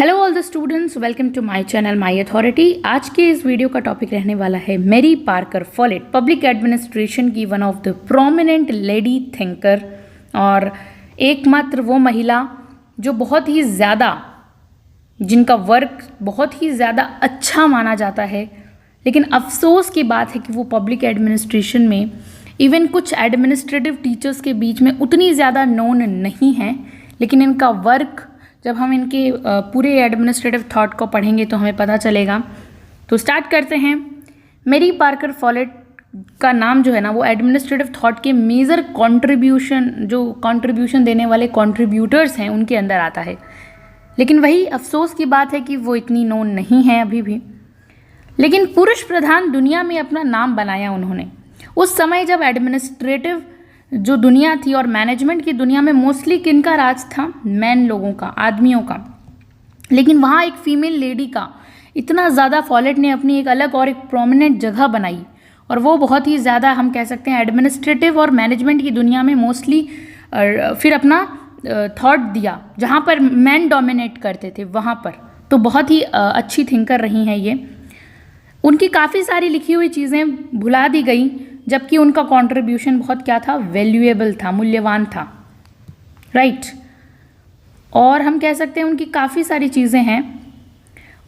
Hello all the students, welcome to my channel my authority. आज के इस video का टॉपिक रहने वाला है Mary Parker Follett, public administration की one of the prominent lady thinker और एकमात्र वो महिला जो बहुत ही ज़्यादा, जिनका वर्क बहुत ही ज़्यादा अच्छा माना जाता है। लेकिन अफसोस की बात है कि वो पब्लिक एडमिनिस्ट्रेशन में इवन कुछ एडमिनिस्ट्रेटिव टीचर्स के बीच में उतनी ज़्यादा नोन नहीं है। लेकिन इनका वर्क, जब हम इनके पूरे एडमिनिस्ट्रेटिव थॉट को पढ़ेंगे तो हमें पता चलेगा। तो स्टार्ट करते हैं। मैरी पार्कर फॉलेट का नाम जो है ना, वो एडमिनिस्ट्रेटिव थॉट के मेजर कंट्रीब्यूशन देने वाले कंट्रीब्यूटर्स हैं उनके अंदर आता है। लेकिन वही अफसोस की बात है कि वो इतनी नोन नहीं है अभी भी। लेकिन पुरुष प्रधान दुनिया में अपना नाम बनाया उन्होंने। उस समय जब एडमिनिस्ट्रेटिव जो दुनिया थी और मैनेजमेंट की दुनिया में मोस्टली किनका राज था? मैन लोगों का, आदमियों का। लेकिन वहाँ एक फीमेल लेडी का इतना ज़्यादा फॉलेट ने अपनी एक अलग और एक प्रोमिनेंट जगह बनाई, और वो बहुत ही ज़्यादा हम कह सकते हैं एडमिनिस्ट्रेटिव और मैनेजमेंट की दुनिया में मोस्टली फिर अपना थॉट दिया। जहाँ पर मैन डोमिनेट करते थे वहाँ पर, तो बहुत ही अच्छी थिंकर रही हैं ये। उनकी काफ़ी सारी लिखी हुई चीज़ें भुला दी गई, जबकि उनका कंट्रीब्यूशन बहुत क्या था? वैल्यूएबल था, मूल्यवान था, राइट। और हम कह सकते हैं उनकी काफ़ी सारी चीज़ें हैं।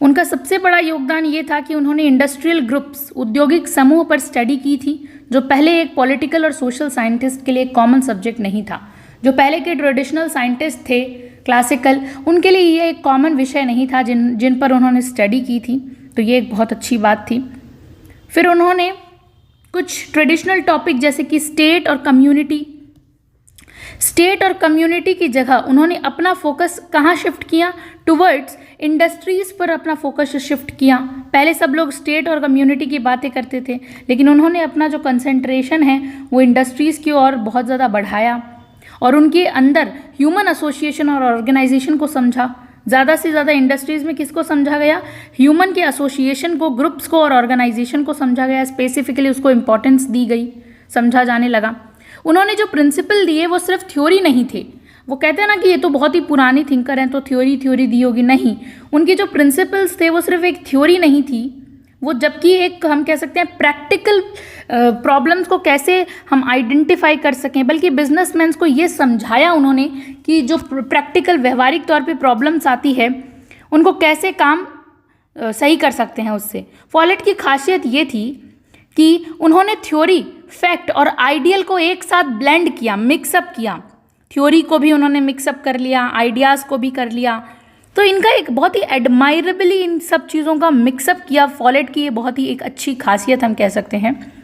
उनका सबसे बड़ा योगदान ये था कि उन्होंने इंडस्ट्रियल ग्रुप्स, औद्योगिक समूह पर स्टडी की थी, जो पहले एक पॉलिटिकल और सोशल साइंटिस्ट के लिए एक कॉमन सब्जेक्ट नहीं था। जो पहले के ट्रेडिशनल साइंटिस्ट थे क्लासिकल, उनके लिए ये एक कॉमन विषय नहीं था जिन पर उन्होंने स्टडी की थी। तो ये एक बहुत अच्छी बात थी। फिर उन्होंने कुछ ट्रेडिशनल टॉपिक जैसे कि स्टेट और कम्युनिटी की जगह उन्होंने अपना फोकस कहाँ शिफ्ट किया? टुवर्ड्स इंडस्ट्रीज़ पर अपना फोकस शिफ्ट किया। पहले सब लोग स्टेट और कम्युनिटी की बातें करते थे, लेकिन उन्होंने अपना जो कंसंट्रेशन है वो इंडस्ट्रीज़ की ओर बहुत ज़्यादा बढ़ाया, और उनके अंदर ह्यूमन एसोसिएशन और ऑर्गेनाइजेशन को समझा। ज़्यादा से ज़्यादा इंडस्ट्रीज़ में किसको समझा गया? ह्यूमन के एसोसिएशन को, ग्रुप्स को और ऑर्गेनाइजेशन को समझा गया। स्पेसिफिकली उसको इंपॉर्टेंस दी गई, समझा जाने लगा। उन्होंने जो प्रिंसिपल दिए वो सिर्फ थ्योरी नहीं थे। वो कहते हैं ना कि ये तो बहुत ही पुरानी थिंकर हैं तो थ्योरी दी होगी, नहीं। उनके जो प्रिंसिपल्स थे वो सिर्फ एक थ्योरी नहीं थी, वो जबकि एक हम कह सकते हैं प्रैक्टिकल प्रॉब्लम्स को कैसे हम आइडेंटिफाई कर सकें, बल्कि बिजनेसमैन्स को ये समझाया उन्होंने कि जो प्रैक्टिकल व्यवहारिक तौर पे प्रॉब्लम्स आती है उनको कैसे काम सही कर सकते हैं उससे। फॉलेट की खासियत ये थी कि उन्होंने थ्योरी, फैक्ट और आइडियल को एक साथ ब्लेंड किया, मिक्सअप किया। थ्योरी को भी उन्होंने मिक्सअप कर लिया, आइडियाज़ को भी कर लिया। तो इनका एक बहुत ही एडमायरेबली इन सब चीज़ों का मिक्सअप किया। फॉलेट की ये बहुत ही एक अच्छी खासियत हम कह सकते हैं।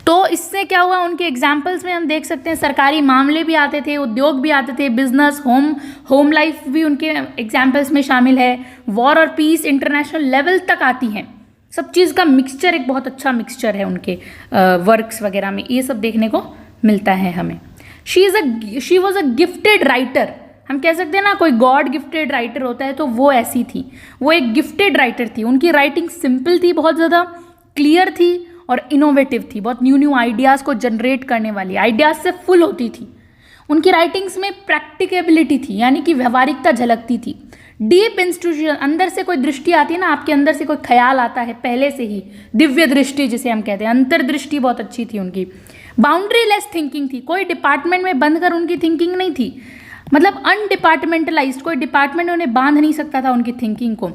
तो इससे क्या हुआ? उनके एग्जाम्पल्स में हम देख सकते हैं सरकारी मामले भी आते थे, उद्योग भी आते थे, बिजनेस, होम लाइफ भी उनके एग्जाम्पल्स में शामिल है। वॉर और पीस इंटरनेशनल लेवल तक आती हैं। सब चीज़ का मिक्सचर, एक बहुत अच्छा मिक्सचर है उनके वर्क्स वगैरह में, ये सब देखने को मिलता है हमें। She was a gifted writer. हम कह सकते हैं ना, कोई गॉड गिफ्टेड राइटर होता है, तो वो ऐसी थी। वो एक गिफ्टेड राइटर थी। उनकी राइटिंग सिंपल थी, बहुत ज़्यादा क्लियर थी और इनोवेटिव थी। बहुत न्यू आइडियाज़ को जनरेट करने वाली, आइडियाज़ से फुल होती थी। उनकी राइटिंग्स में प्रैक्टिकेबिलिटी थी, यानी कि व्यवहारिकता झलकती थी। डीप इंस्टीट्यूशन, अंदर से कोई दृष्टि आती है ना, आपके अंदर से कोई ख्याल आता है पहले से ही, दिव्य दृष्टि जिसे हम कहते हैं, अंतर्दृष्टि बहुत अच्छी थी उनकी। बाउंड्री लेस थिंकिंग थी। कोई डिपार्टमेंट में बंद कर उनकी थिंकिंग नहीं थी, मतलब अनडिपार्टमेंटलाइज्ड, कोई डिपार्टमेंट उन्हें बांध नहीं सकता था उनकी थिंकिंग को।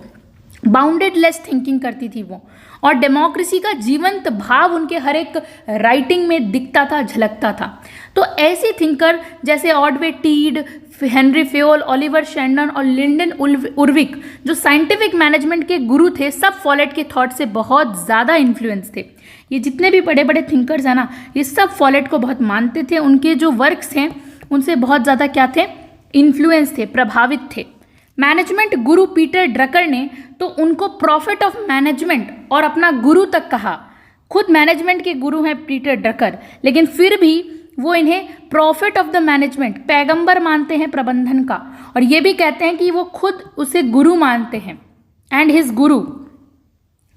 बाउंडेड लेस थिंकिंग करती थी वो, और डेमोक्रेसी का जीवंत भाव उनके हर एक राइटिंग में दिखता था, झलकता था। तो ऐसी थिंकर जैसे ऑडवे टीड, हेनरी फेयोल, ओलिवर शेंडन और लिंडन उर्विक, जो साइंटिफिक मैनेजमेंट के गुरु थे, सब फॉलेट के थॉट से बहुत ज़्यादा इन्फ्लुएंस थे। ये जितने भी बड़े बड़े थिंकर्स हैं ना, ये सब फॉलेट को बहुत मानते थे। उनके जो वर्क्स हैं उनसे बहुत ज़्यादा क्या थे? इन्फ्लुएंस थे, प्रभावित थे। मैनेजमेंट गुरु पीटर ड्रकर ने तो उनको प्रॉफिट ऑफ मैनेजमेंट और अपना गुरु तक कहा। खुद मैनेजमेंट के गुरु हैं पीटर ड्रकर, लेकिन फिर भी वो इन्हें प्रॉफिट ऑफ द मैनेजमेंट, पैगंबर मानते हैं प्रबंधन का, और ये भी कहते हैं कि वो खुद उसे गुरु मानते हैं, एंड हिज गुरु।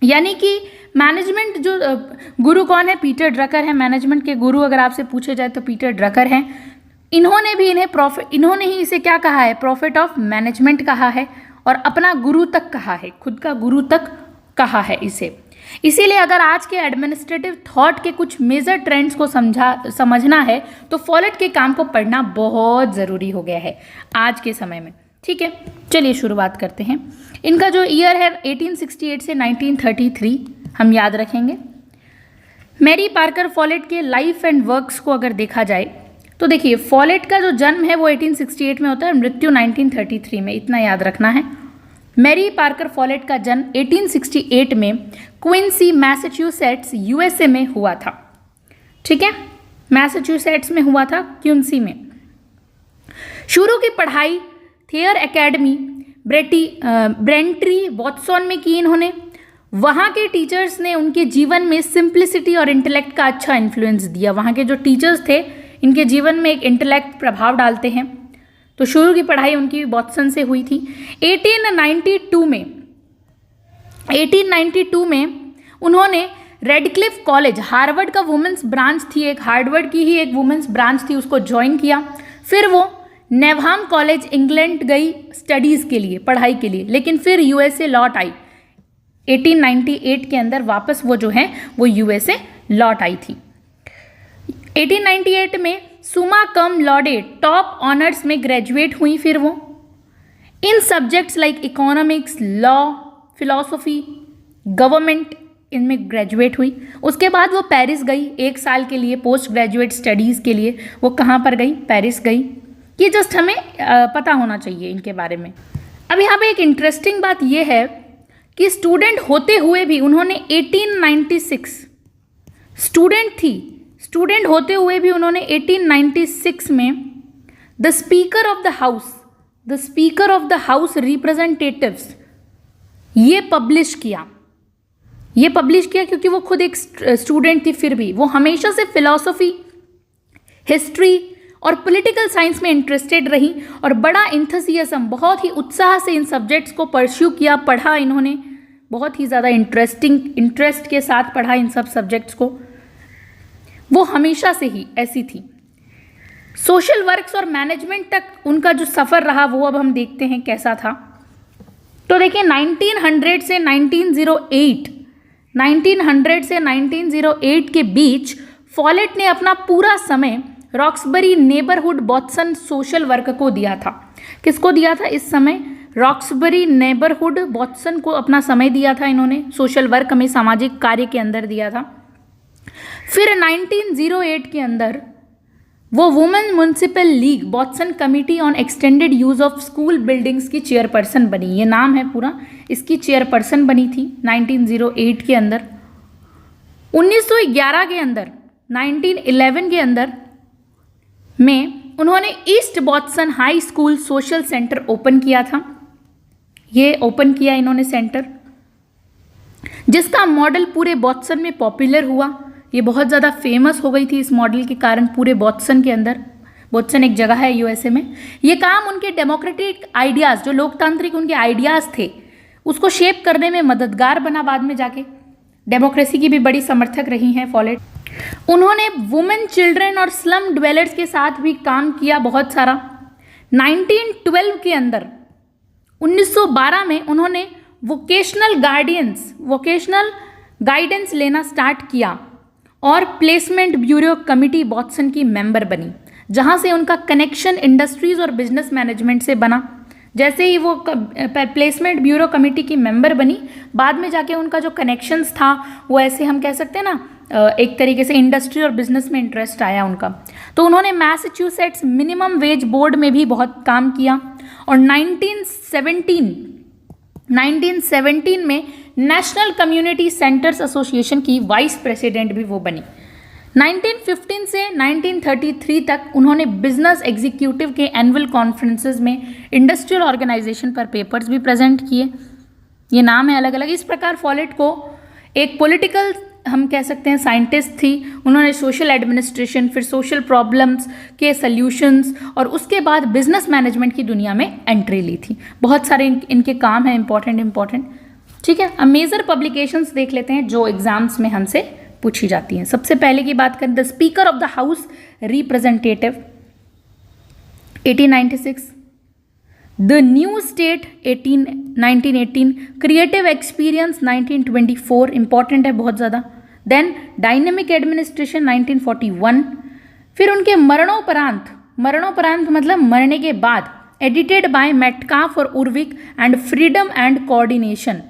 यानी कि मैनेजमेंट जो गुरु कौन है? पीटर ड्रकर है। मैनेजमेंट के गुरु अगर आपसे पूछे जाए तो पीटर ड्रकर हैं। इन्होंने ही इसे क्या कहा है? प्रॉफिट ऑफ मैनेजमेंट कहा है, और अपना गुरु तक कहा है, खुद का गुरु तक कहा है इसे। इसीलिए अगर आज के एडमिनिस्ट्रेटिव थॉट के कुछ मेजर ट्रेंड्स को समझना है तो फॉलेट के काम को पढ़ना बहुत ज़रूरी हो गया है आज के समय में। ठीक है, चलिए शुरुआत करते हैं। इनका जो ईयर है 1868 से 1933 हम याद रखेंगे। मैरी पार्कर फॉलेट के लाइफ एंड वर्क्स को अगर देखा जाए तो देखिए, फॉलेट का जो जन्म है वो 1868 में होता है, मृत्यु 1933 में, इतना याद रखना है। मैरी पार्कर फॉलेट का जन्म 1868 में क्विंसी मैसाचुसेट्स यूएसए में हुआ था। ठीक है, मैसाचुसेट्स में हुआ था, क्विंसी में। शुरू की पढ़ाई थेयर एकेडमी ब्रेंट्री बॉस्टन में की इन्होंने। वहाँ के टीचर्स ने उनके जीवन में सिंप्लिसिटी और इंटेलेक्ट का अच्छा इन्फ्लुएंस दिया। वहाँ के जो टीचर्स थे इनके जीवन में एक इंटेलेक्ट प्रभाव डालते हैं। तो शुरू की पढ़ाई उनकी बॉस्टन से हुई थी। 1892 में उन्होंने रेडक्लिफ कॉलेज, हार्वर्ड का वुमेंस ब्रांच थी, एक हार्वर्ड की ही एक वुमेंस ब्रांच थी, उसको ज्वाइन किया। फिर वो नेवहाम कॉलेज इंग्लैंड गई स्टडीज़ के लिए, पढ़ाई के लिए, लेकिन फिर यूएसए लौट आई। 1898 के अंदर वापस वो जो है वो यूएसए लौट आई थी। 1898 में summa cum laude top honours में ग्रेजुएट हुई। फिर वो in subjects like economics, law, philosophy, government, इनमें ग्रेजुएट हुई। उसके बाद वो पेरिस गई 1 साल के लिए पोस्ट ग्रेजुएट स्टडीज़ के लिए। वो कहाँ पर गई? पेरिस गई। ये जस्ट हमें पता होना चाहिए इनके बारे में। अब यहाँ पे एक इंटरेस्टिंग बात ये है कि स्टूडेंट होते हुए भी उन्होंने 1896 स्टूडेंट होते हुए भी उन्होंने 1896 में the speaker of the house representatives ये पब्लिश किया क्योंकि वो खुद एक स्टूडेंट थी। फिर भी वो हमेशा से फिलॉसफी, हिस्ट्री और पॉलिटिकल साइंस में इंटरेस्टेड रही और बड़ा इंथुसियाज्म, बहुत ही उत्साह से इन सब्जेक्ट्स को परस्यू किया, पढ़ा इन्होंने, बहुत ही ज़्यादा इंटरेस्ट के साथ पढ़ा इन सब सब्जेक्ट्स को। वो हमेशा से ही ऐसी थी। सोशल वर्क्स और मैनेजमेंट तक उनका जो सफ़र रहा वो अब हम देखते हैं कैसा था। तो देखिए 1900 से 1908 के बीच फॉलेट ने अपना पूरा समय रॉक्सबरी नेबरहुड बॉस्टन सोशल वर्क को दिया था। किसको दिया था इस समय? रॉक्सबरी नेबरहुड बॉस्टन को अपना समय दिया था इन्होंने, सोशल वर्क में, सामाजिक कार्य के अंदर दिया था। फिर 1908 के अंदर वो women municipal league Boston committee on extended use of school buildings की चेयरपर्सन बनी। ये नाम है पूरा, इसकी चेयरपर्सन बनी थी 1908 के अंदर। 1911 के अंदर 1911 के अंदर में उन्होंने east Boston high school social centre open किया था। ये ओपन किया इन्होंने सेंटर, जिसका मॉडल पूरे बॉस्टन में पॉपुलर हुआ। ये बहुत ज़्यादा फेमस हो गई थी इस मॉडल के कारण पूरे बॉस्टन के अंदर। बॉस्टन एक जगह है यूएसए में। ये काम उनके डेमोक्रेटिक आइडियाज़, जो लोकतांत्रिक उनके आइडियाज़ थे, उसको शेप करने में मददगार बना। बाद में जाके डेमोक्रेसी की भी बड़ी समर्थक रही हैं फॉलेट। उन्होंने वुमेन, चिल्ड्रन और स्लम ड्वेलर्स के साथ भी काम किया बहुत सारा। 1912 के अंदर 1912 में उन्होंने वोकेशनल गाइडेंस लेना स्टार्ट किया और प्लेसमेंट ब्यूरो कमिटी बॉस्टन की मेंबर बनी, जहां से उनका कनेक्शन इंडस्ट्रीज और बिजनेस मैनेजमेंट से बना। जैसे ही वो प्लेसमेंट ब्यूरो कमिटी की मेंबर बनी, बाद में जाके उनका जो कनेक्शंस था वो ऐसे हम कह सकते हैं ना, एक तरीके से इंडस्ट्री और बिजनेस में इंटरेस्ट आया उनका। तो उन्होंने मैसाचुसेट्स मिनिमम वेज बोर्ड में भी बहुत काम किया और 1917 में नेशनल कम्युनिटी सेंटर्स एसोसिएशन की वाइस प्रेसिडेंट भी वो बनी। 1915 से 1933 तक उन्होंने बिजनेस एग्जीक्यूटिव के एनुअल कॉन्फ्रेंसेस में इंडस्ट्रियल ऑर्गेनाइजेशन पर पेपर्स भी प्रेजेंट किए। ये नाम है अलग अलग। इस प्रकार फॉलेट को एक पॉलिटिकल, हम कह सकते हैं, साइंटिस्ट थी। उन्होंने सोशल एडमिनिस्ट्रेशन, फिर सोशल प्रॉब्लम्स के सल्यूशंस और उसके बाद बिजनेस मैनेजमेंट की दुनिया में एंट्री ली थी। बहुत सारे इनके काम हैं इंपॉर्टेंट। ठीक है, अब मेजर पब्लिकेशंस देख लेते हैं जो एग्जाम्स में हमसे पूछी जाती हैं। सबसे पहले की बात करें, the speaker of the house representative 1896, the new state 1918, creative experience 1924, important है बहुत ज़्यादा। Then dynamic administration 1941। फिर उनके मरणोपरांत मतलब मरने के बाद, एडिटेड बाय मेटकाफ और Urwick and freedom and coordination,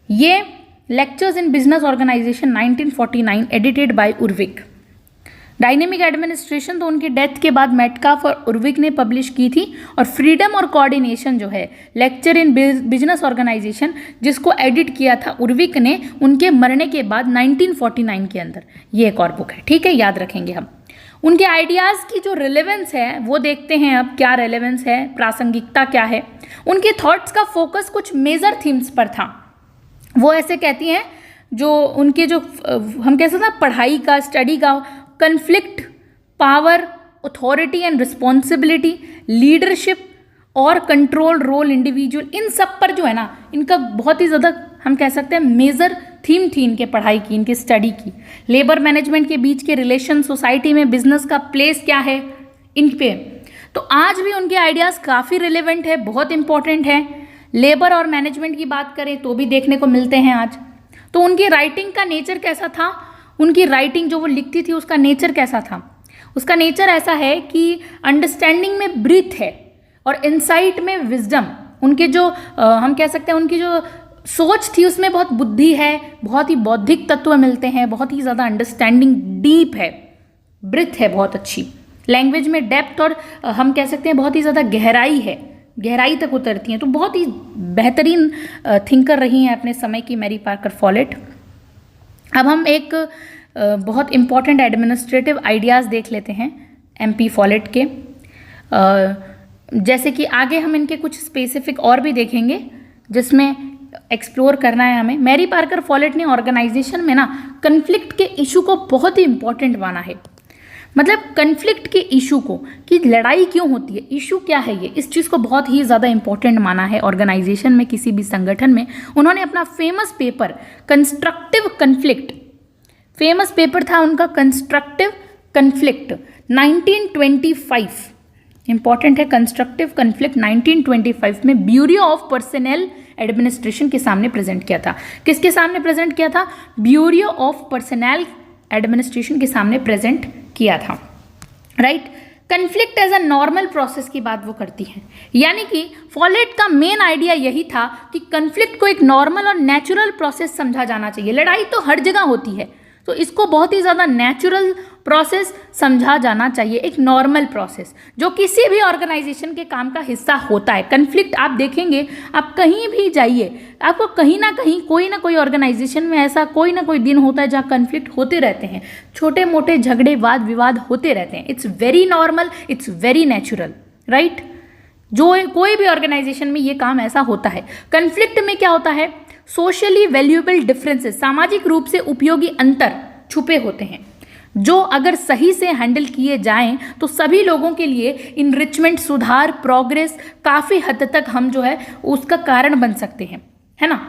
ये lectures in business organisation 1949, edited by Urwick. Dynamic administration तो उनकी डेथ के बाद मेटकाफ और उर्विक ने पब्लिश की थी, और फ्रीडम और कोऑर्डिनेशन जो है लेक्चर इन बिजनेस ऑर्गेनाइजेशन, जिसको एडिट किया था उर्विक ने उनके मरने के बाद 1949 के अंदर, ये एक और बुक है। ठीक है, याद रखेंगे हम। उनके आइडियाज़ की जो रिलेवेंस है वो देखते हैं अब, क्या रिलेवेंस है, प्रासंगिकता क्या है। उनके थॉट्स का फोकस कुछ मेजर थीम्स पर था। वो ऐसे कहती हैं, जो उनके जो हम कह सकते हैं पढ़ाई का, स्टडी का, conflict, power, authority and responsibility, leadership और कंट्रोल रोल इंडिविजुअल, इन सब पर जो है ना, इनका बहुत ही ज़्यादा हम कह सकते हैं मेजर थीम थी इनके पढ़ाई की, इनके स्टडी की। लेबर मैनेजमेंट के बीच के रिलेशन, सोसाइटी में बिजनेस का प्लेस क्या है, इन पे तो आज भी उनके आइडियाज़ काफ़ी रिलेवेंट है, बहुत इंपॉर्टेंट है। लेबर और मैनेजमेंट की बात करें तो भी देखने को मिलते हैं आज। तो उनकी राइटिंग का नेचर कैसा था, उनकी राइटिंग जो वो लिखती थी उसका नेचर कैसा था? उसका नेचर ऐसा है कि अंडरस्टैंडिंग में ब्रीथ है और इंसाइट में विजडम। उनके जो हम कह सकते हैं उनकी जो सोच थी उसमें बहुत बुद्धि है, बहुत ही बौद्धिक तत्व मिलते हैं, बहुत ही ज़्यादा अंडरस्टैंडिंग डीप है, ब्रीथ है बहुत अच्छी। लैंग्वेज में डेप्थ और हम कह सकते हैं बहुत ही ज़्यादा गहराई है, गहराई तक उतरती हैं। तो बहुत ही बेहतरीन थिंकर रही हैं अपने समय की मैरी पार्कर फॉलेट। अब हम एक बहुत इम्पॉर्टेंट एडमिनिस्ट्रेटिव आइडियाज़ देख लेते हैं MP फॉलेट के। जैसे कि आगे हम इनके कुछ स्पेसिफिक और भी देखेंगे जिसमें एक्सप्लोर करना है हमें। मैरी पार्कर फॉलेट ने ऑर्गेनाइजेशन में ना कन्फ्लिक्ट के इशू को बहुत ही इम्पॉर्टेंट माना है। मतलब कन्फ्लिक्ट के इशू को, कि लड़ाई क्यों होती है, इशू क्या है, ये इस चीज़ को बहुत ही ज़्यादा इंपॉर्टेंट माना है ऑर्गेनाइजेशन में, किसी भी संगठन में। उन्होंने अपना famous paper constructive conflict, famous paper था उनका कंस्ट्रक्टिव कन्फ्लिक्ट 1925, इंपॉर्टेंट है कंस्ट्रक्टिव कन्फ्लिक्ट 1925 में ब्यूरो ऑफ पर्सनल एडमिनिस्ट्रेशन के सामने प्रेजेंट किया था। किसके सामने प्रेजेंट किया था? ब्यूरो ऑफ पर्सनल एडमिनिस्ट्रेशन के सामने प्रेजेंट किया था। Right, conflict as a normal process की बात वो करती हैं। यानी कि फॉलेट का मेन आइडिया यही था कि कन्फ्लिक्ट को एक नॉर्मल और नेचुरल प्रोसेस समझा जाना चाहिए। लड़ाई तो हर जगह होती है, तो इसको बहुत ही ज़्यादा नेचुरल प्रोसेस समझा जाना चाहिए, एक नॉर्मल प्रोसेस जो किसी भी ऑर्गेनाइजेशन के काम का हिस्सा होता है। कन्फ्लिक्ट आप देखेंगे, आप कहीं भी जाइए, आपको कहीं ना कहीं कोई ना कोई ऑर्गेनाइजेशन में ऐसा कोई ना कोई दिन होता है जहाँ कन्फ्लिक्ट होते रहते हैं, छोटे मोटे झगड़े, वाद विवाद होते रहते हैं। It's very normal, it's very natural, right. जो कोई भी ऑर्गेनाइजेशन में ये काम ऐसा होता है। कन्फ्लिक्ट में क्या होता है? सोशली वैल्यूएबल डिफरेंसेस, सामाजिक रूप से उपयोगी अंतर छुपे होते हैं, जो अगर सही से हैंडल किए जाएं तो सभी लोगों के लिए इनरिचमेंट, सुधार, प्रोग्रेस काफ़ी हद तक हम जो है उसका कारण बन सकते हैं, है ना।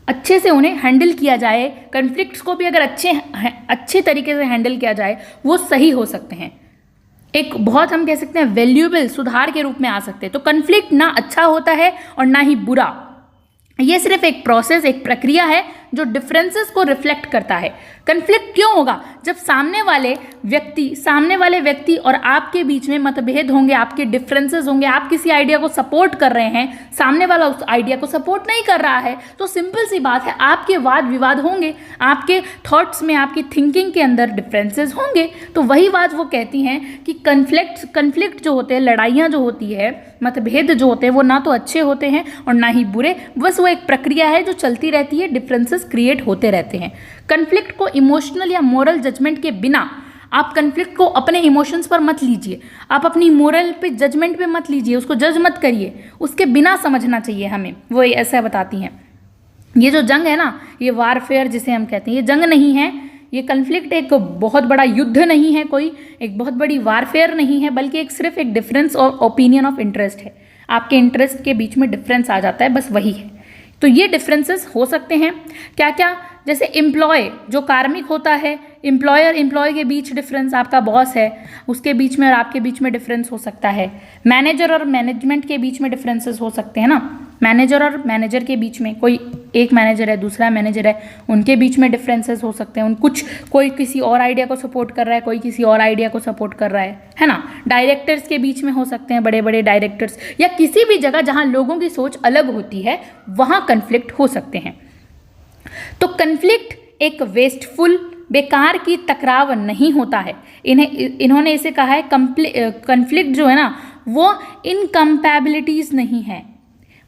अच्छे से उन्हें हैंडल किया जाए, कन्फ्लिक्ट्स को भी अगर अच्छे तरीके से हैंडल किया जाए वो सही हो सकते हैं, एक बहुत हम कह सकते हैं वैल्यूएबल सुधार के रूप में आ सकते हैं। तो कन्फ्लिक्ट ना अच्छा होता है और ना ही बुरा, ये सिर्फ एक प्रोसेस, एक प्रक्रिया है जो डिफरेंसेस को रिफ्लेक्ट करता है। कन्फ्लिक्ट क्यों होगा? जब सामने वाले व्यक्ति और आपके बीच में मतभेद होंगे, आपके डिफरेंसेस होंगे, आप किसी आइडिया को सपोर्ट कर रहे हैं, सामने वाला उस आइडिया को सपोर्ट नहीं कर रहा है, तो सिंपल सी बात है आपके वाद विवाद होंगे, आपके थॉट्स में, आपकी थिंकिंग के अंदर डिफरेंसेस होंगे। तो वही बात वो कहती हैं कि कन्फ्लिक्ट जो होते हैं, लड़ाइयाँ जो होती है, मतभेद जो होते हैं, वो ना तो अच्छे होते हैं और ना ही बुरे, बस वो एक प्रक्रिया है जो चलती रहती है, डिफरेंसेस क्रिएट होते रहते हैं। कन्फ्लिक्ट को इमोशनल या मोरल जजमेंट के बिना, आप कन्फ्लिक्ट को अपने इमोशंस पर मत लीजिए, आप अपनी मोरल पे, जजमेंट पे मत लीजिए, उसको जज मत करिए, उसके बिना समझना चाहिए हमें, वो ऐसा बताती हैं। ये जो जंग है ना, ये वारफेयर जिसे हम कहते हैं, ये जंग नहीं है, ये कन्फ्लिक्ट एक बहुत बड़ा युद्ध नहीं है, कोई एक बहुत बड़ी वारफेयर नहीं है, बल्कि एक सिर्फ एक डिफरेंस और ओपिनियन ऑफ इंटरेस्ट है। आपके इंटरेस्ट के बीच में डिफरेंस आ जाता है, बस वही है। तो ये डिफरेंसेस हो सकते हैं क्या क्या? जैसे एम्प्लॉय जो कार्मिक होता है, एम्प्लॉयर एम्प्लॉय के बीच डिफरेंस, आपका बॉस है उसके बीच में और आपके बीच में डिफरेंस हो सकता है। मैनेजर और मैनेजमेंट के बीच में डिफरेंसेस हो सकते हैं ना, मैनेजर और मैनेजर के बीच में, कोई एक मैनेजर है दूसरा मैनेजर है, उनके बीच में डिफरेंसेस हो सकते हैं। कोई किसी और आइडिया को सपोर्ट कर रहा है, कोई किसी और आइडिया को सपोर्ट कर रहा है ना। डायरेक्टर्स के बीच में हो सकते हैं, बड़े बड़े डायरेक्टर्स, या किसी भी जगह जहाँ लोगों की सोच अलग होती है वहाँ कन्फ्लिक्ट हो सकते हैं। तो कन्फ्लिक्ट एक वेस्टफुल, बेकार की टकराव नहीं होता है। इन्होंने इसे कहा है कन्फ्लिक्ट जो है ना वो इनकम्पैबिलिटीज नहीं है,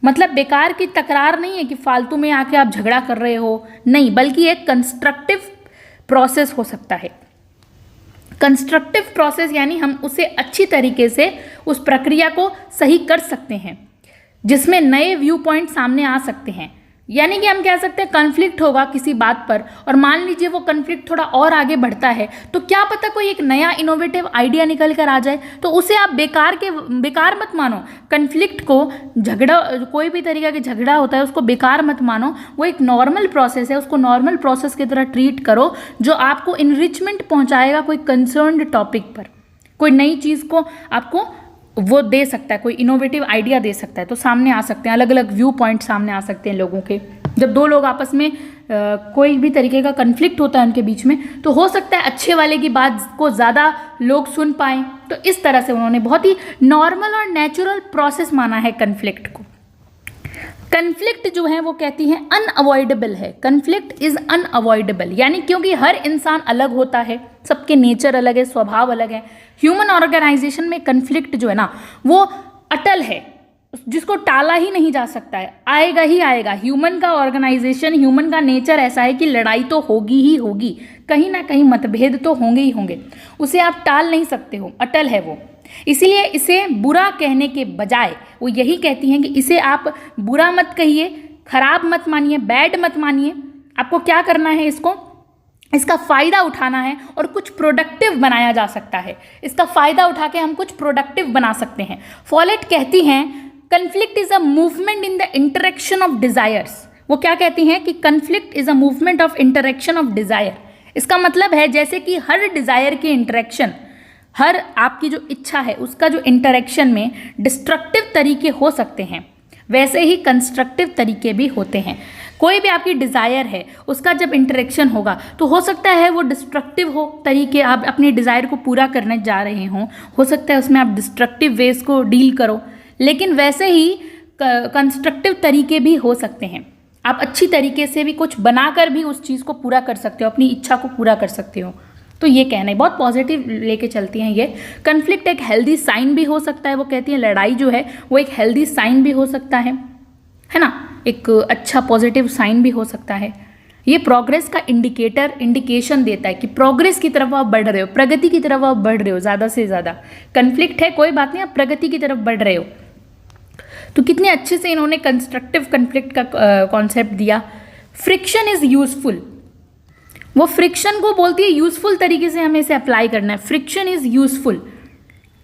मतलब बेकार की तकरार नहीं है कि फालतू में आके आप झगड़ा कर रहे हो, नहीं, बल्कि एक कंस्ट्रक्टिव प्रोसेस हो सकता है। कंस्ट्रक्टिव प्रोसेस यानी हम उसे अच्छी तरीके से उस प्रक्रिया को सही कर सकते हैं जिसमें नए व्यू पॉइंट सामने आ सकते हैं। यानी कि हम कह सकते हैं कॉन्फ्लिक्ट होगा किसी बात पर और मान लीजिए वो कॉन्फ्लिक्ट थोड़ा और आगे बढ़ता है तो क्या पता कोई एक नया इनोवेटिव आइडिया निकल कर आ जाए, तो उसे आप बेकार मत मानो। कॉन्फ्लिक्ट को, झगड़ा, कोई भी तरीका का झगड़ा होता है उसको बेकार मत मानो, वो एक नॉर्मल प्रोसेस है, उसको नॉर्मल प्रोसेस की तरह ट्रीट करो जो आपको इनरिचमेंट पहुंचाएगा कोई कंसर्न्ड टॉपिक पर, कोई नई चीज़ को आपको वो दे सकता है, कोई इनोवेटिव आइडिया दे सकता है, तो सामने आ सकते हैं, अलग अलग व्यू पॉइंट सामने आ सकते हैं लोगों के। जब दो लोग आपस में कोई भी तरीके का कन्फ्लिक्ट होता है उनके बीच में, तो हो सकता है अच्छे वाले की बात को ज़्यादा लोग सुन पाएँ। तो इस तरह से उन्होंने बहुत ही नॉर्मल और नेचुरल प्रोसेस माना है कन्फ्लिक्ट को। कन्फ्लिक्ट जो है वो कहती है अनअवॉइडेबल है, कन्फ्लिक्ट इज अनअवॉइडेबल, यानी क्योंकि हर इंसान अलग होता है, सबके नेचर अलग है, स्वभाव अलग है। ह्यूमन ऑर्गेनाइजेशन में कन्फ्लिक्ट जो है ना वो अटल है, जिसको टाला ही नहीं जा सकता है, आएगा ही आएगा। ह्यूमन का ऑर्गेनाइजेशन, ह्यूमन का नेचर ऐसा है कि लड़ाई तो होगी ही होगी, कहीं ना कहीं मतभेद तो होंगे ही होंगे, उसे आप टाल नहीं सकते हो, अटल है वो। इसीलिए इसे बुरा कहने के बजाय वो यही कहती हैं कि इसे आप बुरा मत कहिए, खराब मत मानिए, बैड मत मानिए। आपको क्या करना है, इसका फ़ायदा उठाना है और कुछ प्रोडक्टिव बनाया जा सकता है। इसका फ़ायदा उठा के हम कुछ प्रोडक्टिव बना सकते हैं। फॉलेट कहती हैं conflict is a movement in the interaction of desires. वो क्या कहती हैं कि conflict is a movement of interaction of desire. इसका मतलब है जैसे कि हर डिज़ायर की इंटरेक्शन, हर आपकी जो इच्छा है उसका जो इंटरेक्शन में डिस्ट्रक्टिव तरीके हो सकते हैं, वैसे ही कंस्ट्रक्टिव तरीके भी होते हैं। कोई भी आपकी डिज़ायर है उसका जब इंटरेक्शन होगा तो हो सकता है वो डिस्ट्रक्टिव हो तरीके, आप अपनी डिज़ायर को पूरा करने जा रहे हों, हो सकता है उसमें आप डिस्ट्रक्टिव वेज को डील करो, लेकिन वैसे ही कंस्ट्रक्टिव तरीके भी हो सकते हैं। आप अच्छी तरीके से भी कुछ बनाकर भी उस चीज़ को पूरा कर सकते हो, अपनी इच्छा को पूरा कर सकते हो। तो ये कहना है, बहुत पॉजिटिव लेके चलती हैं ये। कन्फ्लिक्ट एक हेल्दी साइन भी हो सकता है, वो कहती है लड़ाई जो है वो एक हेल्दी साइन भी हो सकता है ना, एक अच्छा पॉजिटिव साइन भी हो सकता है। ये प्रोग्रेस का इंडिकेशन देता है कि प्रोग्रेस की तरफ आप बढ़ रहे हो, प्रगति की तरफ आप बढ़ रहे हो ज़्यादा से ज़्यादा। कन्फ्लिक्ट है कोई बात नहीं, आप प्रगति की तरफ बढ़ रहे हो। तो कितने अच्छे से इन्होंने कंस्ट्रक्टिव कन्फ्लिक्ट का कॉन्सेप्ट दिया। फ्रिक्शन इज़ यूजफुल, वो फ्रिक्शन को बोलती है यूजफुल तरीके से हमें इसे अप्लाई करना है। Friction is useful.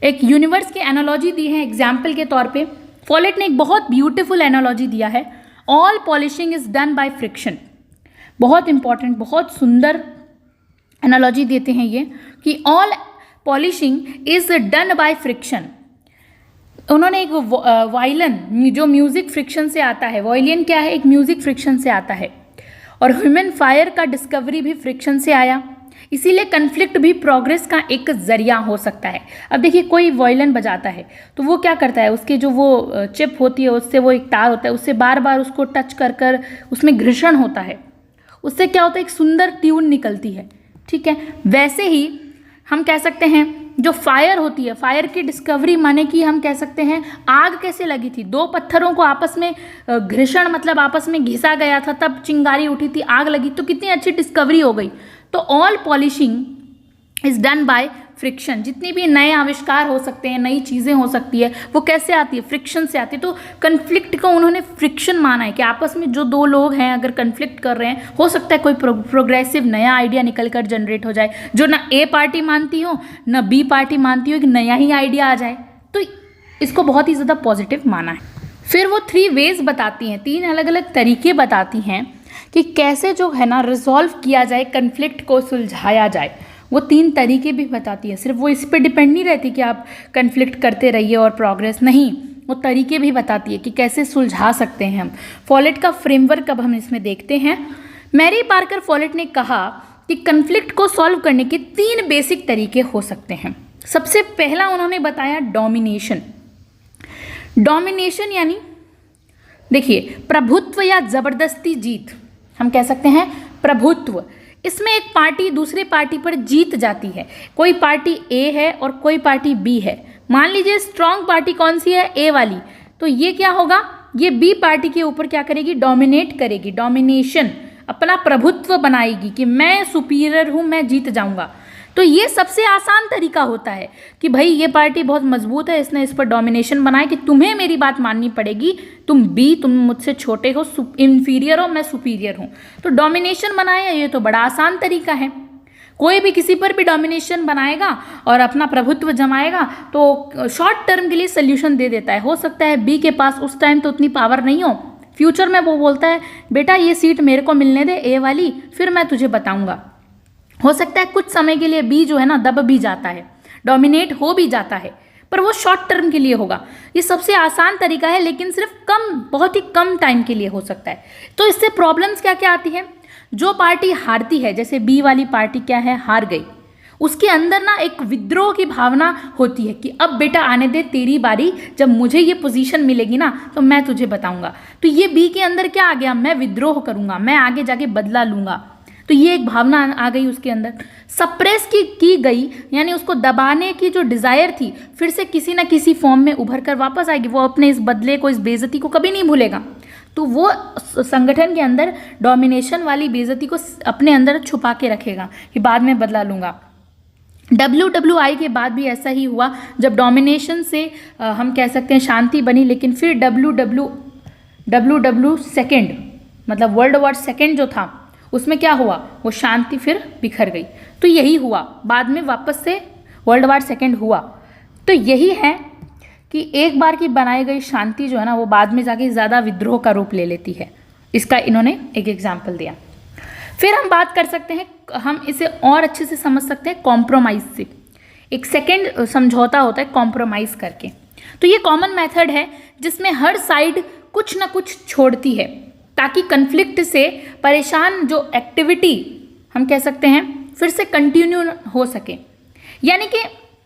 एक यूनिवर्स की एनालॉजी दी है एग्जाम्पल के तौर पे। फॉलेट ने एक बहुत ब्यूटीफुल एनालॉजी दिया है, all polishing is done by friction. बहुत इंपॉर्टेंट, बहुत सुंदर एनालॉजी देते हैं ये कि all polishing is done by friction. उन्होंने एक वायलिन जो म्यूजिक फ्रिक्शन से आता है, वायलिन क्या है, एक म्यूजिक फ्रिक्शन से आता है, और ह्यूमन फायर का डिस्कवरी भी फ्रिक्शन से आया। इसीलिए कन्फ्लिक्ट भी प्रोग्रेस का एक जरिया हो सकता है। अब देखिए कोई वायलिन बजाता है तो वो क्या करता है, उसकी जो वो चिप होती है उससे वो एक तार होता है, उससे बार बार उसको टच कर कर उसमें घर्षण होता है, उससे क्या होता है, एक सुंदर ट्यून निकलती है। ठीक है, वैसे ही हम कह सकते हैं जो फायर होती है, फायर की डिस्कवरी माने कि हम कह सकते हैं आग कैसे लगी थी, दो पत्थरों को आपस में घर्षण मतलब आपस में घिसा गया था, तब चिंगारी उठी थी, आग लगी, तो कितनी अच्छी डिस्कवरी हो गई। तो all polishing is done by friction. जितनी भी नए आविष्कार हो सकते हैं, नई चीज़ें हो सकती है, वो कैसे आती है, फ्रिक्शन से आती है। तो कन्फ्लिक्ट को उन्होंने फ्रिक्शन माना है कि आपस में जो दो लोग हैं अगर कन्फ्लिक्ट कर रहे हैं, हो सकता है कोई प्रोग्रेसिव नया आइडिया निकल कर जनरेट हो जाए, जो ना ए पार्टी मानती हो ना बी पार्टी मानती हो, एक नया ही आइडिया आ जाए। तो इसको बहुत ही ज़्यादा पॉजिटिव माना है। फिर वो 3 वेज बताती हैं, 3 अलग अलग तरीके बताती हैं कि कैसे जो है ना रिजॉल्व किया जाए, कन्फ्लिक्ट को सुलझाया जाए। वो 3 तरीके भी बताती है। सिर्फ वो इस पर डिपेंड नहीं रहती कि आप कन्फ्लिक्ट करते रहिए और प्रोग्रेस, नहीं, वो तरीके भी बताती है कि कैसे सुलझा सकते हैं हम। फॉलेट का फ्रेमवर्क अब हम इसमें देखते हैं। मैरी पार्कर फॉलेट ने कहा कि कन्फ्लिक्ट को सॉल्व करने के 3 बेसिक तरीके हो सकते हैं। सबसे पहला उन्होंने बताया डोमिनेशन। डोमिनेशन यानी देखिए प्रभुत्व या जबरदस्ती जीत, हम कह सकते हैं प्रभुत्व। इसमें एक पार्टी दूसरे पार्टी पर जीत जाती है। कोई पार्टी ए है और कोई पार्टी बी है। मान लीजिए स्ट्रांग पार्टी कौन सी है, ए वाली, तो ये क्या होगा, ये बी पार्टी के ऊपर क्या करेगी, डोमिनेट करेगी, डोमिनेशन, अपना प्रभुत्व बनाएगी कि मैं सुपीरियर हूँ, मैं जीत जाऊँगा। तो ये सबसे आसान तरीका होता है कि भाई ये पार्टी बहुत मजबूत है, इसने इस पर डोमिनेशन बनाया कि तुम्हें मेरी बात माननी पड़ेगी, तुम बी, तुम मुझसे छोटे हो, इंफीरियर हो, मैं सुपीरियर हूँ। तो डोमिनेशन बनाया, ये तो बड़ा आसान तरीका है। कोई भी किसी पर भी डोमिनेशन बनाएगा और अपना प्रभुत्व जमाएगा तो शॉर्ट टर्म के लिए सोल्यूशन दे देता है। हो सकता है बी के पास उस टाइम तो उतनी पावर नहीं हो, फ्यूचर में वो बोलता है बेटा ये सीट मेरे को मिलने दे, ए वाली, फिर मैं तुझे बताऊंगा। हो सकता है कुछ समय के लिए बी जो है ना दब भी जाता है, डोमिनेट हो भी जाता है, पर वो शॉर्ट टर्म के लिए होगा। ये सबसे आसान तरीका है, लेकिन सिर्फ बहुत ही कम टाइम के लिए हो सकता है। तो इससे प्रॉब्लम्स क्या क्या आती है, जो पार्टी हारती है, जैसे बी वाली पार्टी क्या है, हार गई, उसके अंदर ना एक विद्रोह की भावना होती है कि अब बेटा आने दे तेरी बारी, जब मुझे ये पोजीशन मिलेगी ना तो मैं तुझे बताऊंगा। तो ये बी के अंदर क्या आ गया, मैं विद्रोह करूंगा, मैं आगे जाके बदला लूंगा। तो ये एक भावना आ गई उसके अंदर। सप्रेस की गई, यानी उसको दबाने की जो डिज़ायर थी फिर से किसी ना किसी फॉर्म में उभर कर वापस आएगी। वो अपने इस बदले को, इस बेइज्जती को कभी नहीं भूलेगा। तो वो संगठन के अंदर डोमिनेशन वाली बेइज्जती को अपने अंदर छुपा के रखेगा कि बाद में बदला लूँगा। WWI के बाद भी ऐसा ही हुआ, जब डोमिनेशन से हम कह सकते हैं शांति बनी, लेकिन फिर WW सेकेंड मतलब वर्ल्ड वॉर सेकेंड जो था उसमें क्या हुआ, वो शांति फिर बिखर गई। तो यही हुआ, बाद में वापस से वर्ल्ड वॉर सेकेंड हुआ। तो यही है कि एक बार की बनाई गई शांति जो है ना वो बाद में जाके ज़्यादा विद्रोह का रूप ले लेती है। इसका इन्होंने एक एग्जाम्पल दिया। फिर हम बात कर सकते हैं, हम इसे और अच्छे से समझ सकते हैं कॉम्प्रोमाइज़ से। एक सेकेंड समझौता होता है कॉम्प्रोमाइज़ करके। तो ये कॉमन मेथड है जिसमें हर साइड कुछ ना कुछ छोड़ती है ताकि कन्फ्लिक्ट से परेशान जो एक्टिविटी हम कह सकते हैं फिर से कंटिन्यू हो सके। यानी कि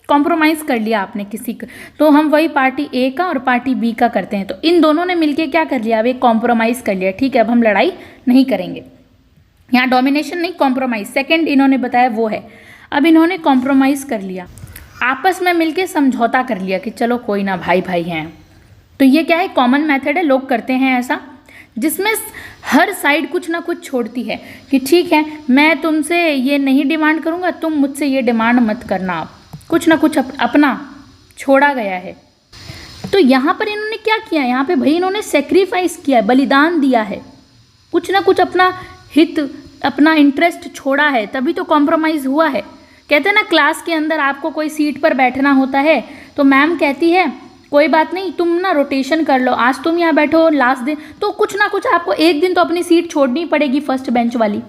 कॉम्प्रोमाइज़ कर लिया आपने किसी का, तो हम वही पार्टी ए का और पार्टी बी का करते हैं, तो इन दोनों ने मिलके क्या कर लिया, अब एक कॉम्प्रोमाइज़ कर लिया, ठीक है अब हम लड़ाई नहीं करेंगे। यहाँ डोमिनेशन नहीं, कॉम्प्रोमाइज़, सेकंड इन्होंने बताया वो है। अब इन्होंने कॉम्प्रोमाइज़ कर लिया, आपस में मिलके समझौता कर लिया कि चलो कोई ना, भाई भाई हैं। तो ये क्या है, कॉमन मेथड है, लोग करते हैं ऐसा, जिसमें हर साइड कुछ ना कुछ छोड़ती है कि ठीक है मैं तुमसे ये नहीं डिमांड करूँगा, तुम मुझसे ये डिमांड मत करना। आप कुछ ना कुछ अपना छोड़ा गया है। तो यहाँ पर इन्होंने क्या किया, यहाँ पे भाई इन्होंने सेक्रीफाइस किया है, बलिदान दिया है, कुछ ना कुछ अपना हित, अपना इंटरेस्ट छोड़ा है, तभी तो कॉम्प्रोमाइज़ हुआ है। कहते हैं ना क्लास के अंदर आपको कोई सीट पर बैठना होता है तो मैम कहती है कोई बात नहीं, तुम ना रोटेशन कर लो, आज तुम यहाँ बैठो, लास्ट दिन, तो कुछ ना कुछ आपको एक दिन तो अपनी सीट छोड़नी पड़ेगी फर्स्ट बेंच वाली,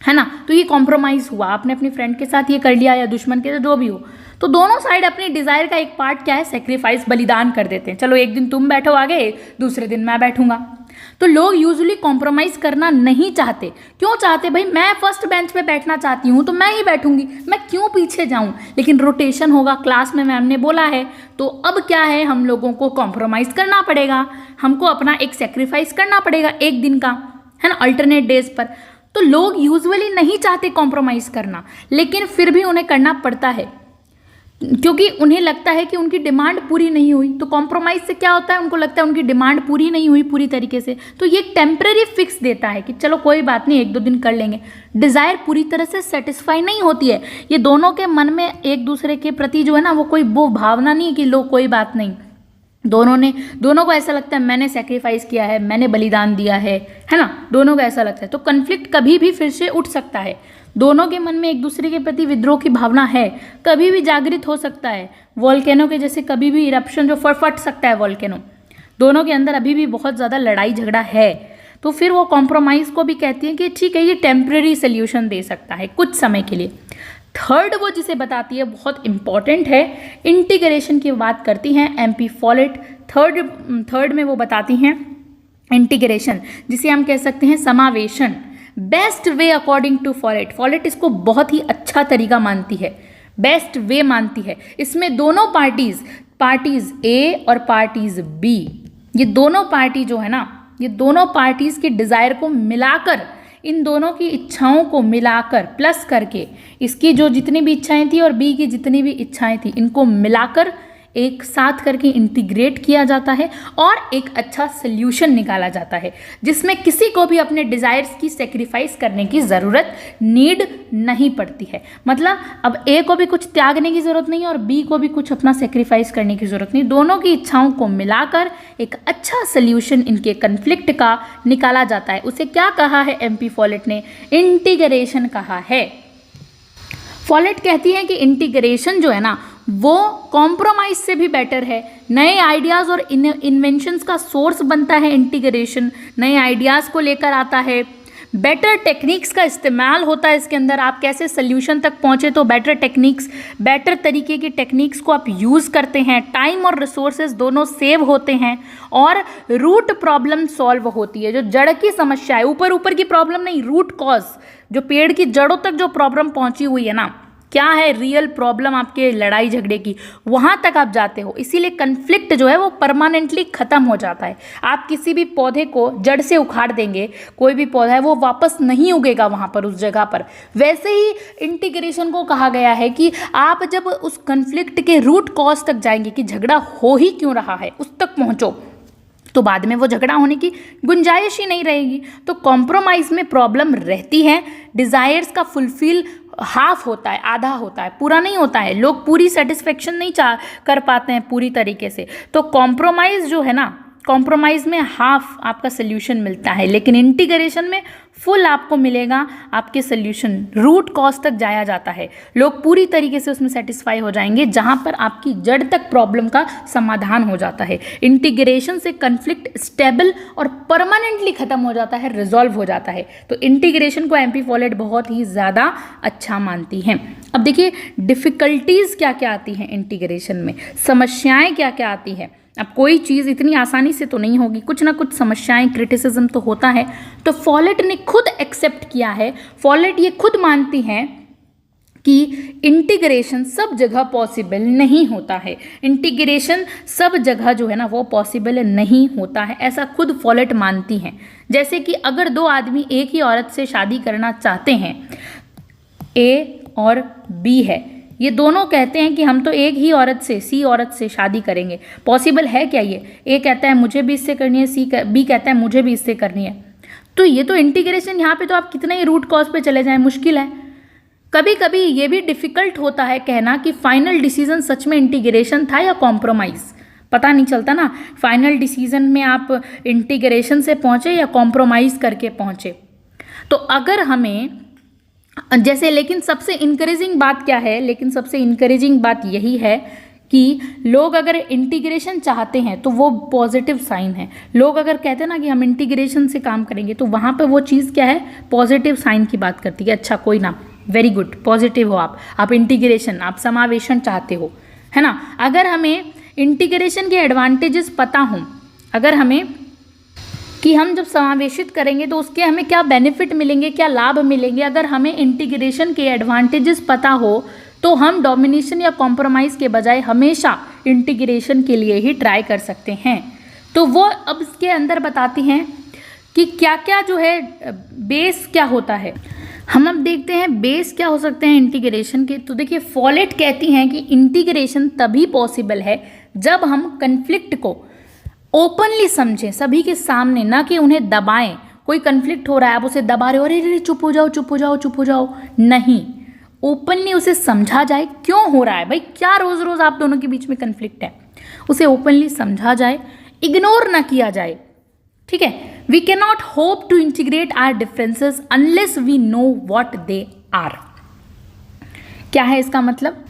है ना। तो ये कॉम्प्रोमाइज़ हुआ, आपने अपनी फ्रेंड के साथ ये कर लिया या दुश्मन के साथ, जो भी हो। तो दोनों साइड अपनी डिज़ायर का एक पार्ट क्या है, सेक्रीफाइस, बलिदान कर देते हैं। चलो एक दिन तुम बैठो आगे, दूसरे दिन मैं बैठूंगा। तो लोग यूजुअली कॉम्प्रोमाइज़ करना नहीं चाहते। क्यों चाहते भाई, मैं फर्स्ट बेंच पे बैठना चाहती हूँ तो मैं ही बैठूंगी, मैं क्यों पीछे जाऊँ। लेकिन रोटेशन होगा, क्लास में मैम ने बोला है, तो अब क्या है, हम लोगों को कॉम्प्रोमाइज़ करना पड़ेगा, हमको अपना एक सेक्रीफाइस करना पड़ेगा एक दिन का, है ना, अल्टरनेट डेज पर। तो लोग यूजुअली नहीं चाहते कॉम्प्रोमाइज़ करना, लेकिन फिर भी उन्हें करना पड़ता है क्योंकि उन्हें लगता है कि उनकी डिमांड पूरी नहीं हुई। तो कॉम्प्रोमाइज़ से क्या होता है, उनको लगता है उनकी डिमांड पूरी नहीं हुई पूरी तरीके से, तो ये टेम्पररी फिक्स देता है कि चलो कोई बात नहीं, एक दो दिन कर लेंगे। डिज़ायर पूरी तरह से सेटिस्फाई नहीं होती है। ये दोनों के मन में एक दूसरे के प्रति जो है ना वो भावना नहीं है कि लो कोई बात नहीं, दोनों को ऐसा लगता है मैंने सेक्रीफाइस किया है, मैंने बलिदान दिया है ना, दोनों को ऐसा लगता है। तो कन्फ्लिक्ट कभी भी फिर से उठ सकता है, दोनों के मन में एक दूसरे के प्रति विद्रोह की भावना है, कभी भी जागृत हो सकता है। वोल्केनो के जैसे कभी भी इरप्शन जो फट सकता है वोल्केनो, दोनों के अंदर अभी भी बहुत ज़्यादा लड़ाई झगड़ा है। तो फिर वो कॉम्प्रोमाइज़ को भी कहती है कि ठीक है, ये टेम्परेरी सोल्यूशन दे सकता है कुछ समय के लिए। थर्ड वो जिसे बताती है बहुत इंपॉर्टेंट है, इंटीग्रेशन की बात करती हैं MP फॉलेट। थर्ड में वो बताती हैं इंटीग्रेशन, जिसे हम कह सकते हैं समावेशन। Best way according to Follett, Follett इसको बहुत ही अच्छा तरीका मानती है, बेस्ट वे मानती है। इसमें दोनों पार्टीज A और पार्टीज B, ये दोनों पार्टी जो है ना, ये दोनों पार्टीज के डिज़ायर को मिलाकर, इन दोनों की इच्छाओं को मिलाकर प्लस करके, इसकी जो जितनी भी इच्छाएं थी और B की जितनी भी इच्छाएं थी, इनको मिलाकर एक साथ करके इंटीग्रेट किया जाता है और एक अच्छा सोल्यूशन निकाला जाता है, जिसमें किसी को भी अपने डिज़ायर्स की सेक्रीफाइस करने की ज़रूरत नीड नहीं पड़ती है। मतलब अब A को भी कुछ त्यागने की ज़रूरत नहीं है और B को भी कुछ अपना सेक्रीफाइस करने की ज़रूरत नहीं, दोनों की इच्छाओं को मिलाकर एक अच्छा सोल्यूशन इनके कन्फ्लिक्ट का निकाला जाता है। उसे क्या कहा है MP फॉलेट ने? इंटीग्रेशन कहा है। फॉलेट कहती है कि इंटीग्रेशन जो है ना, वो कॉम्प्रोमाइज से भी बेटर है। नए आइडियाज़ और इन्वेंशंस का सोर्स बनता है इंटीग्रेशन, नए आइडियाज़ को लेकर आता है। बेटर टेक्निक्स का इस्तेमाल होता है इसके अंदर, आप कैसे सोल्यूशन तक पहुँचे तो बेटर टेक्निक्स, बेटर तरीके की टेक्निक्स को आप यूज़ करते हैं। टाइम और रिसोर्सेज दोनों सेव होते हैं और रूट प्रॉब्लम सॉल्व होती है। जो जड़ की समस्या है, ऊपर की प्रॉब्लम नहीं, रूट कॉज, जो पेड़ की जड़ों तक जो प्रॉब्लम पहुँची हुई है ना, क्या है रियल प्रॉब्लम आपके लड़ाई झगड़े की, वहाँ तक आप जाते हो। इसीलिए कन्फ्लिक्ट जो है वो परमानेंटली ख़त्म हो जाता है। आप किसी भी पौधे को जड़ से उखाड़ देंगे, कोई भी पौधा है वो वापस नहीं उगेगा वहाँ पर, उस जगह पर। वैसे ही इंटीग्रेशन को कहा गया है कि आप जब उस कन्फ्लिक्ट के रूट कॉज तक जाएंगे कि झगड़ा हो ही क्यों रहा है, उस तक पहुँचो, तो बाद में वो झगड़ा होने की गुंजाइश ही नहीं रहेगी। तो कॉम्प्रोमाइज़ में प्रॉब्लम रहती है, डिज़ायर्स का फुलफिल हाफ होता है, आधा होता है, पूरा नहीं होता है। लोग पूरी सेटिस्फेक्शन नहीं कर पाते हैं पूरी तरीके से। तो कॉम्प्रोमाइज़ जो है ना, कॉम्प्रोमाइज़ में हाफ आपका सोल्यूशन मिलता है, लेकिन इंटीग्रेशन में फुल आपको मिलेगा आपके सोल्यूशन। रूट कॉज तक जाया जाता है, लोग पूरी तरीके से उसमें सेटिस्फाई हो जाएंगे, जहाँ पर आपकी जड़ तक प्रॉब्लम का समाधान हो जाता है। इंटीग्रेशन से कन्फ्लिक्ट स्टेबल और परमानेंटली ख़त्म हो जाता है, रिजॉल्व हो जाता है। तो इंटीग्रेशन को MP फॉलेट बहुत ही ज़्यादा अच्छा मानती हैं। अब देखिए डिफ़िकल्टीज़ क्या क्या आती हैं इंटीग्रेशन में, समस्याएँ क्या क्या आती हैं। अब कोई चीज़ इतनी आसानी से तो नहीं होगी, कुछ ना कुछ समस्याएं, क्रिटिसिज्म तो होता है। तो फॉलेट ने खुद एक्सेप्ट किया है, फॉलेट ये खुद मानती हैं कि इंटीग्रेशन सब जगह पॉसिबल नहीं होता है। इंटीग्रेशन सब जगह जो है ना वो पॉसिबल नहीं होता है, ऐसा खुद फॉलेट मानती हैं। जैसे कि अगर दो आदमी एक ही औरत से शादी करना चाहते हैं, A और B है, ये दोनों कहते हैं कि हम तो एक ही औरत से, C औरत से शादी करेंगे, पॉसिबल है क्या ये? A कहता है मुझे भी इससे करनी है, B कहता है मुझे भी इससे करनी है। तो ये तो इंटीग्रेशन, यहाँ पे तो आप कितने ही रूट कॉज पे चले जाएं, मुश्किल है। कभी कभी ये भी डिफ़िकल्ट होता है कहना कि फाइनल डिसीजन सच में इंटीग्रेशन था या कॉम्प्रोमाइज़, पता नहीं चलता ना। फाइनल डिसीजन में आप इंटीग्रेशन से पहुँचे या कॉम्प्रोमाइज़ करके पहुँचे। तो अगर हमें जैसे, लेकिन सबसे इनकरेजिंग बात क्या है, लेकिन सबसे इनकरेजिंग बात यही है कि लोग अगर इंटीग्रेशन चाहते हैं तो वो पॉजिटिव साइन है। लोग अगर कहते हैं ना कि हम इंटीग्रेशन से काम करेंगे, तो वहाँ पे वो चीज़ क्या है, पॉजिटिव साइन की बात करती है। अच्छा कोई ना, वेरी गुड, पॉजिटिव हो आप इंटीग्रेशन, आप समावेशन चाहते हो, है ना। अगर हमें इंटीग्रेशन के एडवांटेजेस पता हों, अगर हमें कि हम जब समावेशित करेंगे तो उसके हमें क्या बेनिफिट मिलेंगे, क्या लाभ मिलेंगे, अगर हमें इंटीग्रेशन के एडवांटेजेस पता हो तो हम डोमिनेशन या कॉम्प्रोमाइज़ के बजाय हमेशा इंटीग्रेशन के लिए ही ट्राई कर सकते हैं। तो वो अब इसके अंदर बताती हैं कि क्या क्या जो है बेस क्या होता है। हम अब देखते हैं बेस क्या हो सकते हैं इंटीग्रेशन के। तो देखिए फॉलेट कहती हैं कि इंटीग्रेशन तभी पॉसिबल है जब हम कन्फ्लिक्ट को ओपनली समझें, सभी के सामने, ना कि उन्हें दबाएं। कोई कन्फ्लिक्ट हो रहा है, आप उसे दबा रहे हो, अरे चुप हो जाओ चुप हो जाओ चुप हो जाओ, नहीं, ओपनली उसे समझा जाए क्यों हो रहा है, भाई क्या रोज़ रोज़ आप दोनों के बीच में कन्फ्लिक्ट है, उसे ओपनली समझा जाए, इग्नोर ना किया जाए, ठीक है। We can not hope to integrate our differences unless we know what they are. क्या है इसका मतलब?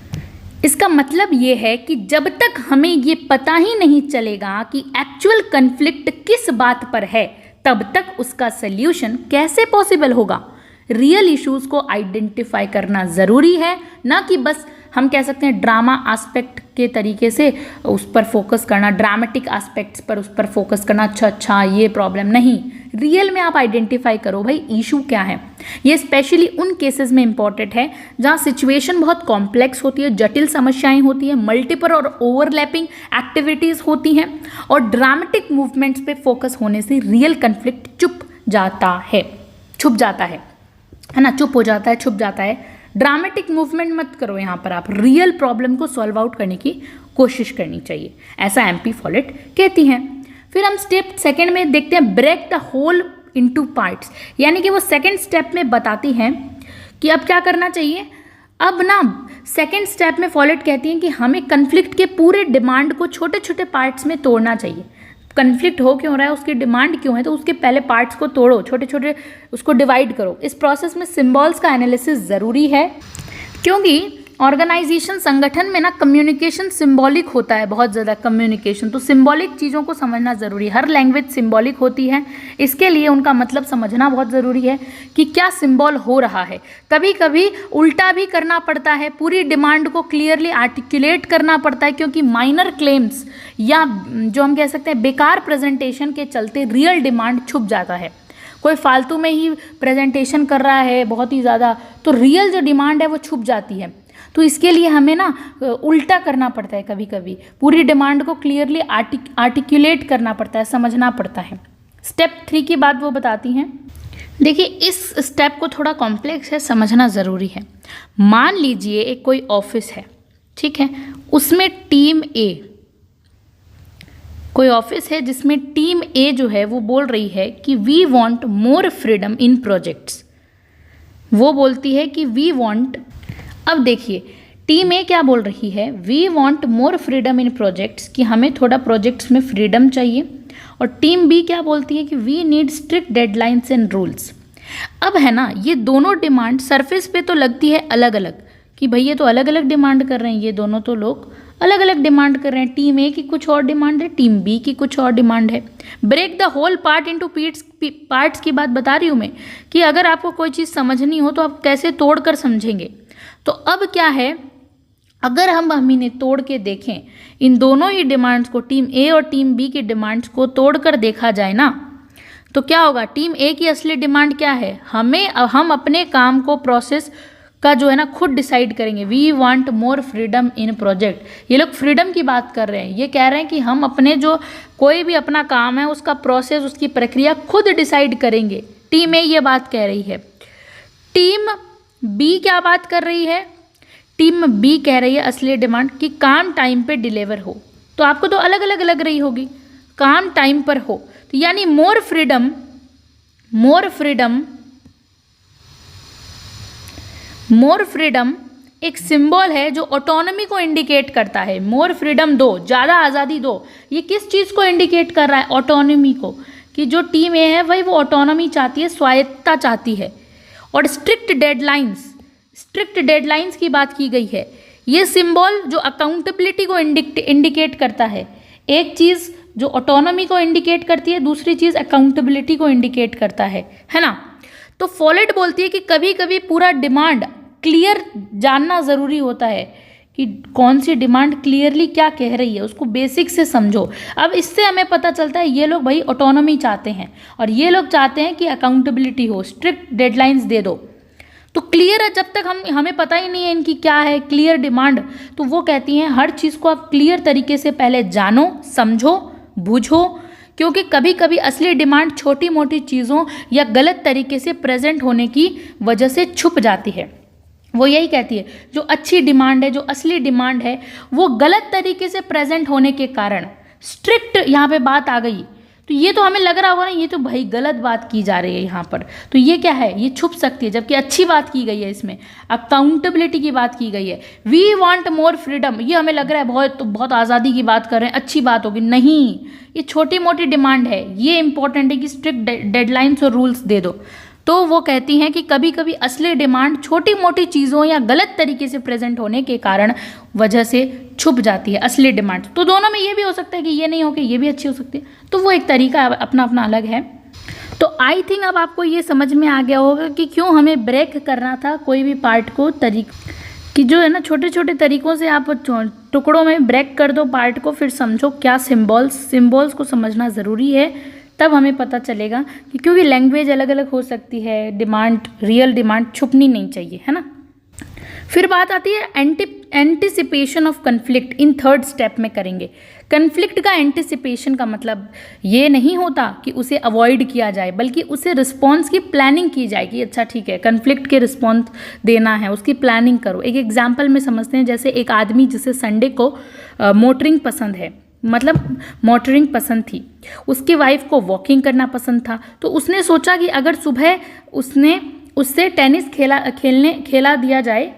इसका मतलब ये है कि जब तक हमें ये पता ही नहीं चलेगा कि एक्चुअल कन्फ्लिक्ट किस बात पर है, तब तक उसका सल्यूशन कैसे पॉसिबल होगा? रियल इश्यूज को आइडेंटिफाई करना ज़रूरी है, ना कि बस हम कह सकते हैं ड्रामा एस्पेक्ट के तरीके से उस पर फोकस करना, ड्रामेटिक एस्पेक्ट्स पर उस पर फोकस करना, अच्छा ये प्रॉब्लम नहीं। रियल में आप आइडेंटिफाई करो भाई इशू क्या है। ये स्पेशली उन केसेस में इम्पॉर्टेंट है जहाँ सिचुएशन बहुत कॉम्प्लेक्स होती है, जटिल समस्याएं होती है, मल्टीपल और ओवरलैपिंग एक्टिविटीज़ होती हैं और ड्रामेटिक मूवमेंट्स पे फोकस होने से रियल कन्फ्लिक्ट छुप जाता है, है ना, चुप हो जाता है, छुप जाता है। ड्रामेटिक मूवमेंट मत करो यहाँ पर, आप रियल प्रॉब्लम को सॉल्व आउट करने की कोशिश करनी चाहिए, ऐसा MP फॉलेट कहती हैं। फिर हम स्टेप सेकंड में देखते हैं break the whole into parts, यानी कि वो सेकंड स्टेप में बताती हैं कि अब क्या करना चाहिए। अब ना सेकंड स्टेप में फॉलेट कहती हैं कि हमें कन्फ्लिक्ट के पूरे डिमांड को छोटे छोटे पार्ट्स में तोड़ना चाहिए। कन्फ्लिक्ट हो क्यों रहा है, उसकी डिमांड क्यों है, तो उसके पहले पार्ट्स को तोड़ो, छोटे छोटे उसको डिवाइड करो। इस प्रोसेस में सिंबल्स का एनालिसिस ज़रूरी है, क्योंकि ऑर्गेनाइजेशन संगठन में ना कम्युनिकेशन सिंबॉलिक होता है, बहुत ज़्यादा कम्युनिकेशन, तो सिंबॉलिक चीज़ों को समझना ज़रूरी है। हर लैंग्वेज सिंबॉलिक होती है, इसके लिए उनका मतलब समझना बहुत ज़रूरी है कि क्या सिंबल हो रहा है। कभी कभी उल्टा भी करना पड़ता है, पूरी डिमांड को क्लियरली आर्टिकुलेट करना पड़ता है, क्योंकि माइनर क्लेम्स या जो हम कह सकते हैं बेकार प्रेजेंटेशन के चलते रियल डिमांड छुप जाता है। कोई फालतू में ही प्रेजेंटेशन कर रहा है बहुत ही ज़्यादा, तो रियल जो डिमांड है वो छुप जाती है। तो इसके लिए हमें ना उल्टा करना पड़ता है, कभी कभी पूरी डिमांड को क्लियरली आर्टिकुलेट करना पड़ता है, समझना पड़ता है। स्टेप 3 की बात वो बताती हैं। देखिए इस स्टेप को थोड़ा कॉम्प्लेक्स है, समझना ज़रूरी है। मान लीजिए एक कोई ऑफिस है, ठीक है, उसमें टीम ए, कोई ऑफिस है जिसमें टीम ए जो है वो बोल रही है कि we want more freedom in projects. वो बोलती है कि वी वांट, अब देखिए टीम ए क्या बोल रही है, we want more freedom in projects, कि हमें थोड़ा प्रोजेक्ट्स में फ्रीडम चाहिए। और टीम बी क्या बोलती है कि we need strict deadlines and rules. अब है ना, ये दोनों डिमांड सरफेस पे तो लगती है अलग अलग, कि भाई ये तो अलग अलग डिमांड कर रहे हैं, ये दोनों तो लोग अलग अलग डिमांड कर रहे हैं। टीम ए की कुछ और डिमांड है, टीम बी की कुछ और डिमांड है। Break the whole part into parts की बात बता रही हूँ मैं, कि अगर आपको कोई चीज़ समझनी हो तो आप कैसे तोड़ कर समझेंगे। तो अब क्या है, अगर हम इन्हें तोड़ के देखें, इन दोनों ही डिमांड्स को, टीम ए और टीम बी की डिमांड्स को तोड़ कर देखा जाए ना, तो क्या होगा। टीम ए की असली डिमांड क्या है, हम अपने काम को प्रोसेस का जो है ना खुद डिसाइड करेंगे। We want more freedom in project. ये लोग फ्रीडम की बात कर रहे हैं, ये कह रहे हैं कि हम अपने जो कोई भी अपना काम है उसका प्रोसेस, उसकी प्रक्रिया खुद डिसाइड करेंगे। टीम ए ये बात कह रही है। टीम बी क्या बात कर रही है, टीम बी कह रही है असली डिमांड कि काम टाइम पे डिलीवर हो। तो आपको तो अलग अलग लग रही होगी, काम टाइम पर हो, तो यानी मोर फ्रीडम एक सिंबल है जो ऑटोनॉमी को इंडिकेट करता है। मोर फ्रीडम दो, ज़्यादा आज़ादी दो, ये किस चीज़ को इंडिकेट कर रहा है, ऑटोनॉमी को, कि जो टीम ए है वही वो ऑटोनॉमी चाहती है, स्वायत्तता चाहती है। और स्ट्रिक्ट डेडलाइंस की बात की गई है। ये सिंबल जो अकाउंटेबिलिटी को इंडिकेट करता है। एक चीज़ जो ऑटोनॉमी को इंडिकेट करती है, दूसरी चीज़ अकाउंटेबिलिटी को इंडिकेट करता है ना। तो फॉलेट बोलती है कि कभी कभी पूरा डिमांड क्लियर जानना ज़रूरी होता है, कि कौन सी डिमांड क्लियरली क्या कह रही है, उसको बेसिक से समझो। अब इससे हमें पता चलता है ये लोग भाई ऑटोनॉमी चाहते हैं और ये लोग चाहते हैं कि अकाउंटेबिलिटी हो, स्ट्रिक्ट डेडलाइंस दे दो। तो क्लियर है, जब तक हमें पता ही नहीं है इनकी क्या है क्लियर डिमांड, तो वो कहती हैं हर चीज़ को आप क्लियर तरीके से पहले जानो, समझो, बूझो, क्योंकि कभी कभी असली डिमांड छोटी मोटी चीज़ों या गलत तरीके से प्रेजेंट होने की वजह से छुप जाती है। वो यही कहती है जो अच्छी डिमांड है, जो असली डिमांड है, वो गलत तरीके से प्रेजेंट होने के कारण स्ट्रिक्ट यहाँ पे बात आ गई। तो ये तो हमें लग रहा होगा ना, ये तो भाई गलत बात की जा रही है यहाँ पर, तो ये क्या है, ये छुप सकती है, जबकि अच्छी बात की गई है, इसमें अकाउंटेबिलिटी की बात की गई है। वी वांट मोर फ्रीडम, ये हमें लग रहा है बहुत आज़ादी की बात कर रहे हैं, अच्छी बात होगी, नहीं, ये छोटी मोटी डिमांड है। ये इंपॉर्टेंट है कि स्ट्रिक्ट डेडलाइंस और रूल्स दे दो। तो वो कहती हैं कि कभी कभी असली डिमांड छोटी मोटी चीज़ों या गलत तरीके से प्रेजेंट होने के कारण वजह से छुप जाती है असली डिमांड। तो दोनों में ये भी हो सकता है कि ये नहीं हो कि ये भी अच्छी हो सकती है, तो वो एक तरीका अपना अपना अलग है। तो आई थिंक अब आपको ये समझ में आ गया होगा कि क्यों हमें ब्रेक करना था कोई भी पार्ट को, कि जो है ना छोटे छोटे तरीकों से आप टुकड़ों में ब्रेक कर दो पार्ट को, फिर समझो क्या सिंबल्स को समझना ज़रूरी है, तब हमें पता चलेगा कि क्योंकि लैंग्वेज अलग अलग हो सकती है, रियल डिमांड छुपनी नहीं चाहिए, है ना। फिर बात आती है anticipation of conflict, in third step में करेंगे। कन्फ्लिक्ट का एंटिसिपेशन का मतलब ये नहीं होता कि उसे अवॉइड किया जाए, बल्कि उसे रिस्पॉन्स की प्लानिंग की जाए कि अच्छा ठीक है कन्फ्लिक्ट के रिस्पॉन्स देना है, उसकी प्लानिंग करो। एक एग्जांपल में समझते हैं, जैसे एक आदमी जिसे संडे को मोटरिंग पसंद है, मतलब मोटरिंग पसंद थी, उसकी वाइफ को वॉकिंग करना पसंद था, तो उसने सोचा कि अगर सुबह उससे टेनिस खेला दिया जाए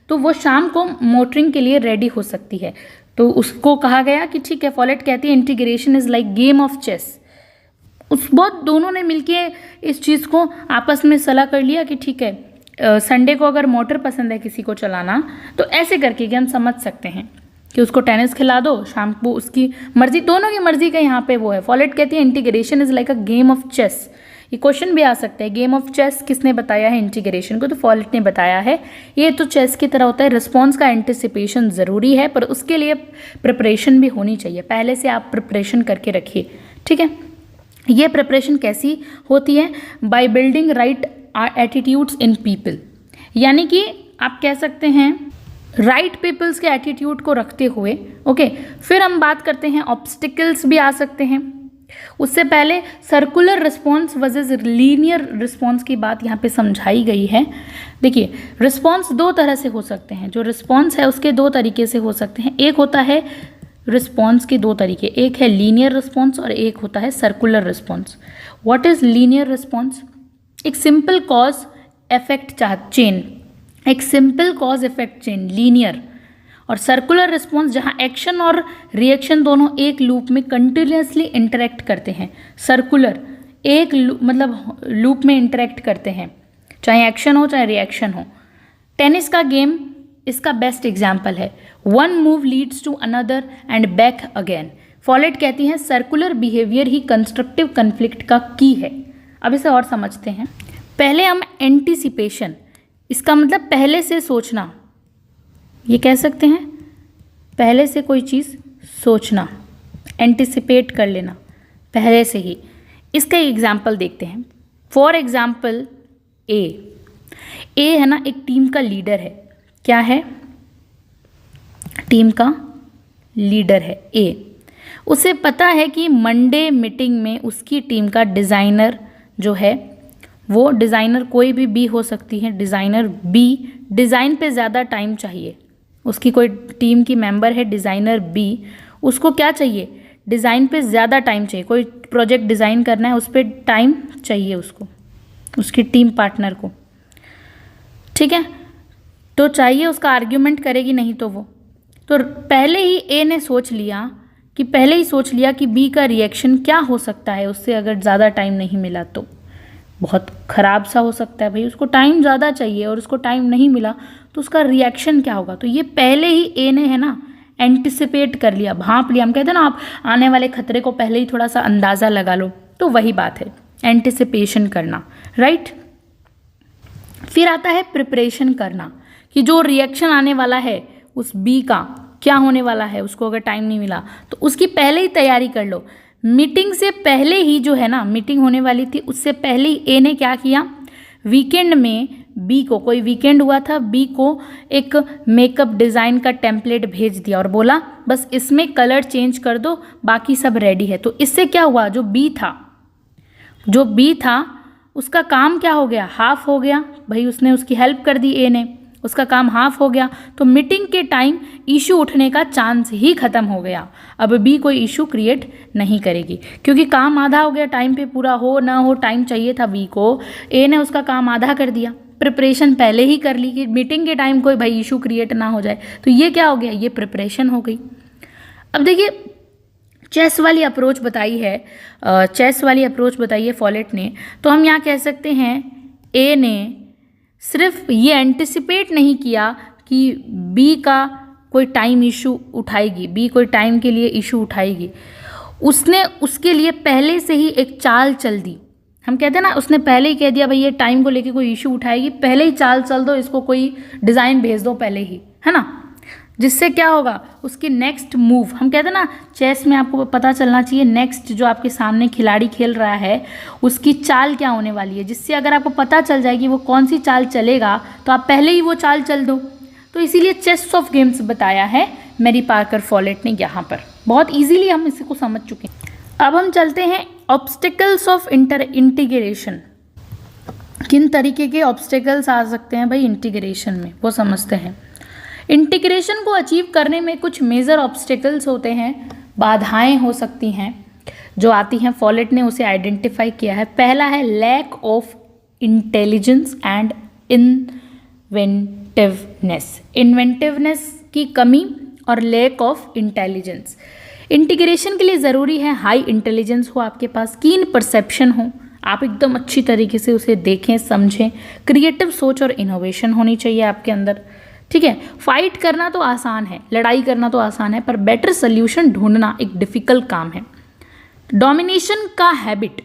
तो वो शाम को मोटरिंग के लिए रेडी हो सकती है। तो उसको कहा गया कि ठीक है, फॉलेट कहती है integration is like game of chess. दोनों ने मिलके इस चीज़ को आपस में सलाह कर लिया कि ठीक है संडे को अगर मोटर पसंद है किसी को चलाना, तो ऐसे करके कि हम समझ सकते हैं कि उसको टेनिस खिला दो, शाम को उसकी मर्जी, दोनों की मर्जी का यहाँ पे वो है। फॉलेट कहती है integration is like a game of chess. ये क्वेश्चन भी आ सकता है, गेम ऑफ चेस किसने बताया है इंटीग्रेशन को, तो फॉलेट ने बताया है। ये तो चेस की तरह होता है, रिस्पॉन्स का एंटिसिपेशन ज़रूरी है, पर उसके लिए प्रिपरेशन भी होनी चाहिए, पहले से आप प्रिपरेशन करके रखिए, ठीक है। ये प्रिपरेशन कैसी होती है? By building right attitudes in people, यानी कि आप कह सकते हैं राइट पीपल्स के एटीट्यूड को रखते हुए, ओके। फिर हम बात करते हैं ऑब्स्टिकल्स भी आ सकते हैं। उससे पहले circular response versus linear response की बात यहाँ पे समझाई गई है। देखिए रिस्पॉन्स दो तरह से हो सकते हैं, जो रिस्पॉन्स है उसके दो तरीके से हो सकते हैं। एक होता है रिस्पॉन्स के दो तरीके, एक है लीनियर रिस्पॉन्स और एक होता है circular response. What is linear response? एक सिंपल कॉज इफेक्ट चेन, एक simple cause effect chain linear, और सर्कुलर रिस्पॉन्स जहाँ एक्शन और रिएक्शन दोनों एक लूप में कंटिन्यूसली इंटरेक्ट करते हैं। सर्कुलर एक मतलब लूप में इंटरेक्ट करते हैं, चाहे एक्शन हो चाहे रिएक्शन हो। टेनिस का गेम इसका बेस्ट एग्जाम्पल है, one move leads to another and back again. Follett कहती हैं सर्कुलर बिहेवियर ही कंस्ट्रक्टिव कन्फ्लिक्ट का की है। अब इसे और समझते हैं। पहले हम एंटिसिपेशन, इसका मतलब पहले से सोचना, ये कह सकते हैं पहले से कोई चीज़ सोचना, एंटिसिपेट कर लेना पहले से ही। इसका एग्जाम्पल देखते हैं। फॉर एग्जाम्पल ए है ना, एक टीम का लीडर है। क्या है? टीम का लीडर है ए। उसे पता है कि मंडे मीटिंग में उसकी टीम का डिज़ाइनर जो है, वो डिज़ाइनर कोई भी बी हो सकती है, डिज़ाइनर बी, डिज़ाइन पे ज़्यादा टाइम चाहिए। उसकी कोई टीम की मेंबर है डिज़ाइनर बी, उसको क्या चाहिए? डिज़ाइन पे ज़्यादा टाइम चाहिए। कोई प्रोजेक्ट डिज़ाइन करना है, उस पर टाइम चाहिए उसको, उसकी टीम पार्टनर को, ठीक है। तो चाहिए, उसका आर्ग्यूमेंट करेगी नहीं तो वो, तो पहले ही ए ने सोच लिया कि बी का रिएक्शन क्या हो सकता है उससे अगर ज़्यादा टाइम नहीं मिला तो। बहुत ख़राब सा हो सकता है भाई, उसको टाइम ज़्यादा चाहिए और उसको टाइम नहीं मिला तो उसका रिएक्शन क्या होगा। तो ये पहले ही ए ने है ना एंटिसिपेट कर लिया, भांप लिया। हम कहते हैं ना आप आने वाले खतरे को पहले ही थोड़ा सा अंदाज़ा लगा लो, तो वही बात है एंटिसिपेशन करना, राइट। फिर आता है प्रिपरेशन करना, कि जो रिएक्शन आने वाला है उस बी का क्या होने वाला है, उसको अगर टाइम नहीं मिला तो उसकी पहले ही तैयारी कर लो। मीटिंग से पहले ही जो है ना, मीटिंग होने वाली थी उससे पहले ही ए ने क्या किया, वीकेंड में बी को, कोई वीकेंड हुआ था, बी को एक मेकअप डिज़ाइन का टेम्पलेट भेज दिया और बोला बस इसमें कलर चेंज कर दो, बाकी सब रेडी है। तो इससे क्या हुआ, जो बी था उसका काम क्या हो गया, हाफ हो गया भाई। उसने उसकी हेल्प कर दी ए ने, उसका काम हाफ हो गया। तो मीटिंग के टाइम इशू उठने का चांस ही ख़त्म हो गया। अब बी कोई इशू क्रिएट नहीं करेगी क्योंकि काम आधा हो गया, टाइम पे पूरा हो ना हो, टाइम चाहिए था बी को, ए ने उसका काम आधा कर दिया। प्रिपरेशन पहले ही कर ली कि मीटिंग के टाइम कोई भाई इशू क्रिएट ना हो जाए। तो ये क्या हो गया, ये प्रिपरेशन हो गई। अब देखिए चेस वाली अप्रोच बताई है फॉलेट ने। तो हम यहाँ कह सकते हैं ए ने सिर्फ ये एंटिसिपेट नहीं किया कि बी का कोई टाइम इशू उठाएगी, बी कोई टाइम के लिए इशू उठाएगी, उसने उसके लिए पहले से ही एक चाल चल दी। हम कहते हैं ना, उसने पहले ही कह दिया भाई ये टाइम को लेके कोई इशू उठाएगी, पहले ही चाल चल दो, इसको कोई डिज़ाइन भेज दो पहले ही, है ना। जिससे क्या होगा, उसकी नेक्स्ट मूव, हम कहते हैं ना चेस में आपको पता चलना चाहिए नेक्स्ट जो आपके सामने खिलाड़ी खेल रहा है उसकी चाल क्या होने वाली है, जिससे अगर आपको पता चल जाएगी वो कौन सी चाल चलेगा तो आप पहले ही वो चाल चल दो। तो इसीलिए चेस ऑफ गेम्स बताया है मैरी पार्कर फॉलेट ने यहाँ पर, बहुत ईजीली हम इसको समझ चुके हैं। अब हम चलते हैं ऑब्स्टिकल्स ऑफ इंटीग्रेशन। किन तरीके के ऑब्स्टिकल्स आ सकते हैं भाई इंटीग्रेशन में, वो समझते हैं। इंटीग्रेशन को अचीव करने में कुछ मेजर ऑब्स्टिकल्स होते हैं, बाधाएं हो सकती हैं जो आती हैं, फॉलेट ने उसे आइडेंटिफाई किया है। पहला है lack of intelligence and inventiveness, inventiveness की कमी और लैक ऑफ इंटेलिजेंस। इंटीग्रेशन के लिए ज़रूरी है हाई इंटेलिजेंस हो आपके पास, कीन परसेप्शन हो, आप एकदम अच्छी तरीके से उसे देखें समझें, क्रिएटिव सोच और इनोवेशन होनी चाहिए आपके अंदर, ठीक है। फाइट करना तो आसान है, लड़ाई करना तो आसान है, पर बेटर सोल्यूशन ढूंढना एक डिफ़िकल्ट काम है। डोमिनेशन का हैबिट,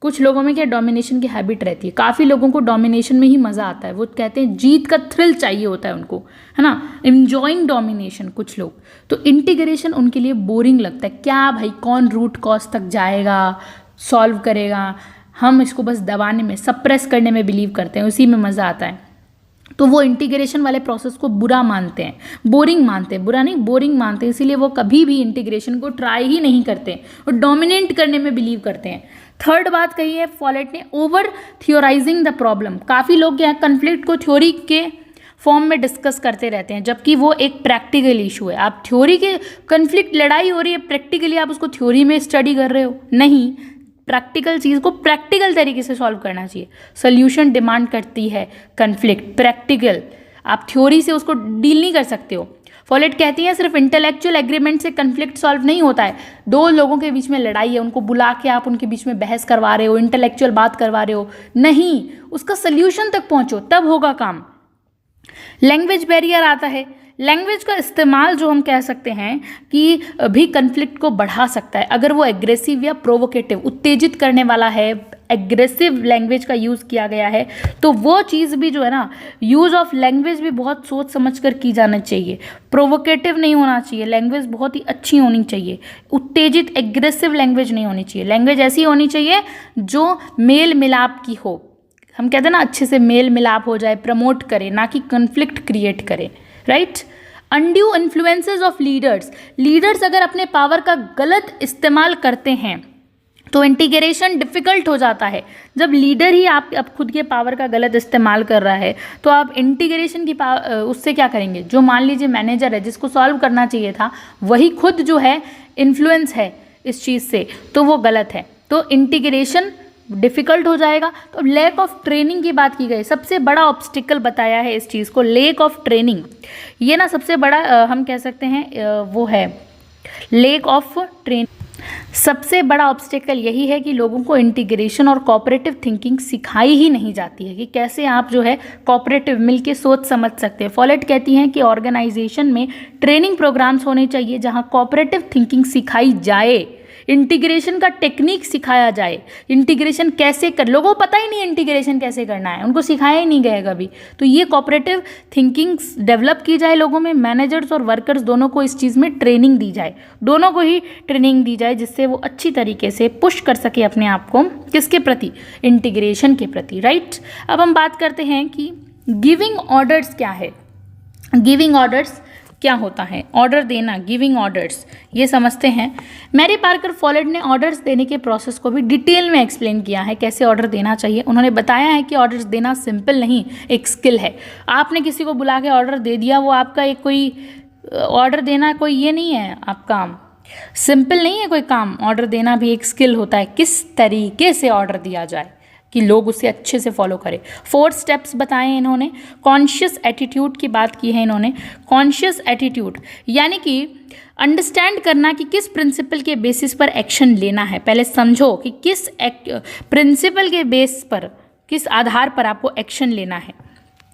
कुछ लोगों में क्या डोमिनेशन की हैबिट रहती है, काफ़ी लोगों को डोमिनेशन में ही मज़ा आता है, वो कहते हैं जीत का थ्रिल चाहिए होता है उनको, है ना, एंजॉइंग डोमिनेशन कुछ लोग। तो इंटीग्रेशन उनके लिए बोरिंग लगता है, क्या भाई कौन रूट कॉज तक जाएगा, सॉल्व करेगा, हम इसको बस दबाने में, सप्रेस करने में बिलीव करते हैं, उसी में मज़ा आता है। तो वो इंटीग्रेशन वाले प्रोसेस को बुरा मानते हैं, बोरिंग मानते हैं, बुरा नहीं बोरिंग मानते हैं, इसीलिए वो कभी भी इंटीग्रेशन को ट्राई ही नहीं करते, वो डोमिनेट करने में बिलीव करते हैं। थर्ड बात कही है फॉलेट ने, ओवर थियोराइजिंग द प्रॉब्लम। काफ़ी लोग क्या है कन्फ्लिक्ट को थ्योरी के फॉर्म में डिस्कस करते रहते हैं, जबकि वो एक प्रैक्टिकल इशू है। आप थ्योरी के कन्फ्लिक्ट लड़ाई हो रही है, प्रैक्टिकली आप उसको थ्योरी में स्टडी कर रहे हो, नहीं, प्रैक्टिकल चीज़ को प्रैक्टिकल तरीके से सॉल्व करना चाहिए। सोल्यूशन डिमांड करती है कन्फ्लिक्ट, प्रैक्टिकल, आप थ्योरी से उसको डील नहीं कर सकते हो। फॉलेट कहती है सिर्फ इंटेलेक्चुअल एग्रीमेंट से कन्फ्लिक्ट सॉल्व नहीं होता है, दो लोगों के बीच में लड़ाई है, उनको बुला के आप उनके बीच में बहस करवा रहे हो, इंटेलेक्चुअल बात करवा रहे हो, नहीं, उसका सोल्यूशन तक पहुंचो तब होगा काम। लैंग्वेज बैरियर आता है, लैंग्वेज का इस्तेमाल जो हम कह सकते हैं कि भी कन्फ्लिक्ट को बढ़ा सकता है, अगर वो एग्रेसिव या प्रोवोकेटिव, उत्तेजित करने वाला है, एग्रेसिव लैंग्वेज का यूज़ किया गया है, तो वो चीज़ भी जो है ना, यूज़ ऑफ लैंग्वेज भी बहुत सोच समझ कर की जाना चाहिए। प्रोवोकेटिव नहीं होना चाहिए, लैंग्वेज बहुत ही अच्छी होनी चाहिए, उत्तेजित एग्रेसिव लैंग्वेज नहीं होनी चाहिए, लैंग्वेज ऐसी होनी चाहिए जो मेल मिलाप की हो, हम कहते हैं ना अच्छे से मेल मिलाप हो जाए, प्रमोट करे, ना कि कन्फ्लिक्ट क्रिएट करे, right. Undue influences of leaders, leaders अगर अपने पावर का गलत इस्तेमाल करते हैं तो इंटीग्रेशन डिफ़िकल्ट हो जाता है। जब लीडर ही आप अब खुद के पावर का गलत इस्तेमाल कर रहा है तो आप इंटीग्रेशन की उससे क्या करेंगे, जो मान लीजिए मैनेजर है जिसको सॉल्व करना चाहिए था वही खुद जो है इन्फ्लुएंस है इस चीज़ से, तो वो गलत है, तो इंटीग्रेशन डिफ़िकल्ट हो जाएगा। तो लैक ऑफ ट्रेनिंग की बात की गई, सबसे बड़ा ऑब्स्टिकल बताया है इस चीज़ को, लैक ऑफ ट्रेनिंग, ये ना सबसे बड़ा हम कह सकते हैं वो है लैक ऑफ ट्रेनिंग। सबसे बड़ा ऑब्स्टिकल यही है कि लोगों को इंटीग्रेशन और कोऑपरेटिव थिंकिंग सिखाई ही नहीं जाती है कि कैसे आप जो है कोऑपरेटिव मिलके सोच समझ सकते हैं। फॉलेट कहती हैं कि ऑर्गेनाइजेशन में ट्रेनिंग प्रोग्राम्स होने चाहिए जहां कोऑपरेटिव थिंकिंग सिखाई जाए, इंटीग्रेशन का टेक्निक सिखाया जाए, इंटीग्रेशन कैसे कर, लोगों को पता ही नहीं इंटीग्रेशन कैसे करना है, उनको सिखाया ही नहीं गया कभी, तो ये कोऑपरेटिव थिंकिंग डेवलप की जाए लोगों में, मैनेजर्स और वर्कर्स दोनों को इस चीज़ में ट्रेनिंग दी जाए, दोनों को ही ट्रेनिंग दी जाए जिससे वो अच्छी तरीके से पुश कर सके अपने आप को, किसके प्रति, इंटीग्रेशन के प्रति, राइट। अब हम बात करते हैं कि गिविंग ऑर्डर्स क्या है, गिविंग ऑर्डर्स क्या होता है, ऑर्डर देना, गिविंग ऑर्डर्स, ये समझते हैं। मैरी पार्कर फॉलेट ने ऑर्डर्स देने के प्रोसेस को भी डिटेल में एक्सप्लेन किया है, कैसे ऑर्डर देना चाहिए। उन्होंने बताया है कि ऑर्डर्स देना सिंपल नहीं, एक स्किल है। आपने किसी को बुला के ऑर्डर दे दिया, वो आपका एक कोई ऑर्डर देना कोई ये नहीं है, आपका सिंपल नहीं है कोई काम, ऑर्डर देना भी एक स्किल होता है, किस तरीके से ऑर्डर दिया जाए कि लोग उसे अच्छे से फॉलो करें। 4 स्टेप्स बताए इन्होंने। कॉन्शियस एटीट्यूड की बात की है इन्होंने। कॉन्शियस एटीट्यूड यानी कि अंडरस्टैंड करना कि किस प्रिंसिपल के बेसिस पर एक्शन लेना है, पहले समझो कि किस प्रिंसिपल के बेस पर, किस आधार पर आपको एक्शन लेना है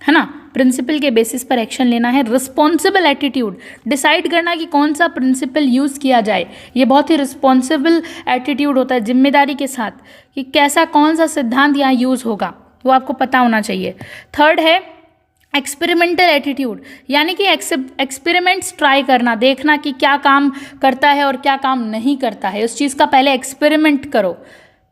ना। प्रिंसिपल के बेसिस पर एक्शन लेना है। रिस्पॉन्सिबल एटीट्यूड, डिसाइड करना कि कौन सा प्रिंसिपल यूज़ किया जाए, ये बहुत ही रिस्पॉन्सिबल एटीट्यूड होता है, जिम्मेदारी के साथ, कि कैसा कौन सा सिद्धांत यहाँ यूज़ होगा वो आपको पता होना चाहिए। थर्ड है एक्सपेरिमेंटल एटीट्यूड, यानी कि एक्सपेरिमेंट्स ट्राई करना, देखना कि क्या काम करता है और क्या काम नहीं करता है, उस चीज़ का पहले एक्सपेरिमेंट करो।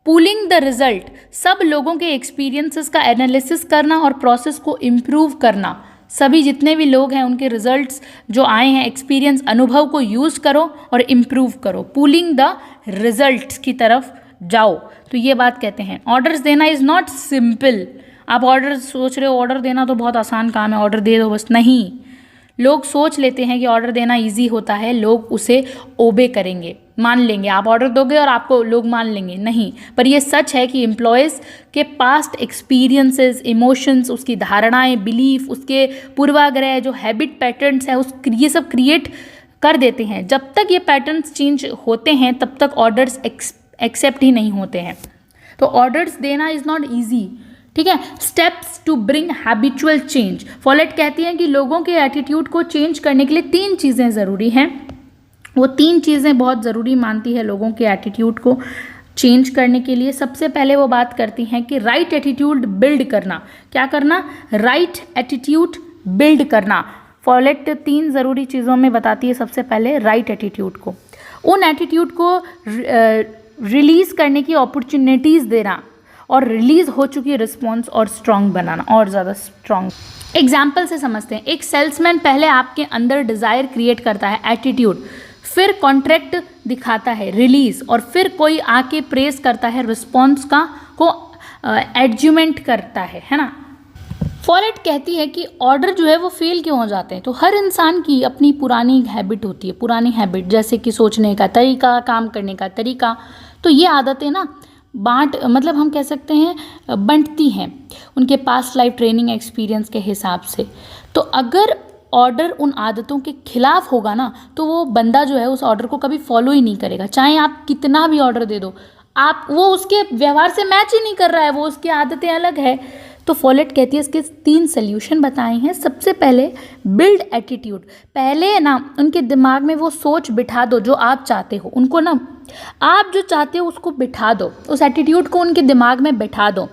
पूलिंग द रिजल्ट, सब लोगों के एक्सपीरियंसेस का एनालिसिस करना और प्रोसेस को इम्प्रूव करना, सभी जितने भी लोग हैं उनके रिजल्ट्स जो आए हैं, एक्सपीरियंस, अनुभव को यूज़ करो और इम्प्रूव करो, पूलिंग द रिजल्ट्स की तरफ जाओ। तो ये बात कहते हैं। ऑर्डर्स देना इज़ नॉट सिंपल। आप ऑर्डर सोच रहे हो ऑर्डर देना तो बहुत आसान काम है, ऑर्डर दे दो बस, नहीं। लोग सोच लेते हैं कि ऑर्डर देना इजी होता है, लोग उसे ओबे करेंगे, मान लेंगे, आप ऑर्डर दोगे और आपको लोग मान लेंगे, नहीं। पर ये सच है कि एम्प्लॉयज़ के पास्ट एक्सपीरियंसेस, इमोशंस, उसकी धारणाएं, बिलीफ, उसके पूर्वाग्रह, जो हैबिट पैटर्न्स हैं, ये सब क्रिएट कर देते हैं। जब तक ये पैटर्न्स चेंज होते हैं तब तक ऑर्डर्स एक्सेप्ट ही नहीं होते हैं। तो ऑर्डर्स देना इज़ नॉट ईजी, ठीक है। Steps to bring habitual change, Follett कहती हैं कि लोगों के एटीट्यूड को चेंज करने के लिए 3 चीज़ें ज़रूरी हैं। वो 3 चीज़ें बहुत ज़रूरी मानती है लोगों के एटीट्यूड को चेंज करने के लिए। सबसे पहले वो बात करती हैं कि राइट एटीट्यूड बिल्ड करना। क्या करना? राइट एटीट्यूड बिल्ड करना। फॉलेट 3 ज़रूरी चीज़ों में बताती है। सबसे पहले राइट एटीट्यूड को, उन एटीट्यूड को रिलीज़ करने की अपॉर्चुनिटीज़ देना और रिलीज़ हो चुकी रिस्पॉन्स और स्ट्रॉन्ग बनाना, और ज़्यादा स्ट्रॉन्ग। एग्जाम्पल से समझते हैं। एक सेल्समैन पहले आपके अंदर डिज़ायर क्रिएट करता है, एटीट्यूड, फिर कॉन्ट्रैक्ट दिखाता है, रिलीज़, और फिर कोई आके प्रेस करता है, रिस्पॉन्स को एडज्यूमेंट करता है ना। फॉलेट कहती है कि ऑर्डर जो है वो फेल क्यों हो जाते हैं। तो हर इंसान की अपनी पुरानी हैबिट होती है, पुरानी हैबिट, जैसे कि सोचने का तरीका, काम करने का तरीका। तो ये आदतें ना मतलब हम कह सकते हैं बंटती हैं उनके पास्ट लाइफ ट्रेनिंग एक्सपीरियंस के हिसाब से। तो अगर ऑर्डर उन आदतों के खिलाफ होगा ना, तो वो बंदा जो है उस ऑर्डर को कभी फॉलो ही नहीं करेगा, चाहे आप कितना भी ऑर्डर दे दो, वो उसके व्यवहार से मैच ही नहीं कर रहा है, वो उसकी आदतें अलग है। तो फॉलेट कहती है इसके 3 सल्यूशन बताए हैं। सबसे पहले बिल्ड एटीट्यूड, पहले ना उनके दिमाग में वो सोच बिठा दो जो आप चाहते हो, उनको ना आप जो चाहते हो उसको बिठा दो, उस एटीट्यूड को उनके दिमाग में बिठा दो।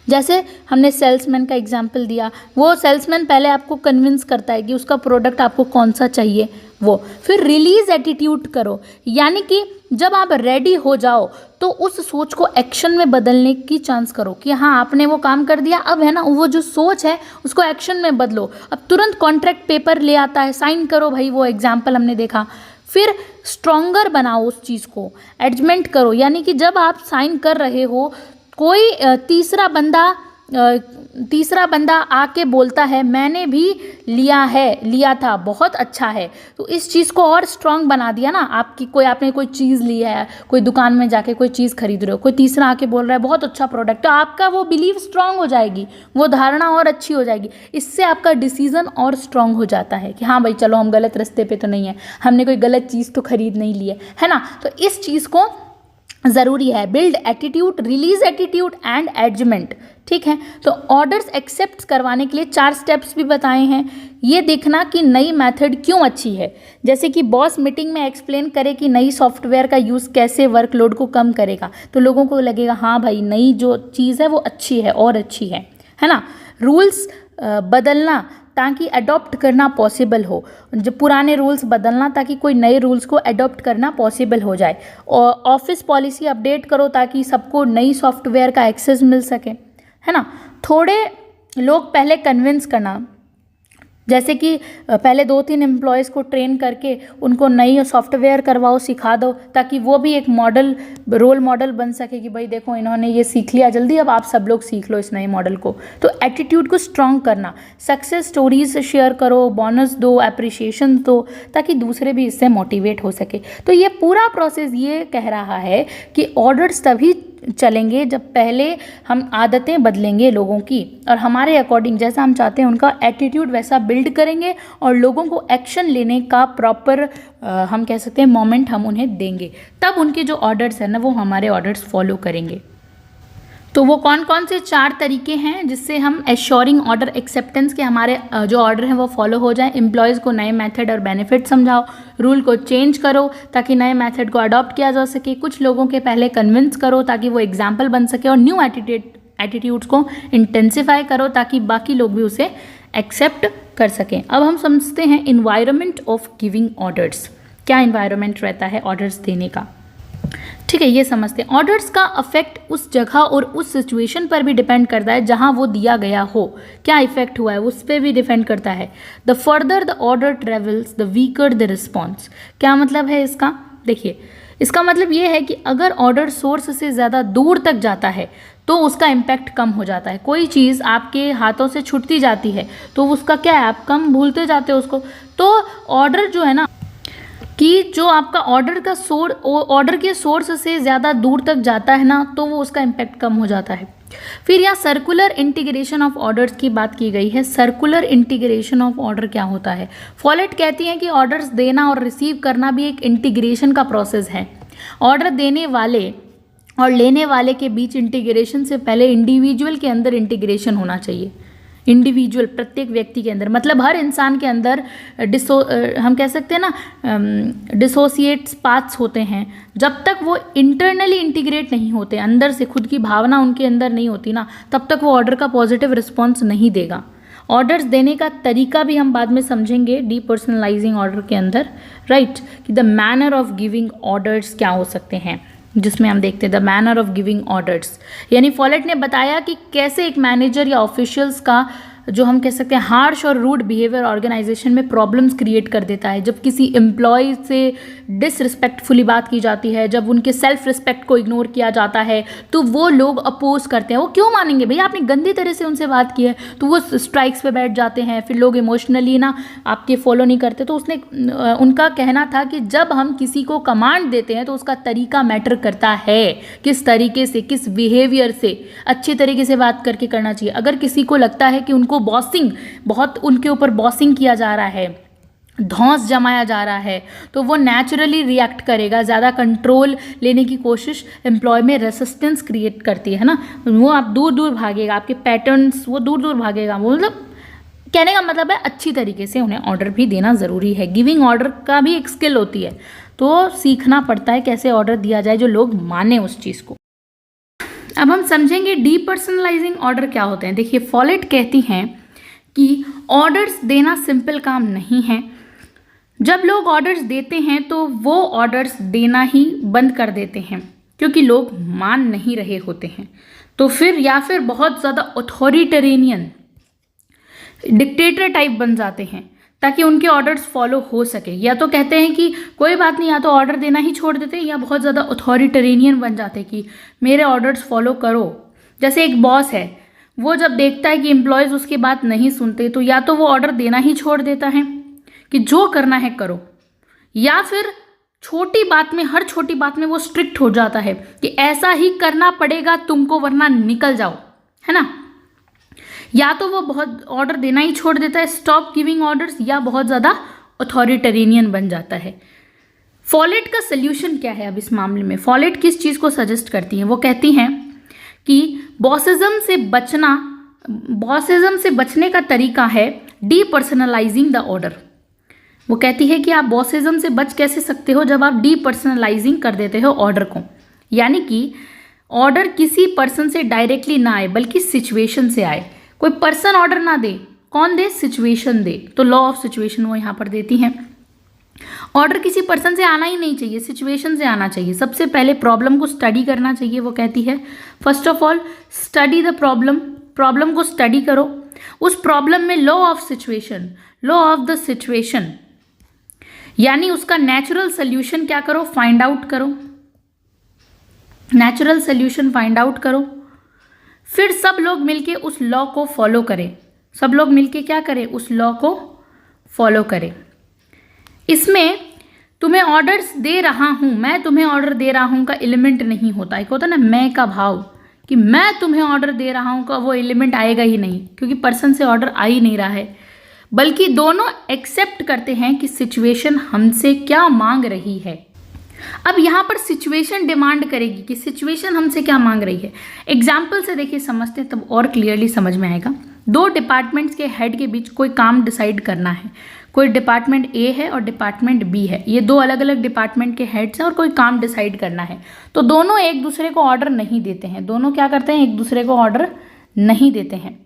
जैसे हमने सेल्समैन का एग्जाम्पल दिया, वो सेल्समैन पहले आपको कन्विंस करता है कि उसका प्रोडक्ट आपको कौन सा चाहिए, वो फिर रिलीज़ एटीट्यूड करो, यानी कि जब आप रेडी हो जाओ तो उस सोच को एक्शन में बदलने की चांस करो कि हाँ आपने वो काम कर दिया, अब है ना वो जो सोच है उसको एक्शन में बदलो। अब तुरंत कॉन्ट्रैक्ट पेपर ले आता है, साइन करो भाई, वो एग्जाम्पल हमने देखा। फिर स्ट्रॉन्गर बनाओ उस चीज़ को, एडजमेंट करो, यानी कि जब आप साइन कर रहे हो कोई तीसरा बंदा आके बोलता है मैंने भी लिया था, बहुत अच्छा है, तो इस चीज़ को और स्ट्रॉन्ग बना दिया ना। आपने कोई चीज़ ली है, कोई दुकान में जाके कोई चीज़ खरीद रहे हो, कोई तीसरा आके बोल रहा है बहुत अच्छा प्रोडक्ट, तो आपका वो बिलीव स्ट्रॉन्ग हो जाएगी, वो धारणा और अच्छी हो जाएगी। इससे आपका डिसीजन और स्ट्रॉन्ग हो जाता है कि हाँ भाई चलो हम गलत रास्ते पे तो नहीं है, हमने कोई गलत चीज़ तो खरीद नहीं ली है ना। तो इस चीज़ को ज़रूरी है, build attitude, release attitude and adjournment, ठीक है। तो ऑर्डर्स एक्सेप्ट करवाने के लिए 4 स्टेप्स भी बताए हैं। ये देखना कि नई मेथड क्यों अच्छी है, जैसे कि बॉस मीटिंग में एक्सप्लेन करे कि नई सॉफ्टवेयर का यूज़ कैसे वर्कलोड को कम करेगा, तो लोगों को लगेगा हाँ भाई नई जो चीज़ है वो अच्छी है और अच्छी है ना। रूल्स बदलना ताकि अडॉप्ट करना पॉसिबल हो, जो पुराने रूल्स बदलना ताकि कोई नए रूल्स को अडॉप्ट करना पॉसिबल हो जाए। और ऑफिस पॉलिसी अपडेट करो ताकि सबको नई सॉफ्टवेयर का एक्सेस मिल सके, है ना। थोड़े लोग पहले कन्विंस करना, जैसे कि पहले 2-3 एम्प्लॉयज़ को ट्रेन करके उनको नई सॉफ्टवेयर करवाओ, सिखा दो, ताकि वो भी एक रोल मॉडल बन सके कि भाई देखो इन्होंने ये सीख लिया जल्दी, अब आप सब लोग सीख लो इस नए मॉडल को। तो एटीट्यूड को स्ट्रॉन्ग करना, सक्सेस स्टोरीज शेयर करो, बोनस दो, अप्रिशिएशन दो, ताकि दूसरे भी इससे मोटिवेट हो सके। तो ये पूरा प्रोसेस ये कह रहा है कि ऑर्डर्स तभी चलेंगे जब पहले हम आदतें बदलेंगे लोगों की, और हमारे अकॉर्डिंग जैसा हम चाहते हैं उनका एटीट्यूड वैसा बिल्ड करेंगे, और लोगों को एक्शन लेने का प्रॉपर हम कह सकते हैं मोमेंट हम उन्हें देंगे, तब उनके जो ऑर्डर्स हैं ना वो हमारे ऑर्डर्स फॉलो करेंगे। तो वो कौन कौन से 4 तरीके हैं जिससे हम एश्योरिंग ऑर्डर एक्सेप्टेंस के हमारे जो ऑर्डर हैं वो फॉलो हो जाए। एम्प्लॉयज़ को नए मेथड और बेनिफिट समझाओ, रूल को चेंज करो ताकि नए मेथड को अडॉप्ट किया जा सके, कुछ लोगों के पहले कन्विंस करो ताकि वो एग्जाम्पल बन सके, और न्यू एटीट्यूड्स को इंटेंसिफाई करो ताकि बाकी लोग भी उसे एक्सेप्ट कर सकें। अब हम समझते हैं इन्वायरमेंट ऑफ गिविंग ऑर्डर्स। क्या इन्वायरमेंट रहता है ऑर्डर्स देने का? ठीक है, ये समझते हैं। ऑर्डर्स का अफेक्ट उस जगह और उस सिचुएशन पर भी डिपेंड करता है जहां वो दिया गया हो, क्या इफेक्ट हुआ है उस पर भी डिपेंड करता है। The further the order travels the weaker the response. क्या मतलब है इसका? देखिए, इसका मतलब ये है कि अगर ऑर्डर सोर्स से ज़्यादा दूर तक जाता है तो उसका इम्पैक्ट कम हो जाता है। कोई चीज़ आपके हाथों से छूटती जाती है तो उसका क्या है, आप कम भूलते जाते हो उसको। तो ऑर्डर जो है ना, कि जो आपका ऑर्डर के सोर्स से ज़्यादा दूर तक जाता है ना, तो वो उसका इम्पैक्ट कम हो जाता है। फिर यहाँ सर्कुलर इंटीग्रेशन ऑफ ऑर्डर्स की बात की गई है। सर्कुलर इंटीग्रेशन ऑफ ऑर्डर क्या होता है? फॉलेट कहती हैं कि ऑर्डर्स देना और रिसीव करना भी एक इंटीग्रेशन का प्रोसेस है। ऑर्डर देने वाले और लेने वाले के बीच इंटीग्रेशन से पहले इंडिविजुअल के अंदर इंटीग्रेशन होना चाहिए। इंडिविजुअल, प्रत्येक व्यक्ति के अंदर, मतलब हर इंसान के अंदर हम कह सकते हैं ना डिसोसिएट्स पाथ्स होते हैं। जब तक वो इंटरनली इंटीग्रेट नहीं होते, अंदर से खुद की भावना उनके अंदर नहीं होती ना, तब तक वो ऑर्डर का पॉजिटिव रिस्पॉन्स नहीं देगा। ऑर्डर्स देने का तरीका भी हम बाद में समझेंगे डीपर्सनलाइजिंग ऑर्डर के अंदर, राइट, कि the manner of giving orders क्या हो सकते हैं, जिसमें हम देखते हैं the manner of giving orders. यानी फॉलेट ने बताया कि कैसे एक मैनेजर या ऑफिशियल्स का जो हम कह सकते हैं हार्श और रूड बिहेवियर ऑर्गेनाइजेशन में प्रॉब्लम्स क्रिएट कर देता है। जब किसी एम्प्लॉय से डिसरिस्पेक्टफुली बात की जाती है, जब उनके सेल्फ रिस्पेक्ट को इग्नोर किया जाता है, तो वो लोग अपोज करते हैं। वो क्यों मानेंगे भैया, आपने गंदी तरह से उनसे बात की है, तो वो स्ट्राइक्स पे बैठ जाते हैं। फिर लोग इमोशनली ना आपके फॉलो नहीं करते। तो उसने उनका कहना था कि जब हम किसी को कमांड देते हैं तो उसका तरीका मैटर करता है, किस तरीके से, किस बिहेवियर से, अच्छी तरीके से बात करके करना चाहिए। अगर किसी को लगता है कि उनको बॉसिंग, बहुत उनके ऊपर बॉसिंग किया जा रहा है, धौंस जमाया जा रहा है, तो वो नेचुरली रिएक्ट करेगा। ज़्यादा कंट्रोल लेने की कोशिश एम्प्लॉय में रेसिस्टेंस क्रिएट करती है ना, वो आप दूर दूर भागेगा, आपके पैटर्न्स वो दूर दूर भागेगा। वो मतलब कहने का मतलब है अच्छी तरीके से उन्हें ऑर्डर भी देना ज़रूरी है। गिविंग ऑर्डर का भी एक स्किल होती है, तो सीखना पड़ता है कैसे ऑर्डर दिया जाए जो लोग माने उस चीज़ को। अब हम समझेंगे डीपर्सनलाइजिंग ऑर्डर क्या होते हैं। देखिए, फॉलेट कहती हैं कि ऑर्डर्स देना सिंपल काम नहीं है। जब लोग ऑर्डर्स देते हैं तो वो ऑर्डर्स देना ही बंद कर देते हैं क्योंकि लोग मान नहीं रहे होते हैं। तो फिर या फिर बहुत ज़्यादा अथॉरिटेरियन डिक्टेटर टाइप बन जाते हैं ताकि उनके ऑर्डर्स फॉलो हो सके। या तो कहते हैं कि कोई बात नहीं, या तो ऑर्डर देना ही छोड़ देते, या बहुत ज़्यादा अथॉरिटेरियन बन जाते कि मेरे ऑर्डर्स फॉलो करो। जैसे एक बॉस है, वो जब देखता है कि एम्प्लॉयज़ उसकी बात नहीं सुनते, तो या तो वो ऑर्डर देना ही छोड़ देता है कि जो करना है करो, या फिर छोटी बात में, हर छोटी बात में वो स्ट्रिक्ट हो जाता है कि ऐसा ही करना पड़ेगा तुमको वरना निकल जाओ, है ना। या तो वो बहुत ऑर्डर देना ही छोड़ देता है, स्टॉप गिविंग ऑर्डर्स, या बहुत ज़्यादा अथॉरिटेरियन बन जाता है। फॉलेट का सल्यूशन क्या है अब इस मामले में? फॉलेट किस चीज़ को सजेस्ट करती हैं? वो कहती हैं कि बॉसिज्म से बचने का तरीका है डीपर्सनलाइजिंग द ऑर्डर। वो कहती है कि आप बॉसिज्म से बच कैसे सकते हो जब आप डीपर्सनलाइजिंग कर देते हो ऑर्डर को। यानी कि ऑर्डर किसी पर्सन से डायरेक्टली ना आए बल्कि सिचुएशन से आए। कोई पर्सन ऑर्डर ना दे, कौन दे? सिचुएशन दे। तो लॉ ऑफ सिचुएशन वो यहाँ पर देती हैं। ऑर्डर किसी पर्सन से आना ही नहीं चाहिए, सिचुएशन से आना चाहिए। सबसे पहले प्रॉब्लम को स्टडी करना चाहिए। वो कहती है first of all study the problem को स्टडी करो। उस प्रॉब्लम में लॉ ऑफ द सिचुएशन यानी उसका नेचुरल सोल्यूशन क्या करो? फाइंड आउट करो। नेचुरल सोल्यूशन फाइंड आउट करो। फिर सब लोग मिलके उस लॉ को फॉलो करें। सब लोग मिलके क्या करें? उस लॉ को फॉलो करें। इसमें तुम्हें ऑर्डर्स दे रहा हूं, मैं तुम्हें ऑर्डर दे रहा हूं का एलिमेंट नहीं होता। एक होता ना मैं का भाव, कि मैं तुम्हें ऑर्डर दे रहा हूं का वो एलिमेंट आएगा ही नहीं, क्योंकि पर्सन से ऑर्डर आ ही नहीं रहा है। बल्कि दोनों एक्सेप्ट करते हैं कि सिचुएशन हमसे क्या मांग रही है। अब यहाँ पर सिचुएशन डिमांड करेगी कि सिचुएशन हमसे क्या मांग रही है। एग्जाम्पल से देखिए समझते हैं तब और क्लियरली समझ में आएगा। दो डिपार्टमेंट्स के हेड के बीच कोई काम डिसाइड करना है। कोई डिपार्टमेंट ए है और डिपार्टमेंट बी है, ये दो अलग अलग डिपार्टमेंट के हेड्स हैं और कोई काम डिसाइड करना है। तो दोनों एक दूसरे को ऑर्डर नहीं देते हैं। दोनों क्या करते हैं, एक दूसरे को ऑर्डर नहीं देते हैं।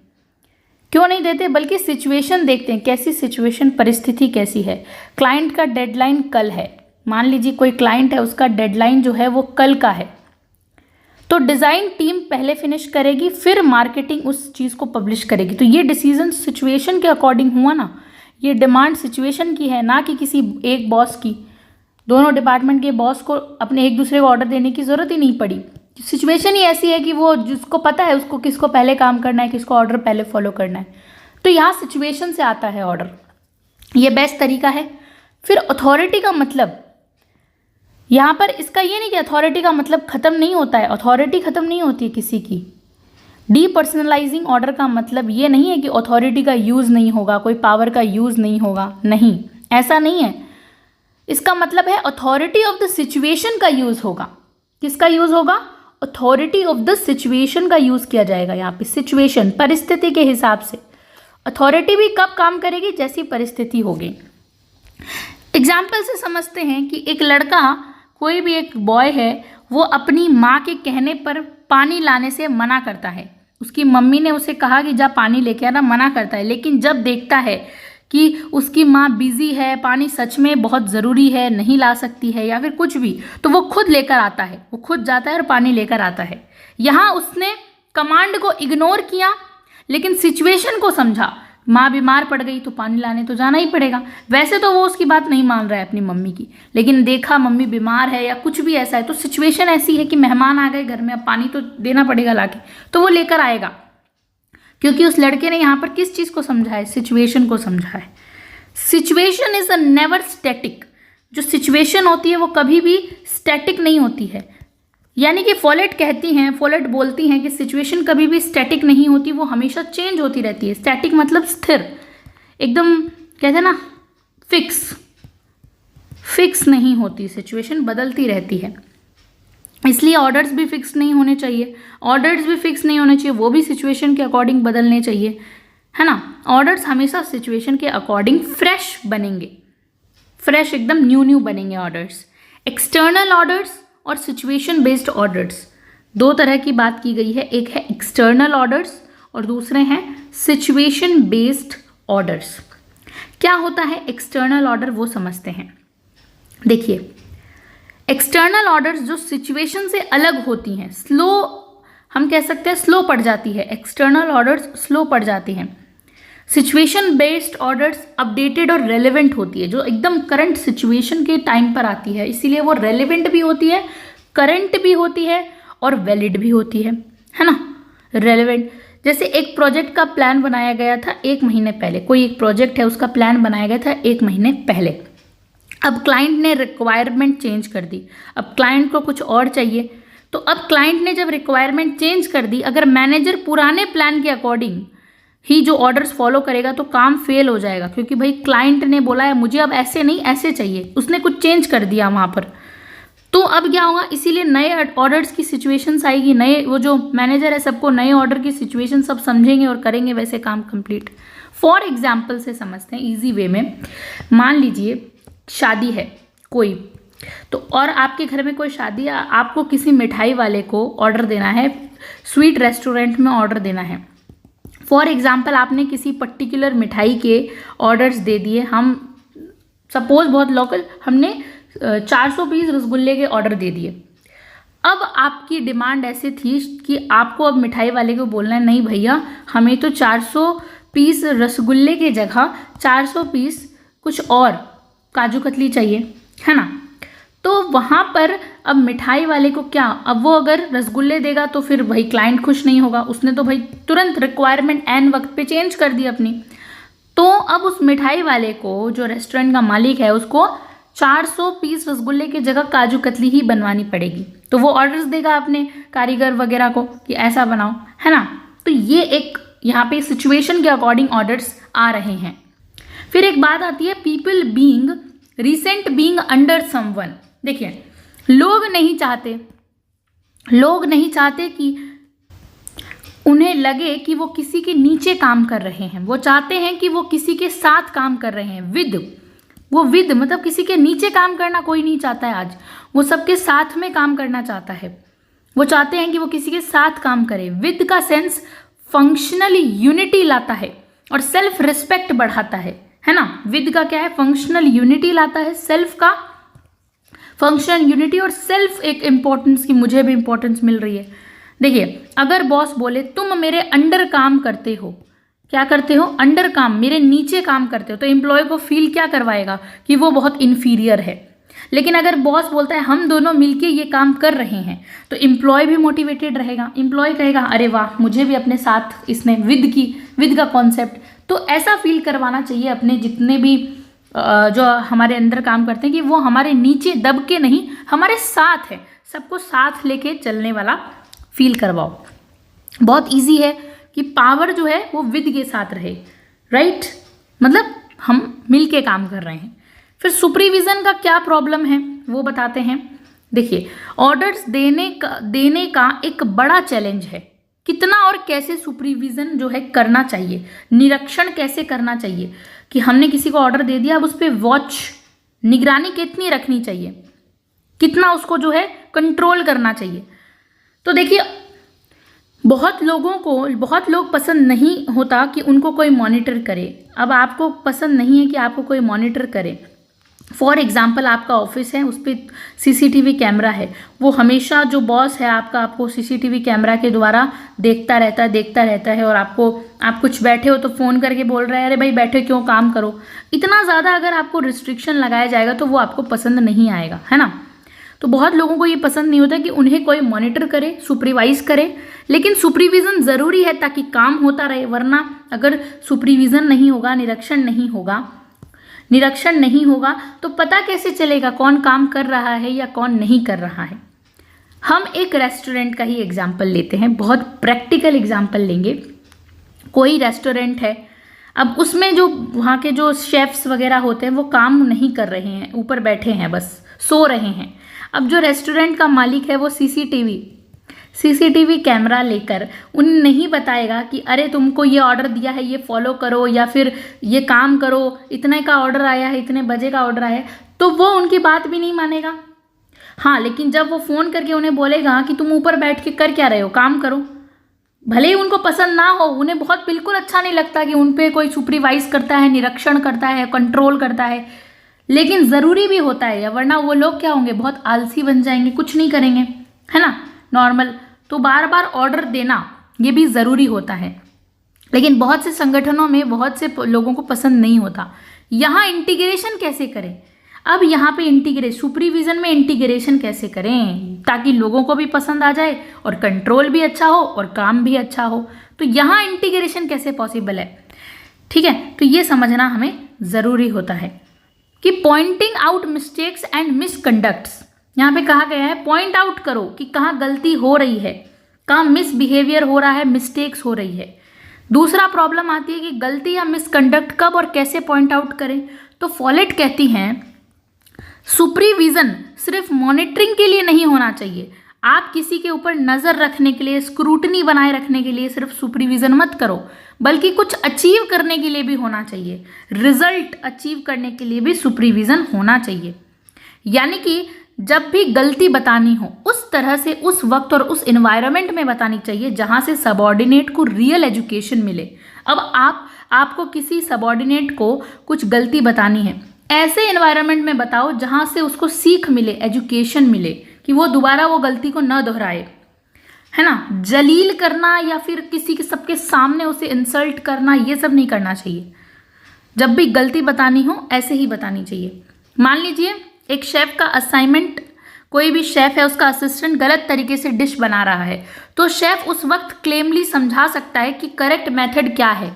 क्यों नहीं देते, बल्कि सिचुएशन देखते हैं, कैसी सिचुएशन, परिस्थिति कैसी है। क्लाइंट का डेडलाइन कल है, मान लीजिए कोई क्लाइंट है, उसका डेडलाइन जो है वो कल का है, तो डिज़ाइन टीम पहले फिनिश करेगी, फिर मार्केटिंग उस चीज़ को पब्लिश करेगी। तो ये डिसीजन सिचुएशन के अकॉर्डिंग हुआ ना, ये डिमांड सिचुएशन की है, ना कि किसी एक बॉस की। दोनों डिपार्टमेंट के बॉस को अपने एक दूसरे को ऑर्डर देने की ज़रूरत ही नहीं पड़ी। सिचुएशन ही ऐसी है कि वो जिसको पता है उसको किसको पहले काम करना है, किसको ऑर्डर पहले फॉलो करना है। तो यहाँ सिचुएशन से आता है ऑर्डर, ये बेस्ट तरीका है। फिर अथॉरिटी का मतलब, यहाँ पर इसका ये नहीं कि अथॉरिटी का मतलब ख़त्म नहीं होता है, अथॉरिटी ख़त्म नहीं होती है किसी की। डीपर्सनलाइजिंग ऑर्डर का मतलब ये नहीं है कि अथॉरिटी का यूज़ नहीं होगा, कोई पावर का यूज़ नहीं होगा, नहीं, ऐसा नहीं है। इसका मतलब है अथॉरिटी ऑफ द सिचुएशन का यूज़ होगा। किसका यूज़ होगा, अथॉरिटी ऑफ द सिचुएशन का यूज़ किया जाएगा यहाँ पे। सिचुएशन, परिस्थिति के हिसाब से। अथॉरिटी भी कब काम करेगी, जैसी परिस्थिति होगी। एग्जाम्पल से समझते हैं कि एक लड़का, कोई भी एक बॉय है, वो अपनी माँ के कहने पर पानी लाने से मना करता है। उसकी मम्मी ने उसे कहा कि जा पानी लेके आना, मना करता है। लेकिन जब देखता है कि उसकी माँ बिजी है, पानी सच में बहुत ज़रूरी है, नहीं ला सकती है या फिर कुछ भी, तो वो खुद लेकर आता है, वो खुद जाता है और पानी लेकर आता है। यहाँ उसने कमांड को इग्नोर किया, लेकिन सिचुएशन को समझा। माँ बीमार पड़ गई तो पानी लाने तो जाना ही पड़ेगा। वैसे तो वो उसकी बात नहीं मान रहा है अपनी मम्मी की, लेकिन देखा मम्मी बीमार है या कुछ भी ऐसा है, तो सिचुएशन ऐसी है कि मेहमान आ गए घर में, अब पानी तो देना पड़ेगा लाके, तो वो लेकर आएगा। क्योंकि उस लड़के ने यहाँ पर किस चीज़ को समझा है, सिचुएशन को समझा है। Situation is a never static. जो सिचुएशन होती है वो कभी भी स्टैटिक नहीं होती है। यानी कि फॉलेट कहती हैं, फॉलेट बोलती हैं कि सिचुएशन कभी भी स्टैटिक नहीं होती, वो हमेशा चेंज होती रहती है। स्टैटिक मतलब स्थिर, एकदम कहते हैं ना फिक्स नहीं होती, सिचुएशन बदलती रहती है। इसलिए ऑर्डर्स भी फिक्स नहीं होने चाहिए, ऑर्डर्स भी फिक्स नहीं होने चाहिए, वो भी सिचुएशन के अकॉर्डिंग बदलने चाहिए, है ना। ऑर्डर्स हमेशा सिचुएशन के अकॉर्डिंग फ्रेश बनेंगे, फ्रेश एकदम न्यू बनेंगे ऑर्डर्स। एक्सटर्नल ऑर्डर्स और सिचुएशन बेस्ड ऑर्डर्स, दो तरह की बात की गई है। एक है एक्सटर्नल ऑर्डर्स और दूसरे हैं सिचुएशन बेस्ड ऑर्डर्स। क्या होता है एक्सटर्नल ऑर्डर, वो समझते हैं। देखिए, एक्सटर्नल ऑर्डर्स जो सिचुएशन से अलग होती हैं, स्लो, हम कह सकते हैं स्लो पड़ जाती है, एक्सटर्नल ऑर्डर्स स्लो पड़ जाती हैं। सिचुएशन बेस्ड ऑर्डर्स अपडेटेड और रेलेवेंट होती है, जो एकदम करंट सिचुएशन के टाइम पर आती है, इसीलिए वो रेलेवेंट भी होती है, करंट भी होती है और वैलिड भी होती है ना। रेलेवेंट, जैसे एक प्रोजेक्ट का प्लान बनाया गया था 1 महीने पहले, कोई एक प्रोजेक्ट है उसका प्लान बनाया गया था 1 महीने पहले। अब क्लाइंट ने रिक्वायरमेंट चेंज कर दी, अब क्लाइंट को कुछ और चाहिए, तो अब क्लाइंट ने जब रिक्वायरमेंट चेंज कर दी, अगर मैनेजर पुराने प्लान के अकॉर्डिंग ही जो ऑर्डर्स फॉलो करेगा तो काम फेल हो जाएगा, क्योंकि भाई क्लाइंट ने बोला है मुझे अब ऐसे नहीं ऐसे चाहिए, उसने कुछ चेंज कर दिया वहाँ पर। तो अब क्या होगा, इसीलिए नए ऑर्डर्स की सिचुएशंस आएगी, नए वो जो मैनेजर है सबको नए ऑर्डर की सिचुएशन सब समझेंगे और करेंगे वैसे काम कंप्लीट। फॉर एग्जाम्पल से समझते हैं ईजी वे में। मान लीजिए शादी है कोई, तो और आपके घर में कोई शादी है, आपको किसी मिठाई वाले को ऑर्डर देना है, स्वीट रेस्टोरेंट में ऑर्डर देना है। फॉर एग्जाम्पल आपने किसी पर्टिकुलर मिठाई के ऑर्डर्स दे दिए, हम सपोज बहुत लोकल, हमने 400 पीस रसगुल्ले के ऑर्डर दे दिए। अब आपकी डिमांड ऐसी थी कि आपको अब मिठाई वाले को बोलना है नहीं भैया, हमें तो 400 पीस रसगुल्ले के जगह 400 पीस कुछ और काजू कतली चाहिए, है ना। तो वहाँ पर अब मिठाई वाले को क्या, अब वो अगर रसगुल्ले देगा तो फिर भाई क्लाइंट खुश नहीं होगा, उसने तो भाई तुरंत रिक्वायरमेंट एन वक्त पे चेंज कर दी अपनी। तो अब उस मिठाई वाले को, जो रेस्टोरेंट का मालिक है, उसको 400 पीस रसगुल्ले की जगह काजू कतली ही बनवानी पड़ेगी। तो वो ऑर्डर्स देगा अपने कारीगर वगैरह को कि ऐसा बनाओ, है ना। तो ये एक यहाँ पे सिचुएशन के अकॉर्डिंग ऑर्डर्स आ रहे हैं। फिर एक बात आती है people being, recent being under someone. देखिए लोग नहीं चाहते कि उन्हें लगे कि वो किसी के नीचे काम कर रहे हैं, वो चाहते हैं कि वो किसी के साथ काम कर रहे हैं। विद मतलब किसी के नीचे काम करना कोई नहीं चाहता है आज, वो सबके साथ में काम करना चाहता है। वो चाहते हैं कि वो किसी के साथ काम करे। विद का सेंस फंक्शनल यूनिटी लाता है और सेल्फ रिस्पेक्ट बढ़ाता है ना। विद का क्या है, फंक्शनल यूनिटी लाता है, सेल्फ का फंक्शनल यूनिटी और सेल्फ एक इंपॉर्टेंस की मुझे भी इंपॉर्टेंस मिल रही है। देखिए, अगर बॉस बोले तुम मेरे अंडर काम करते हो, क्या करते हो, अंडर काम, मेरे नीचे काम करते हो, तो एम्प्लॉय को फील क्या करवाएगा कि वो बहुत इन्फीरियर है। लेकिन अगर बॉस बोलता है हम दोनों मिलके ये काम कर रहे हैं, तो एम्प्लॉय भी मोटिवेटेड रहेगा। एम्प्लॉय कहेगा अरे वाह, मुझे भी अपने साथ इसने विद का कॉन्सेप्ट, तो ऐसा फील करवाना चाहिए अपने जितने भी जो हमारे अंदर काम करते हैं कि वो हमारे नीचे दब के नहीं, हमारे साथ है, सबको साथ लेके चलने वाला फील करवाओ। बहुत इजी है कि पावर जो है वो विद के साथ रहे, राइट, मतलब हम मिल के काम कर रहे हैं। फिर सुपरविजन का क्या प्रॉब्लम है वो बताते हैं। देखिए, ऑर्डर्स देने का एक बड़ा चैलेंज है, कितना और कैसे सुपरविजन जो है करना चाहिए, निरीक्षण कैसे करना चाहिए कि हमने किसी को ऑर्डर दे दिया, अब उस पर वॉच, निगरानी कितनी रखनी चाहिए, कितना उसको जो है कंट्रोल करना चाहिए। तो देखिए, बहुत लोग पसंद नहीं होता कि उनको कोई मॉनिटर करे। अब आपको पसंद नहीं है कि आपको कोई मॉनिटर करे। फॉर एग्जाम्पल, आपका ऑफिस है, उस पर सीसीटीवी कैमरा है, वो हमेशा जो बॉस है आपको सीसीटीवी कैमरा के द्वारा देखता रहता है और आप कुछ बैठे हो तो फ़ोन करके बोल रहा है अरे भाई बैठे क्यों, काम करो। इतना ज़्यादा अगर आपको रिस्ट्रिक्शन लगाया जाएगा तो वो आपको पसंद नहीं आएगा, है ना। तो बहुत लोगों को ये पसंद नहीं होता कि उन्हें कोई मॉनिटर करे, सुपरवाइज करे। लेकिन सुपरविज़न ज़रूरी है ताकि काम होता रहे, वरना अगर सुपरविज़न नहीं होगा, निरीक्षण नहीं होगा तो पता कैसे चलेगा कौन काम कर रहा है या कौन नहीं कर रहा है। हम एक रेस्टोरेंट का ही एग्जाम्पल लेते हैं, बहुत प्रैक्टिकल एग्जाम्पल लेंगे। कोई रेस्टोरेंट है, अब उसमें जो वहाँ के जो शेफ्स वगैरह होते हैं वो काम नहीं कर रहे हैं, ऊपर बैठे हैं, बस सो रहे हैं। अब जो रेस्टोरेंट का मालिक है वो सीसीटीवी कैमरा लेकर उन्हें नहीं बताएगा कि अरे तुमको ये ऑर्डर दिया है, ये फॉलो करो या फिर ये काम करो, इतने का ऑर्डर आया है, इतने बजे का ऑर्डर आया है, तो वो उनकी बात भी नहीं मानेगा। हाँ, लेकिन जब वो फ़ोन करके उन्हें बोलेगा कि तुम ऊपर बैठ के कर क्या रहे हो, काम करो, भले ही उनको पसंद ना हो, उन्हें बहुत बिल्कुल अच्छा नहीं लगता कि उन पर कोई सुपरवाइज करता है, निरीक्षण करता है, कंट्रोल करता है, लेकिन ज़रूरी भी होता है, वरना वो लोग क्या होंगे, बहुत आलसी बन जाएंगे, कुछ नहीं करेंगे, है ना, नॉर्मल। तो बार बार ऑर्डर देना ये भी ज़रूरी होता है, लेकिन बहुत से संगठनों में बहुत से लोगों को पसंद नहीं होता। यहाँ इंटीग्रेशन कैसे करें, अब यहाँ पे सुपरविजन में इंटीग्रेशन कैसे करें ताकि लोगों को भी पसंद आ जाए और कंट्रोल भी अच्छा हो और काम भी अच्छा हो। तो यहाँ इंटीग्रेशन कैसे पॉसिबल है, ठीक है, तो ये समझना हमें ज़रूरी होता है कि पॉइंटिंग आउट मिस्टेक्स एंड मिसकंडक्ट्स, यहाँ पे कहा गया है पॉइंट आउट करो कि कहाँ गलती हो रही है, कहाँ मिसबिहेवियर हो रहा है, मिस्टेक्स हो रही है। दूसरा प्रॉब्लम आती है कि गलती या मिसकंडक्ट कब और कैसे पॉइंट आउट करें। तो फॉलेट कहती हैं सुपरविजन सिर्फ मॉनिटरिंग के लिए नहीं होना चाहिए, आप किसी के ऊपर नज़र रखने के लिए, स्क्रूटनी बनाए रखने के लिए सिर्फ सुपरविजन मत करो, बल्कि कुछ अचीव करने के लिए भी होना चाहिए, रिजल्ट अचीव करने के लिए भी सुपरविजन होना चाहिए। यानी कि जब भी गलती बतानी हो उस तरह से, उस वक्त और उस एनवायरनमेंट में बतानी चाहिए जहाँ से सबॉर्डिनेट को रियल एजुकेशन मिले। अब आपको किसी सबॉर्डिनेट को कुछ गलती बतानी है, ऐसे एनवायरनमेंट में बताओ जहाँ से उसको सीख मिले, एजुकेशन मिले, कि वो दोबारा वो गलती को न दोहराए, है ना। जलील करना या फिर किसी के सबके सामने उसे इंसल्ट करना, ये सब नहीं करना चाहिए। जब भी गलती बतानी हो ऐसे ही बतानी चाहिए। मान लीजिए एक शेफ़ का असाइनमेंट, कोई भी शेफ़ है, उसका असिस्टेंट गलत तरीके से डिश बना रहा है, तो शेफ़ उस वक्त क्लेमली समझा सकता है कि करेक्ट मेथड क्या है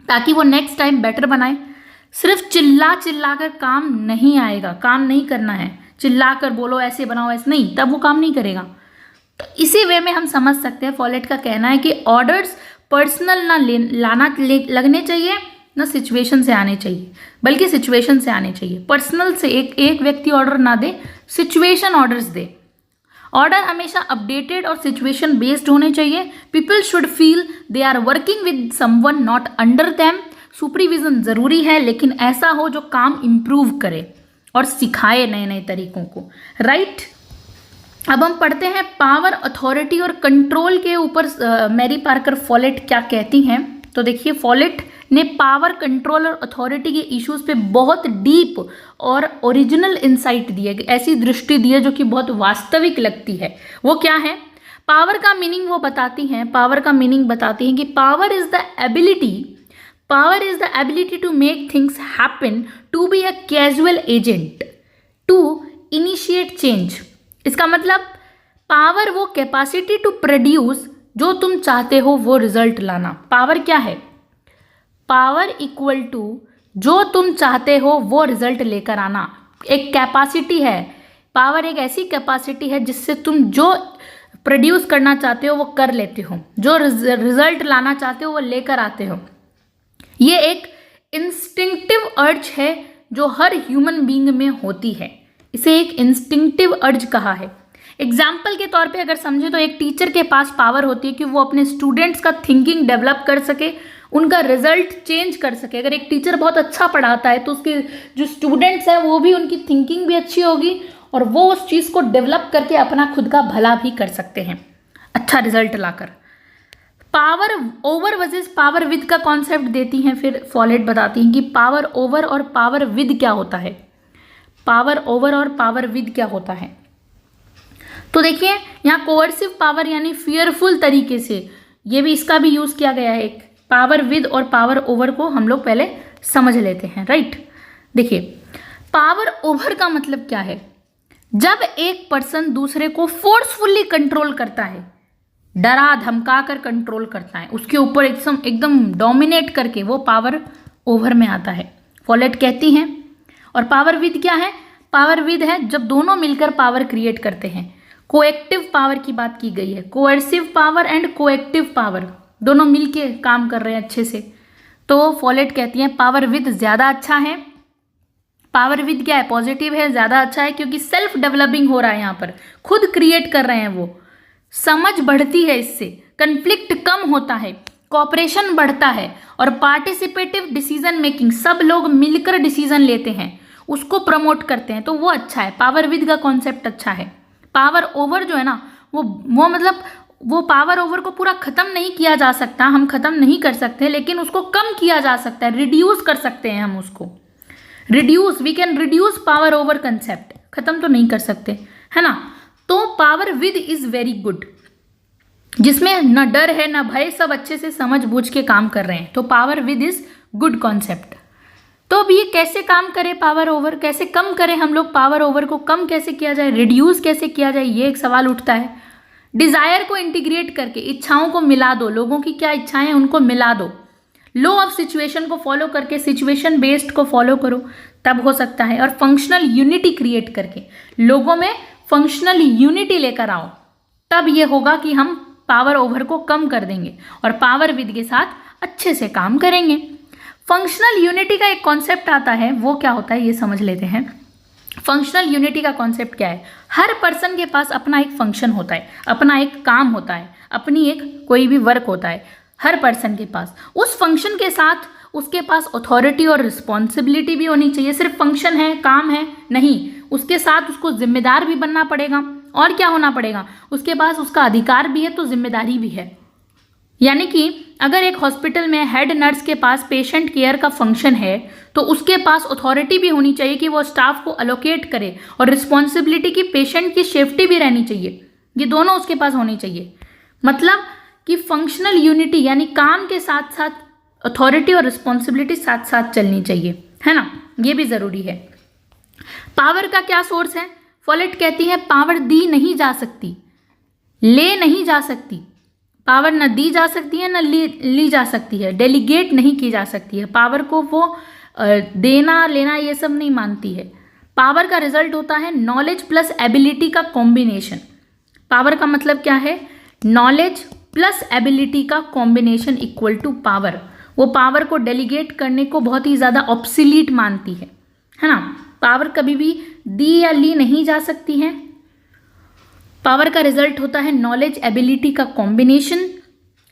ताकि वो नेक्स्ट टाइम बेटर बनाए। सिर्फ चिल्ला कर काम नहीं आएगा, काम नहीं करना है, चिल्ला कर बोलो ऐसे बनाओ ऐसे नहीं, तब वो काम नहीं करेगा। तो इसी वे में हम समझ सकते हैं, फॉलेट का कहना है कि ऑर्डर्स पर्सनल ना लगने चाहिए ना सिचुएशन से आने चाहिए, बल्कि सिचुएशन से आने चाहिए। पर्सनल से एक व्यक्ति ऑर्डर ना दे, सिचुएशन ऑर्डर्स दे। ऑर्डर हमेशा अपडेटेड और सिचुएशन बेस्ड होने चाहिए। People should feel they are working with someone not under them. Supervision जरूरी है, लेकिन ऐसा हो जो काम इम्प्रूव करे और सिखाए नए नए तरीकों को, राइट। अब हम पढ़ते हैं पावर, अथॉरिटी और कंट्रोल के ऊपर मैरी पार्कर फॉलेट क्या कहती हैं। तो देखिए, फॉलेट ने पावर, कंट्रोल और अथॉरिटी के इश्यूज पे बहुत डीप और ओरिजिनल इंसाइट दी है, ऐसी दृष्टि दी है जो कि बहुत वास्तविक लगती है। वो क्या है? पावर का मीनिंग वो बताती हैं, पावर का मीनिंग बताती हैं कि power is the ability to make things happen, to be a casual agent, to initiate change. इसका मतलब पावर वो कैपेसिटी टू प्रोड्यूस, जो तुम चाहते हो वो रिजल्ट लाना। पावर क्या है? पावर इक्वल टू जो तुम चाहते हो वो रिजल्ट लेकर आना। एक कैपेसिटी है, पावर एक ऐसी कैपेसिटी है जिससे तुम जो प्रोड्यूस करना चाहते हो वो कर लेते हो, जो रिजल्ट लाना चाहते हो वो लेकर आते हो। ये एक इंस्टिंक्टिव अर्ज है जो हर ह्यूमन बीइंग में होती है। इसे एक इंस्टिंक्टिव अर्ज कहा है। एग्जाम्पल के तौर पे अगर समझे तो एक टीचर के पास पावर होती है कि वो अपने स्टूडेंट्स का थिंकिंग डेवलप कर सके, उनका रिजल्ट चेंज कर सके। अगर एक टीचर बहुत अच्छा पढ़ाता है तो उसके जो स्टूडेंट्स हैं वो भी, उनकी थिंकिंग भी अच्छी होगी और वो उस चीज़ को डेवलप करके अपना खुद का भला भी कर सकते हैं अच्छा result locker. Power over versus power with का कॉन्सेप्ट देती हैं फिर फॉलेट, बताती हैं कि पावर ओवर और पावर विद क्या होता है। पावर ओवर और पावर विद क्या होता है? तो देखिए, यहाँ कोअर्सिव पावर यानी फियरफुल तरीके से, ये भी, इसका भी यूज किया गया है। एक पावर विद और पावर ओवर को हम लोग पहले समझ लेते हैं, राइट। देखिए, पावर ओवर का मतलब क्या है? जब एक पर्सन दूसरे को फोर्सफुली कंट्रोल करता है, डरा धमका कर कंट्रोल करता है, उसके ऊपर एकदम डोमिनेट करके, वो पावर ओवर में आता है, फॉलेट कहती हैं। और पावर विद क्या है? पावर विद है जब दोनों मिलकर पावर क्रिएट करते हैं। कोएक्टिव पावर की बात की गई है, कोएर्सिव पावर एंड कोएक्टिव पावर, दोनों मिलके काम कर रहे हैं अच्छे से। तो फॉलेट कहती हैं पावर विद ज़्यादा अच्छा है। पावर विद क्या है? पॉजिटिव है, ज़्यादा अच्छा है, क्योंकि सेल्फ डेवलपिंग हो रहा है, यहाँ पर खुद क्रिएट कर रहे हैं वो। समझ बढ़ती है इससे, कन्फ्लिक्ट कम होता है, कोऑपरेशन बढ़ता है और पार्टिसिपेटिव डिसीजन मेकिंग, सब लोग मिलकर डिसीजन लेते हैं, उसको प्रमोट करते हैं, तो वो अच्छा है। पावर विद का कॉन्सेप्ट अच्छा है। पावर ओवर जो है ना, वो मतलब वो पावर ओवर को पूरा खत्म नहीं किया जा सकता, हम खत्म नहीं कर सकते, लेकिन उसको कम किया जा सकता है, रिड्यूस कर सकते हैं हम उसको। Reduce, we can reduce power over concept, खत्म तो नहीं कर सकते, है ना। तो power with is very good, जिसमें न डर है न भय, सब अच्छे से समझ बूझ के काम कर रहे हैं, तो power with is good concept. तो अब ये कैसे काम करे पावर ओवर, कैसे कम करें हम लोग पावर ओवर को, कम कैसे किया जाए, रिड्यूस कैसे किया जाए, ये एक सवाल उठता है। डिजायर को इंटीग्रेट करके, इच्छाओं को मिला दो, लोगों की क्या इच्छाएं हैं उनको मिला दो। लॉ ऑफ सिचुएशन को फॉलो करके सिचुएशन बेस्ड को फॉलो करो, तब हो सकता है। और फंक्शनल यूनिटी क्रिएट करके लोगों में फंक्शनल यूनिटी लेकर आओ, तब ये होगा कि हम पावर ओवर को कम कर देंगे और पावर विद के साथ अच्छे से काम करेंगे। फंक्शनल यूनिटी का एक कॉन्सेप्ट आता है, वो क्या होता है ये समझ लेते हैं। फंक्शनल यूनिटी का कॉन्सेप्ट क्या है? हर पर्सन के पास अपना एक फंक्शन होता है, अपना एक काम होता है, अपनी एक कोई भी वर्क होता है हर पर्सन के पास। उस फंक्शन के साथ उसके पास अथॉरिटी और रिस्पॉन्सिबिलिटी भी होनी चाहिए। सिर्फ फंक्शन है, काम है नहीं, उसके साथ उसको जिम्मेदार भी बनना पड़ेगा। और क्या होना पड़ेगा? उसके पास उसका अधिकार भी है तो जिम्मेदारी भी है। यानी कि अगर एक हॉस्पिटल में हेड नर्स के पास पेशेंट केयर का फंक्शन है तो उसके पास अथॉरिटी भी होनी चाहिए कि वो स्टाफ को अलोकेट करे, और रिस्पॉन्सिबिलिटी की पेशेंट की सेफ्टी भी रहनी चाहिए, ये दोनों उसके पास होनी चाहिए। मतलब कि फंक्शनल यूनिटी यानी काम के साथ साथ अथॉरिटी और रिस्पॉन्सिबिलिटी साथ साथ चलनी चाहिए, है ना, ये भी ज़रूरी है। पावर का क्या सोर्स है? फॉलेट कहती है पावर दी नहीं जा सकती, ले नहीं जा सकती। पावर न दी जा सकती है न ली जा सकती है, डेलीगेट नहीं की जा सकती है। पावर को वो देना लेना ये सब नहीं मानती है। पावर का रिजल्ट होता है नॉलेज प्लस एबिलिटी का कॉम्बिनेशन। पावर का मतलब क्या है? नॉलेज प्लस एबिलिटी का कॉम्बिनेशन इक्वल टू पावर। वो पावर को डेलीगेट करने को बहुत ही ज़्यादा ऑब्सोलीट मानती है ना। पावर कभी भी दी या ली नहीं जा सकती है। पावर का रिजल्ट होता है नॉलेज एबिलिटी का कॉम्बिनेशन।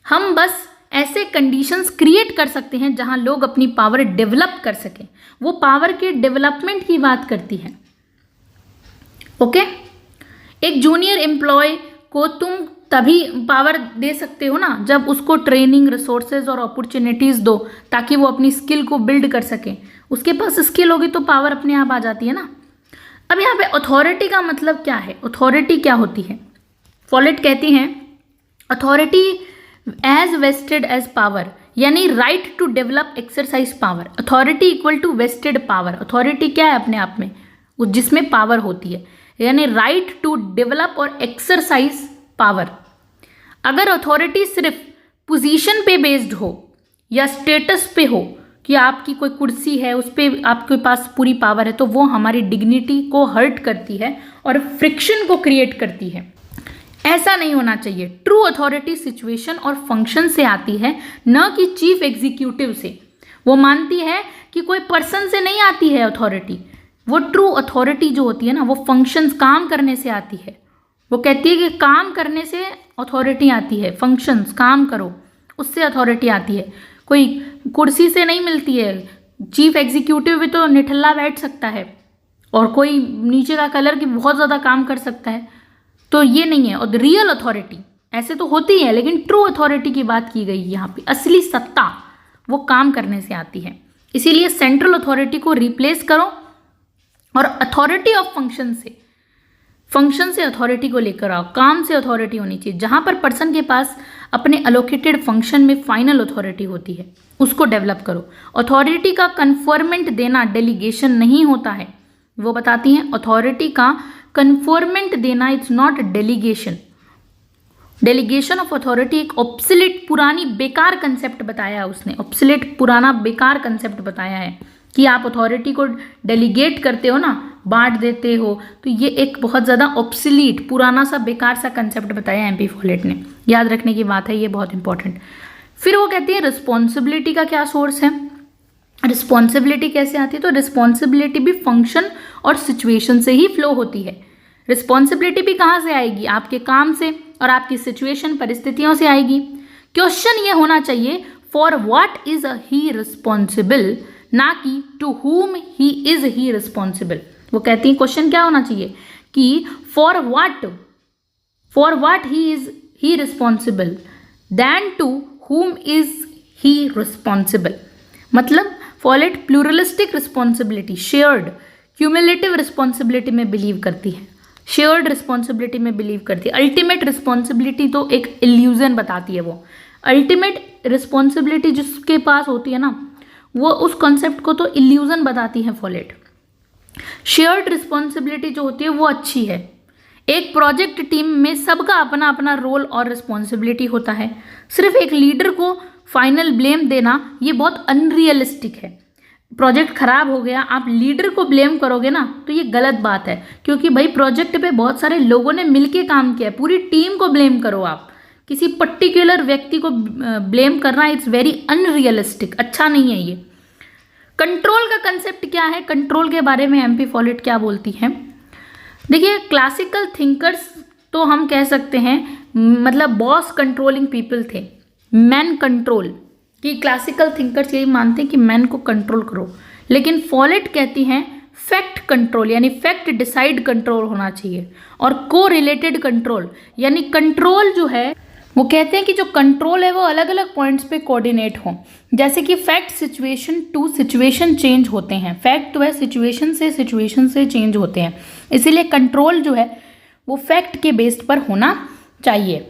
हम बस ऐसे कंडीशंस क्रिएट कर सकते हैं जहां लोग अपनी पावर डेवलप कर सकें। वो पावर के डेवलपमेंट की बात करती है। ओके, एक जूनियर एम्प्लॉय को तुम तभी पावर दे सकते हो ना जब उसको ट्रेनिंग, रिसोर्सेज और अपॉर्चुनिटीज दो ताकि वो अपनी स्किल को बिल्ड कर सके। उसके पास स्किल होगी तो पावर अपने आप आ जाती है ना। अब यहाँ पे अथॉरिटी का मतलब क्या है? अथॉरिटी क्या होती है? फॉलेट कहती हैं authority as vested as power, यानी right to develop exercise power. Authority equal to vested power. Authority क्या है अपने आप में? वो जिसमें पावर होती है, यानी राइट टू डेवलप और एक्सरसाइज पावर। अगर अथॉरिटी सिर्फ पोजीशन पे बेस्ड हो या स्टेटस पे हो कि आपकी कोई कुर्सी है उस पर आपके पास पूरी पावर है, तो वो हमारी डिग्निटी को हर्ट करती है और फ्रिक्शन को क्रिएट करती है। ऐसा नहीं होना चाहिए। ट्रू अथॉरिटी सिचुएशन और फंक्शन से आती है, न कि चीफ एग्जीक्यूटिव से। वो मानती है कि कोई पर्सन से नहीं आती है अथॉरिटी। वो ट्रू अथॉरिटी जो होती है ना, वो फंक्शंस, काम करने से आती है। वो कहती है कि काम करने से अथॉरिटी आती है, फंक्शंस, काम करो, उससे अथॉरिटी आती है। कोई कुर्सी से नहीं मिलती है। चीफ एग्जीक्यूटिव भी तो निठल्ला बैठ सकता है और कोई नीचे का कलर की बहुत ज़्यादा काम कर सकता है, तो ये नहीं है। और रियल अथॉरिटी ऐसे तो होती है, लेकिन ट्रू अथॉरिटी की बात की गई यहाँ पे। असली सत्ता वो काम करने से आती है। इसीलिए सेंट्रल अथॉरिटी को रिप्लेस करो और अथॉरिटी ऑफ फंक्शन से अथॉरिटी को लेकर आओ। काम से अथॉरिटी होनी चाहिए। जहां पर पर्सन के पास अपने अलोकेटेड फंक्शन में फाइनल अथॉरिटी होती है, उसको डेवलप करो। अथॉरिटी का कन्फर्मेंट देना डेलीगेशन नहीं होता है। वो बताती हैं अथॉरिटी का कन्फर्मेंट देना it's not delegation. Delegation of authority एक ऑब्सोलीट, पुरानी, बेकार कंसेप्ट बताया है उसने। ऑब्सोलीट, पुराना, बेकार कंसेप्ट बताया है कि आप अथॉरिटी को डेलीगेट करते हो ना, बांट देते हो, तो ये एक बहुत ज़्यादा ऑब्सोलीट, पुराना सा, बेकार सा कंसेप्ट बताया एमपी फॉलेट ने। याद रखने की बात है, ये बहुत इंपॉर्टेंट। फिर वो कहती है रिस्पॉन्सिबिलिटी का क्या सोर्स है, रिस्पॉन्सिबिलिटी कैसे आती है? तो रिस्पॉन्सिबिलिटी भी फंक्शन और सिचुएशन से ही फ्लो होती है। रिस्पॉन्सिबिलिटी भी कहाँ से आएगी? आपके काम से और आपकी सिचुएशन, परिस्थितियों से आएगी। क्वेश्चन ये होना चाहिए for what is he responsible, ना कि to whom he is he responsible. वो कहती हैं क्वेश्चन क्या होना चाहिए कि for what he is he responsible then to whom is he responsible. मतलब Follett pluralistic responsibility, shared, cumulative responsibility में बिलीव करती है। शेयर्ड रिस्पॉन्सिबिलिटी में बिलीव करती है। अल्टीमेट रिस्पॉन्सिबिलिटी तो एक इल्यूजन बताती है। वो अल्टीमेट रिस्पॉन्सिबिलिटी जिसके पास होती है ना, वो उस कॉन्सेप्ट को तो इल्यूजन बताती है फॉलेट। शेयर्ड रिस्पॉन्सिबिलिटी जो होती है वो अच्छी है। एक प्रोजेक्ट टीम में सबका अपना अपना रोल और रिस्पॉन्सिबिलिटी होता है। सिर्फ एक लीडर को फाइनल ब्लेम देना ये बहुत अनरियलिस्टिक है। प्रोजेक्ट खराब हो गया, आप लीडर को ब्लेम करोगे ना, तो ये गलत बात है, क्योंकि भाई प्रोजेक्ट पे बहुत सारे लोगों ने मिलके काम किया है। पूरी टीम को ब्लेम करो आप, किसी पर्टिकुलर व्यक्ति को ब्लेम करना इट्स वेरी अनरियलिस्टिक, अच्छा नहीं है ये। कंट्रोल का कंसेप्ट क्या है? कंट्रोल के बारे में एमपी फॉलेट क्या बोलती है? देखिए, क्लासिकल थिंकर्स तो हम कह सकते हैं, मतलब बॉस कंट्रोलिंग पीपल थे, मैन कंट्रोल, कि क्लासिकल थिंकर्स यही मानते हैं कि मैन को कंट्रोल करो। लेकिन फॉलेट कहती हैं फैक्ट कंट्रोल, यानी फैक्ट डिसाइड कंट्रोल होना चाहिए, और को रिलेटेड कंट्रोल, यानी कंट्रोल जो है वो कहते हैं कि जो कंट्रोल है वो अलग अलग पॉइंट्स पे कोऑर्डिनेट हो। जैसे कि fact situation to situation change होते हैं। फैक्ट जो है सिचुएशन से चेंज होते हैं, इसीलिए कंट्रोल जो है वो फैक्ट के बेस्ड पर होना चाहिए।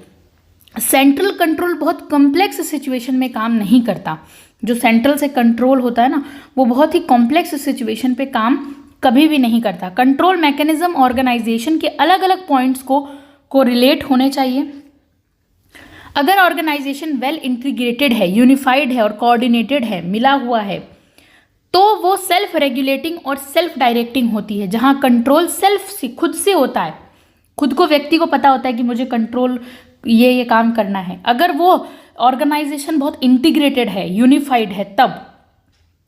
सेंट्रल कंट्रोल बहुत कॉम्प्लेक्स सिचुएशन में काम नहीं करता। जो सेंट्रल से कंट्रोल होता है ना, वो बहुत ही कॉम्प्लेक्स सिचुएशन पे काम कभी भी नहीं करता। कंट्रोल मैकेनिज्म ऑर्गेनाइजेशन के अलग अलग पॉइंट्स को रिलेट होने चाहिए। अगर ऑर्गेनाइजेशन वेल इंटीग्रेटेड है, यूनिफाइड है और कोऑर्डिनेटेड है, मिला हुआ है, तो वो सेल्फ रेगुलेटिंग और सेल्फ डायरेक्टिंग होती है। जहाँ कंट्रोल सेल्फ से, खुद से होता है, खुद को, व्यक्ति को पता होता है कि मुझे कंट्रोल ये काम करना है। अगर वो ऑर्गेनाइजेशन बहुत इंटीग्रेटेड है, यूनिफाइड है, तब,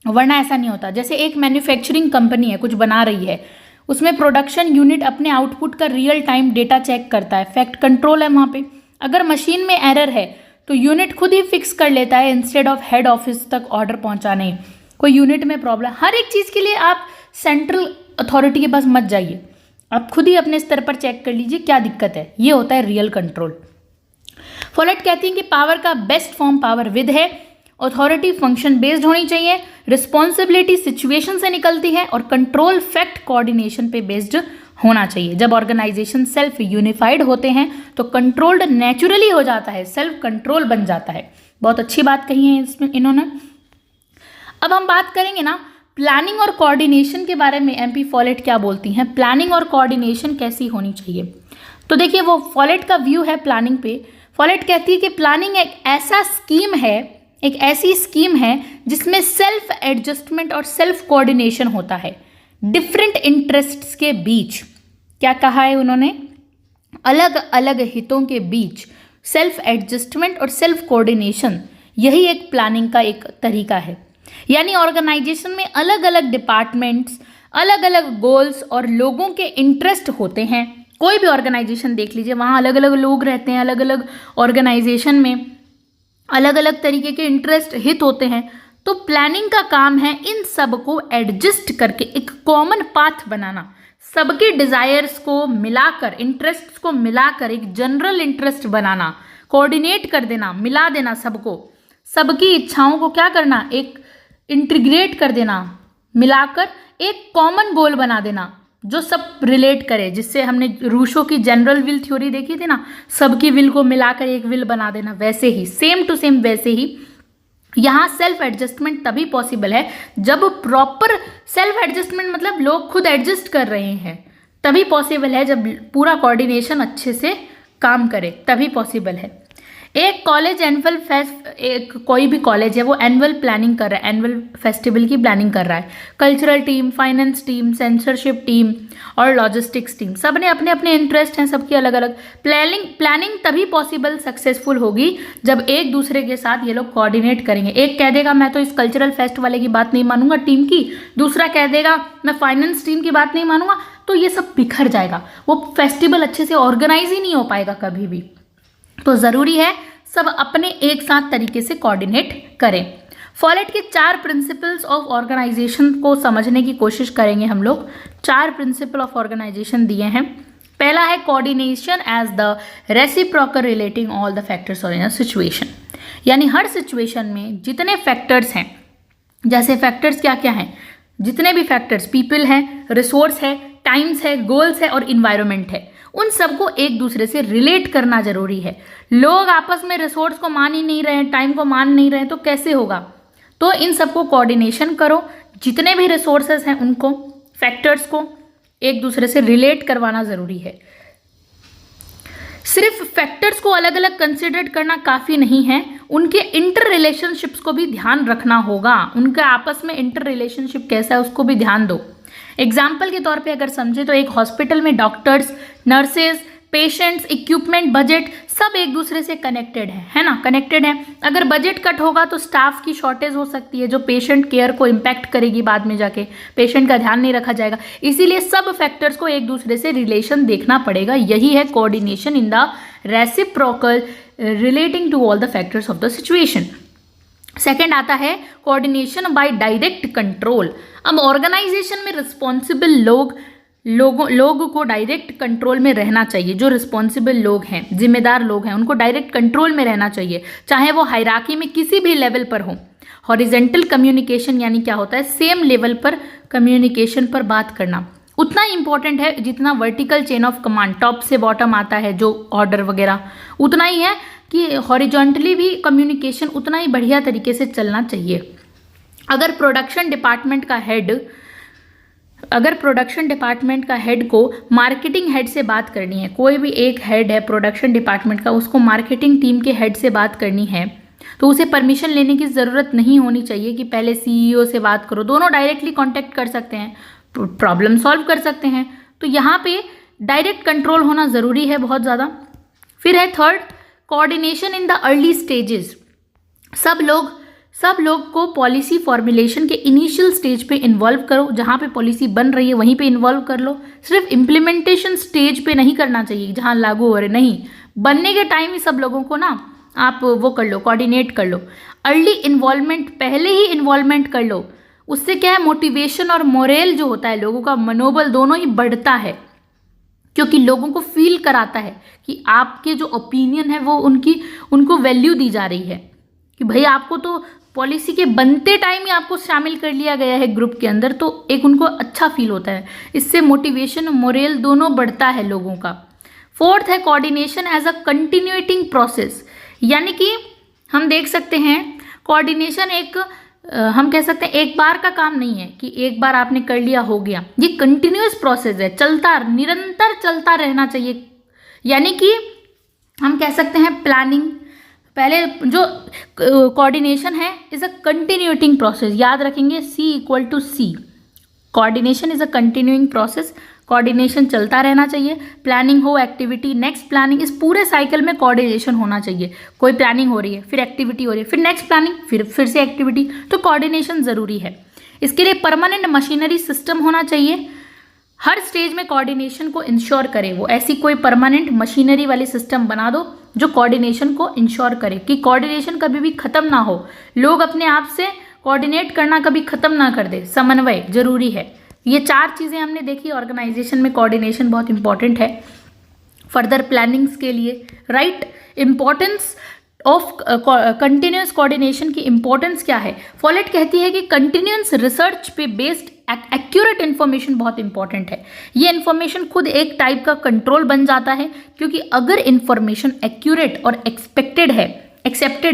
वरना ऐसा नहीं होता। जैसे एक मैन्युफैक्चरिंग कंपनी है, कुछ बना रही है, उसमें प्रोडक्शन यूनिट अपने आउटपुट का रियल टाइम डेटा चेक करता है, फैक्ट कंट्रोल है वहाँ पे। अगर मशीन में एरर है तो यूनिट खुद ही फिक्स कर लेता है इंस्टेड ऑफ हेड ऑफिस तक ऑर्डर पहुँचाने। कोई यूनिट में प्रॉब्लम, हर एक चीज़ के लिए आप सेंट्रल अथॉरिटी के पास मत जाइए, आप खुद ही अपने स्तर पर चेक कर लीजिए क्या दिक्कत है। ये होता है रियल कंट्रोल। फॉलेट कहती हैं कि पावर का बेस्ट फॉर्म पावर विद है, अथॉरिटी फंक्शन बेस्ड होनी चाहिए, रिस्पॉन्सिबिलिटी सिचुएशन से निकलती है, और कंट्रोल फैक्ट कोऑर्डिनेशन पे बेस्ड होना चाहिए। जब ऑर्गेनाइजेशन सेल्फ यूनिफाइड होते हैं तो कंट्रोल्ड नेचुरली हो जाता है, सेल्फ कंट्रोल बन जाता है। बहुत अच्छी बात कही है इसमें इन्होंने। अब हम बात करेंगे ना प्लानिंग और कोऑर्डिनेशन के बारे में। एमपी फॉलेट क्या बोलती हैं, प्लानिंग और कोऑर्डिनेशन कैसी होनी चाहिए। तो देखिए, वो फॉलेट का व्यू है प्लानिंग पे। फॉलेट कहती है कि प्लानिंग एक ऐसा स्कीम है, एक ऐसी स्कीम है जिसमें सेल्फ एडजस्टमेंट और सेल्फ कोऑर्डिनेशन होता है डिफरेंट इंटरेस्ट्स के बीच। क्या कहा है उन्होंने, अलग अलग हितों के बीच सेल्फ एडजस्टमेंट और सेल्फ कोऑर्डिनेशन, यही एक प्लानिंग का एक तरीका है। यानी ऑर्गेनाइजेशन में अलग अलग डिपार्टमेंट्स, अलग अलग गोल्स और लोगों के इंटरेस्ट होते हैं। कोई भी ऑर्गेनाइजेशन देख लीजिए, वहाँ अलग अलग लोग रहते हैं, अलग अलग ऑर्गेनाइजेशन में अलग अलग तरीके के इंटरेस्ट हित होते हैं। तो प्लानिंग का काम है इन सब को एडजस्ट करके एक कॉमन पाथ बनाना, सबके डिजायर्स को मिलाकर, इंटरेस्ट्स को मिलाकर एक जनरल इंटरेस्ट बनाना, कोऑर्डिनेट कर देना, मिला देना सबको, सबकी इच्छाओं को क्या करना, एक इंटीग्रेट कर देना, मिलाकर एक कॉमन गोल बना देना जो सब रिलेट करे। जिससे हमने रूशो की जनरल विल थ्योरी देखी थी ना, सबकी विल को मिलाकर एक विल बना देना, वैसे ही सेम टू सेम वैसे ही यहाँ सेल्फ एडजस्टमेंट तभी पॉसिबल है जब प्रॉपर सेल्फ एडजस्टमेंट, मतलब लोग खुद एडजस्ट कर रहे हैं, तभी पॉसिबल है। जब पूरा कोऑर्डिनेशन अच्छे से काम करे तभी पॉसिबल है। एक कॉलेज एनुअल फेस्ट, एक कोई भी कॉलेज है वो एनुअल प्लानिंग कर रहा है, एनुअल फेस्टिवल की प्लानिंग कर रहा है। Cultural team, finance team, censorship team और लॉजिस्टिक्स टीम, सब ने अपने अपने इंटरेस्ट हैं, सबकी अलग अलग। प्लानिंग तभी पॉसिबल, सक्सेसफुल होगी जब एक दूसरे के साथ ये लोग कोऑर्डिनेट करेंगे। एक कह देगा मैं तो इस कल्चरल फेस्ट वाले की बात नहीं मानूंगा टीम की, दूसरा कह देगा मैं फाइनेंस टीम की बात नहीं मानूंगा, तो ये सब बिखर जाएगा, वो फेस्टिवल अच्छे से ऑर्गेनाइज ही नहीं हो पाएगा कभी भी। तो ज़रूरी है सब अपने एक साथ तरीके से कोऑर्डिनेट करें। फॉलेट के 4 प्रिंसिपल्स ऑफ ऑर्गेनाइजेशन को समझने की कोशिश करेंगे हम लोग। 4 प्रिंसिपल ऑफ ऑर्गेनाइजेशन दिए हैं। पहला है coordination as the reciprocal relating all the factors in a situation. यानी हर सिचुएशन में जितने फैक्टर्स हैं, जैसे फैक्टर्स क्या क्या हैं, जितने भी फैक्टर्स, पीपल हैं, रिसोर्स है, टाइम्स है, गोल्स है और इन्वायरमेंट है, उन सबको एक दूसरे से रिलेट करना जरूरी है। लोग आपस में रिसोर्स को मान ही नहीं रहे हैं, टाइम को मान नहीं रहे हैं, तो कैसे होगा। तो इन सबको कोऑर्डिनेशन करो, जितने भी रिसोर्सेज हैं उनको, फैक्टर्स को एक दूसरे से रिलेट करवाना ज़रूरी है। सिर्फ फैक्टर्स को अलग अलग कंसिडर करना काफ़ी नहीं है, उनके इंटर रिलेशनशिप्स को भी ध्यान रखना होगा। उनके आपस में इंटर रिलेशनशिप कैसा है उसको भी ध्यान दो। एग्जाम्पल के तौर पे अगर समझे तो एक हॉस्पिटल में doctors, nurses, patients, equipment, budget सब एक दूसरे से कनेक्टेड है ना, कनेक्टेड है। अगर बजट कट होगा तो स्टाफ की शॉर्टेज हो सकती है जो पेशेंट केयर को इम्पैक्ट करेगी, बाद में जाके पेशेंट का ध्यान नहीं रखा जाएगा। इसीलिए सब फैक्टर्स को एक दूसरे से रिलेशन देखना पड़ेगा। यही है coordination in the reciprocal relating to all the factors of the situation. Second आता है कोऑर्डिनेशन बाय डायरेक्ट कंट्रोल। अब ऑर्गेनाइजेशन में रिस्पॉन्सिबल लोगों को डायरेक्ट कंट्रोल में रहना चाहिए। जो रिस्पॉन्सिबल लोग हैं, जिम्मेदार लोग हैं, उनको डायरेक्ट कंट्रोल में रहना चाहिए, चाहे वो हायरार्की में किसी भी लेवल पर हो। हॉरिजेंटल कम्युनिकेशन यानी क्या होता है, सेम लेवल पर कम्युनिकेशन पर बात करना उतना ही इंपॉर्टेंट है जितना vertical chain of command, top से बॉटम आता है जो ऑर्डर वगैरह, उतना ही है कि हॉरिजॉन्टली भी कम्युनिकेशन उतना ही बढ़िया तरीके से चलना चाहिए। अगर प्रोडक्शन डिपार्टमेंट का हेड को मार्केटिंग हेड से बात करनी है, कोई भी एक हेड है प्रोडक्शन डिपार्टमेंट का, उसको मार्केटिंग टीम के हेड से बात करनी है, तो उसे परमिशन लेने की ज़रूरत नहीं होनी चाहिए कि पहले सीईओ से बात करो। दोनों डायरेक्टली कांटेक्ट कर सकते हैं, प्रॉब्लम सॉल्व कर सकते हैं। तो यहाँ पे डायरेक्ट कंट्रोल होना ज़रूरी है बहुत ज़्यादा। फिर है third, coordination in the early stages. सब लोग को पॉलिसी फॉर्मुलेशन के इनिशियल स्टेज पे इन्वॉल्व करो, जहाँ पे पॉलिसी बन रही है वहीं पे इन्वॉल्व कर लो। सिर्फ इम्प्लीमेंटेशन स्टेज पे नहीं करना चाहिए जहाँ लागू हो रहे, नहीं, बनने के टाइम ही सब लोगों को ना आप वो कर लो, कोऑर्डिनेट कर लो। अर्ली इन्वॉल्वमेंट, पहले ही इन्वॉल्वमेंट कर लो। उससे क्या है, मोटिवेशन और मोरल जो होता है, लोगों का मनोबल दोनों ही बढ़ता है, क्योंकि लोगों को फील कराता है कि आपके जो ओपिनियन है वो उनको वैल्यू दी जा रही है, कि भाई आपको तो पॉलिसी के बनते टाइम ही आपको शामिल कर लिया गया है ग्रुप के अंदर, तो एक उनको अच्छा फील होता है। इससे मोटिवेशन और मोरल दोनों बढ़ता है लोगों का। फोर्थ है कोऑर्डिनेशन एज अ कंटिन्यूटिंग प्रोसेस, यानी कि हम देख सकते हैं कोऑर्डिनेशन हम कह सकते हैं एक बार का काम नहीं है कि एक बार आपने कर लिया हो गया, ये कंटिन्यूअस प्रोसेस है, निरंतर चलता रहना चाहिए। यानी कि हम कह सकते हैं प्लानिंग, पहले जो कोऑर्डिनेशन है इज अ कंटिन्यूटिंग प्रोसेस, याद रखेंगे C=C। Coordination is a continuing process, coordination चलता रहना चाहिए। प्लानिंग हो, एक्टिविटी, नेक्स्ट प्लानिंग, इस पूरे साइकिल में कोऑर्डिनेशन होना चाहिए। कोई प्लानिंग हो रही है, फिर एक्टिविटी हो रही है, फिर नेक्स्ट प्लानिंग, फिर से एक्टिविटी, तो कोऑर्डिनेशन ज़रूरी है। इसके लिए परमानेंट मशीनरी सिस्टम होना चाहिए, हर स्टेज में कोऑर्डिनेशन को इंश्योर करे। वो ऐसी कोई परमानेंट मशीनरी वाली सिस्टम बना दो जो कोऑर्डिनेशन को इंश्योर करे, कि कोऑर्डिनेशन कभी भी खत्म ना हो, लोग अपने आप से कोऑर्डिनेट करना कभी खत्म ना कर दे। समन्वय जरूरी है। ये 4 चीज़ें हमने देखी, ऑर्गेनाइजेशन में कोऑर्डिनेशन बहुत इंपॉर्टेंट है फर्दर प्लानिंग्स के लिए, right. Importance of continuous coordination की इंपॉर्टेंस क्या है? फॉलेट कहती है कि कंटिन्यूस रिसर्च पे बेस्ड एक्यूरेट इन्फॉर्मेशन बहुत इंपॉर्टेंट है। ये इन्फॉर्मेशन खुद एक टाइप का कंट्रोल बन जाता है, क्योंकि अगर इन्फॉर्मेशन एक्यूरेट और एक्सेप्टेड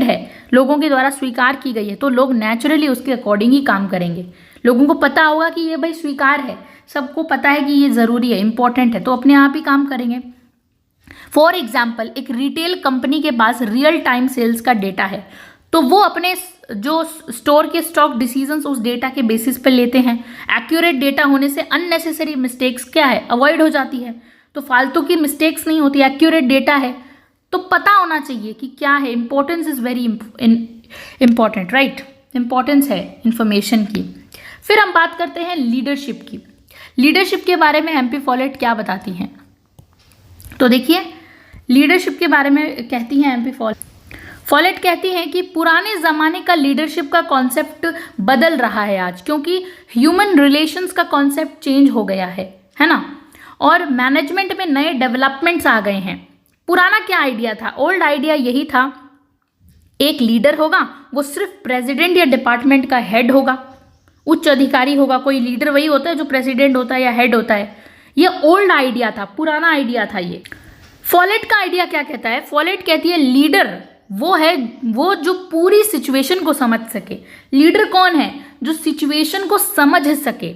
है, लोगों के द्वारा स्वीकार की गई है, तो लोग नेचुरली उसके अकॉर्डिंग ही काम करेंगे। लोगों को पता होगा कि ये भाई स्वीकार है, सबको पता है कि ये ज़रूरी है, इंपॉर्टेंट है, तो अपने आप ही काम करेंगे। फॉर एग्जाम्पल, एक रिटेल कंपनी के पास रियल टाइम सेल्स का डेटा है, तो वो अपने जो स्टोर के स्टॉक डिसीजंस उस डेटा के बेसिस पर लेते हैं। एक्यूरेट डेटा होने से अननेसेसरी मिस्टेक्स क्या है, अवॉइड हो जाती है, तो फालतू की मिस्टेक्स नहीं होती। एक्यूरेट डेटा है तो पता होना चाहिए कि क्या है, importance is very important, right. Importance है इंफॉर्मेशन की। फिर हम बात करते हैं लीडरशिप की। लीडरशिप के बारे में एमपी फॉलेट क्या बताती हैं? तो देखिए, लीडरशिप के बारे में कहती हैं एमपी फॉलेट कहती हैं कि पुराने ज़माने का लीडरशिप का कॉन्सेप्ट बदल रहा है आज, क्योंकि ह्यूमन रिलेशंस का कॉन्सेप्ट चेंज हो गया है ना, और मैनेजमेंट में नए डेवलपमेंट्स आ गए हैं। पुराना क्या आइडिया था? ओल्ड आइडिया यही था, एक लीडर होगा, वो सिर्फ प्रेसिडेंट या डिपार्टमेंट का हेड होगा, उच्च अधिकारी होगा। कोई लीडर वही होता है जो प्रेसिडेंट होता है या हेड होता है। ये ओल्ड आइडिया था, पुराना आइडिया था ये। फॉलेट का आइडिया क्या कहता है? फॉलेट कहती है लीडर वो जो पूरी सिचुएशन को समझ सके। लीडर कौन है? जो सिचुएशन को समझ सके,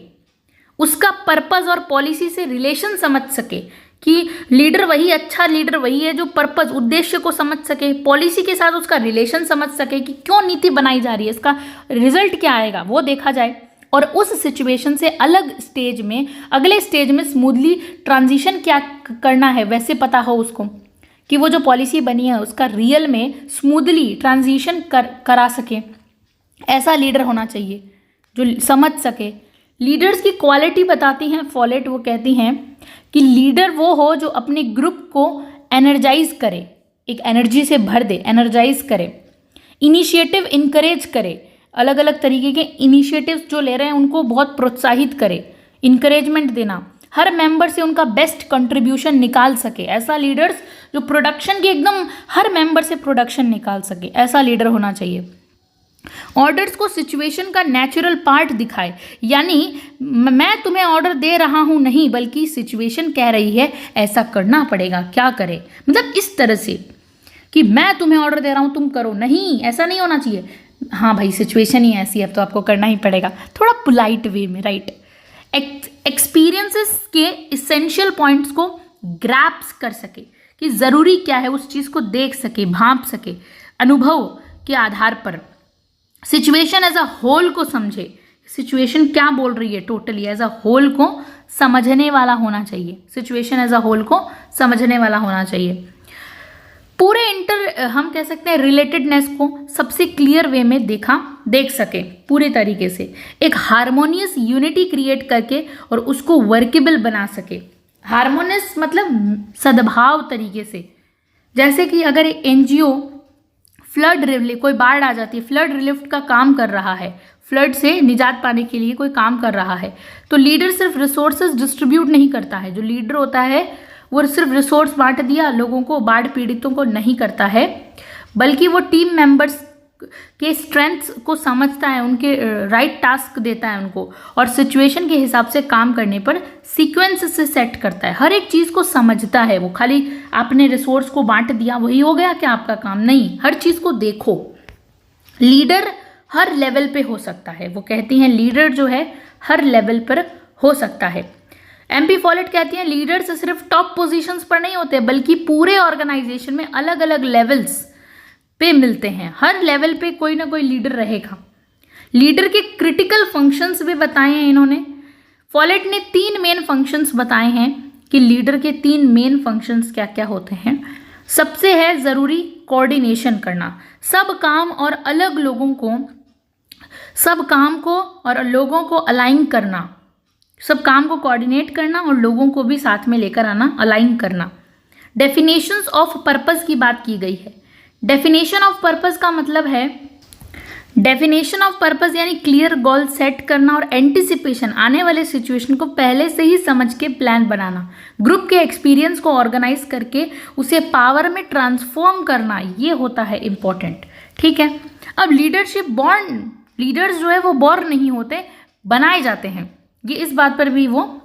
उसका पर्पस और पॉलिसी से रिलेशन समझ सके, कि लीडर वही, अच्छा लीडर वही है जो पर्पस, उद्देश्य को समझ सके, पॉलिसी के साथ उसका रिलेशन समझ सके कि क्यों नीति बनाई जा रही है, इसका रिजल्ट क्या आएगा वो देखा जाए, और उस सिचुएशन से अगले स्टेज में स्मूथली ट्रांजिशन क्या करना है वैसे पता हो उसको, कि वो जो पॉलिसी बनी है उसका रियल में स्मूथली ट्रांजिशन करा सके। ऐसा लीडर होना चाहिए जो समझ सके। लीडर्स की क्वालिटी बताती हैं फॉलेट, वो कहती हैं कि लीडर वो हो जो अपने ग्रुप को एनर्जाइज करे, एक एनर्जी से भर दे, एनर्जाइज करे, इनिशिएटिव इनकरेज करे, अलग अलग तरीके के इनिशिएटिव्स जो ले रहे हैं उनको बहुत प्रोत्साहित करे, इनकरेजमेंट देना, हर मेंबर से उनका बेस्ट कंट्रीब्यूशन निकाल सके। ऐसा लीडर्स जो प्रोडक्शन की एकदम हर मेंबर से प्रोडक्शन निकाल सके, ऐसा लीडर होना चाहिए। ऑर्डर्स को सिचुएशन का नेचुरल पार्ट दिखाए, यानी मैं तुम्हें ऑर्डर दे रहा हूं नहीं, बल्कि सिचुएशन कह रही है ऐसा करना पड़ेगा, क्या करे, मतलब इस तरह से कि मैं तुम्हें ऑर्डर दे रहा हूं तुम करो, नहीं, ऐसा नहीं होना चाहिए। हाँ भाई सिचुएशन ही ऐसी है, अब तो आपको करना ही पड़ेगा, थोड़ा पोलाइट वे में, राइट। एक्सपीरियंसेस के इसेंशियल पॉइंट्स को ग्रैप्स कर सके, कि ज़रूरी क्या है उस चीज़ को देख सके, भांप सके, अनुभव के आधार पर। सिचुएशन एज अ होल को समझे, सिचुएशन क्या बोल रही है टोटली, एज अ होल को समझने वाला होना चाहिए। सिचुएशन एज अ होल को समझने वाला होना चाहिए। पूरे हम कह सकते हैं रिलेटेडनेस को सबसे क्लियर वे में देख सके पूरे तरीके से, एक हार्मोनियस यूनिटी क्रिएट करके और उसको वर्केबल बना सके। हार्मोनियस मतलब सद्भाव तरीके से। जैसे कि अगर एक एनजीओ फ्लड रिलीफ, कोई बाढ़ आ जाती है, फ्लड रिलीफ का काम कर रहा है, फ्लड से निजात पाने के लिए कोई काम कर रहा है, तो लीडर सिर्फ रिसोर्सेज डिस्ट्रीब्यूट नहीं करता है। जो लीडर होता है वो सिर्फ रिसोर्स बांट दिया लोगों को, बाढ़ पीड़ितों को नहीं करता है, बल्कि वो टीम मेंबर्स के स्ट्रेंथ्स को समझता है, उनके राइट टास्क देता है उनको, और सिचुएशन के हिसाब से काम करने पर सीक्वेंस से सेट करता है। हर एक चीज़ को समझता है वो। खाली आपने रिसोर्स को बांट दिया वही हो गया क्या आपका काम? नहीं, हर चीज़ को देखो। लीडर हर लेवल पे हो सकता है। वो कहती हैं लीडर जो है हर लेवल पर हो सकता है। MP फॉलेट कहती हैं लीडर्स सिर्फ टॉप पोजीशंस पर नहीं होते, बल्कि पूरे ऑर्गेनाइजेशन में अलग अलग लेवल्स पे मिलते हैं। हर लेवल पे कोई ना कोई लीडर रहेगा। लीडर के क्रिटिकल फंक्शंस भी बताए हैं इन्होंने। फॉलेट ने 3 मेन फंक्शंस बताए हैं कि लीडर के 3 मेन फंक्शंस क्या क्या होते हैं। सबसे है ज़रूरी कोऑर्डिनेशन करना, सब काम और लोगों को अलाइन करना, सब काम को कोऑर्डिनेट करना और लोगों को भी साथ में लेकर आना, अलाइन करना। डेफिनेशंस ऑफ पर्पस की बात की गई है। डेफिनेशन ऑफ पर्पस का मतलब है, डेफिनेशन ऑफ पर्पस यानी क्लियर गोल सेट करना और एंटिसिपेशन, आने वाले सिचुएशन को पहले से ही समझ के प्लान बनाना, ग्रुप के एक्सपीरियंस को ऑर्गेनाइज करके उसे पावर में ट्रांसफॉर्म करना, ये होता है इम्पोर्टेंट। ठीक है। अब लीडर्स जो है वो बॉर्न नहीं होते, बनाए जाते हैं। ये इस बात पर भी वो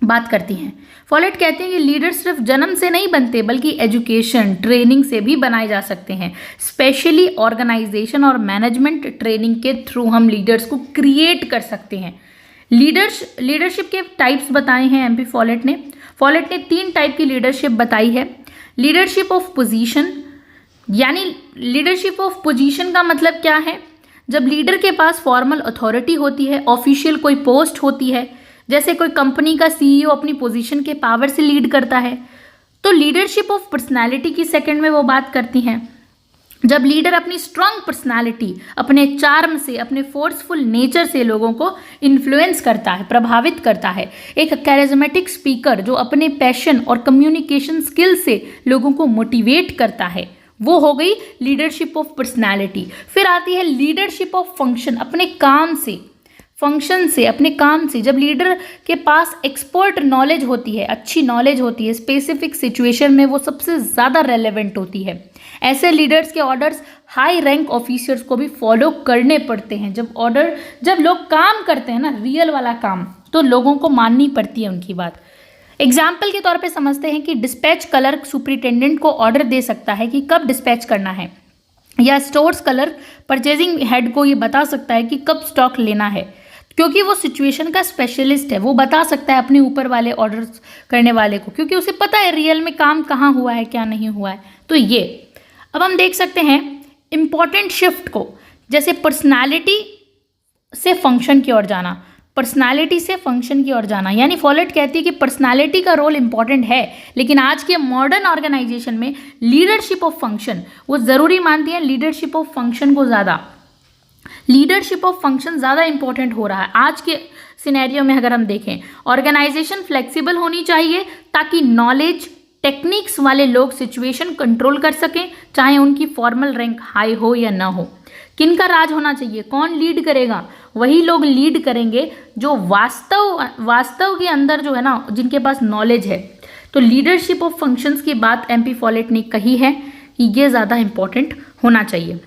बात करती हैं। फॉलेट कहते हैं कि लीडर सिर्फ जन्म से नहीं बनते, बल्कि एजुकेशन, ट्रेनिंग से भी बनाए जा सकते हैं। स्पेशली ऑर्गेनाइजेशन और मैनेजमेंट ट्रेनिंग के थ्रू हम लीडर्स को क्रिएट कर सकते हैं। लीडरशिप के टाइप्स बताए हैं MP फॉलेट ने। फॉलेट ने 3 टाइप की लीडरशिप बताई है। लीडरशिप ऑफ पोजीशन, यानी लीडरशिप ऑफ पोजीशन का मतलब क्या है? जब लीडर के पास फॉर्मल अथॉरिटी होती है, ऑफिशियल कोई पोस्ट होती है, जैसे कोई कंपनी का CEO अपनी पोजीशन के पावर से लीड करता है। तो लीडरशिप ऑफ पर्सनालिटी की सेकंड में वो बात करती हैं, जब लीडर अपनी स्ट्रांग पर्सनालिटी, अपने चार्म से, अपने फोर्सफुल नेचर से लोगों को इन्फ्लुएंस करता है, प्रभावित करता है। एक कैरिज्मेटिक स्पीकर जो अपने पैशन और कम्युनिकेशन स्किल से लोगों को मोटिवेट करता है, वो हो गई लीडरशिप ऑफ पर्सनालिटी। फिर आती है लीडरशिप ऑफ फंक्शन, अपने काम से, फंक्शन से, अपने काम से। जब लीडर के पास एक्सपर्ट नॉलेज होती है, अच्छी नॉलेज होती है, स्पेसिफिक सिचुएशन में वो सबसे ज़्यादा रेलेवेंट होती है। ऐसे लीडर्स के ऑर्डर्स हाई रैंक ऑफिसर्स को भी फॉलो करने पड़ते हैं। जब लोग काम करते हैं ना, रियल वाला काम, तो लोगों को माननी पड़ती है उनकी बात। एग्जाम्पल के तौर पे समझते हैं कि डिस्पैच क्लर्क सुपरिटेंडेंट को ऑर्डर दे सकता है कि कब डिस्पैच करना है, या स्टोर्स क्लर्क परचेजिंग हेड को ये बता सकता है कि कब स्टॉक लेना है, क्योंकि वो सिचुएशन का स्पेशलिस्ट है। वो बता सकता है अपने ऊपर वाले ऑर्डर्स करने वाले को, क्योंकि उसे पता है रियल में काम कहाँ हुआ है, क्या नहीं हुआ है। तो ये अब हम देख सकते हैं इम्पॉर्टेंट शिफ्ट को, जैसे पर्सनालिटी से फंक्शन की ओर जाना, पर्सनालिटी से फंक्शन की ओर जाना। यानी फॉलेट कहती है कि पर्सनालिटी का रोल इंपॉर्टेंट है, लेकिन आज के मॉडर्न ऑर्गेनाइजेशन में लीडरशिप ऑफ फंक्शन वो ज़रूरी मानती है, लीडरशिप ऑफ फंक्शन को ज़्यादा, लीडरशिप ऑफ फंक्शन ज़्यादा इंपॉर्टेंट हो रहा है आज के सिनेरियो में। अगर हम देखें, ऑर्गेनाइजेशन फ्लेक्सिबल होनी चाहिए ताकि नॉलेज टेक्निक्स वाले लोग सिचुएशन कंट्रोल कर सकें, चाहे उनकी फॉर्मल रैंक हाई हो या ना हो। किनका राज होना चाहिए, कौन लीड करेगा? वही लोग लीड करेंगे जो वास्तव के अंदर जो है ना, जिनके पास नॉलेज है। तो लीडरशिप ऑफ फंक्शंस की बात MP फॉलेट ने कही है कि ये ज़्यादा इंपॉर्टेंट होना चाहिए।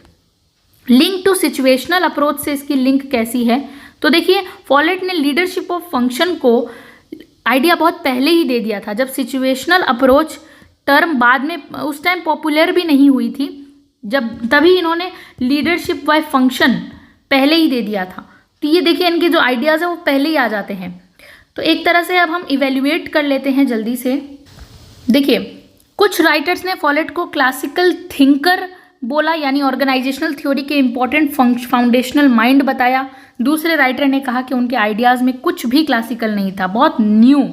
लिंक टू सिचुएशनल अप्रोच से इसकी लिंक कैसी है? तो देखिए, फॉलेट ने लीडरशिप ऑफ फंक्शन को आइडिया बहुत पहले ही दे दिया था, जब सिचुएशनल अप्रोच टर्म बाद में उस टाइम पॉपुलर भी नहीं हुई थी, तभी इन्होंने लीडरशिप बाय फंक्शन पहले ही दे दिया था। तो ये देखिए, इनके जो आइडियाज़ है वो पहले ही आ जाते हैं। तो एक तरह से अब हम इवेल्युएट कर लेते हैं जल्दी से। देखिए, कुछ राइटर्स ने फॉलेट को क्लासिकल थिंकर बोला, यानी ऑर्गेनाइजेशनल थ्योरी के इम्पोर्टेंट फाउंडेशनल माइंड बताया। दूसरे राइटर ने कहा कि उनके आइडियाज़ में कुछ भी क्लासिकल नहीं था, बहुत न्यू।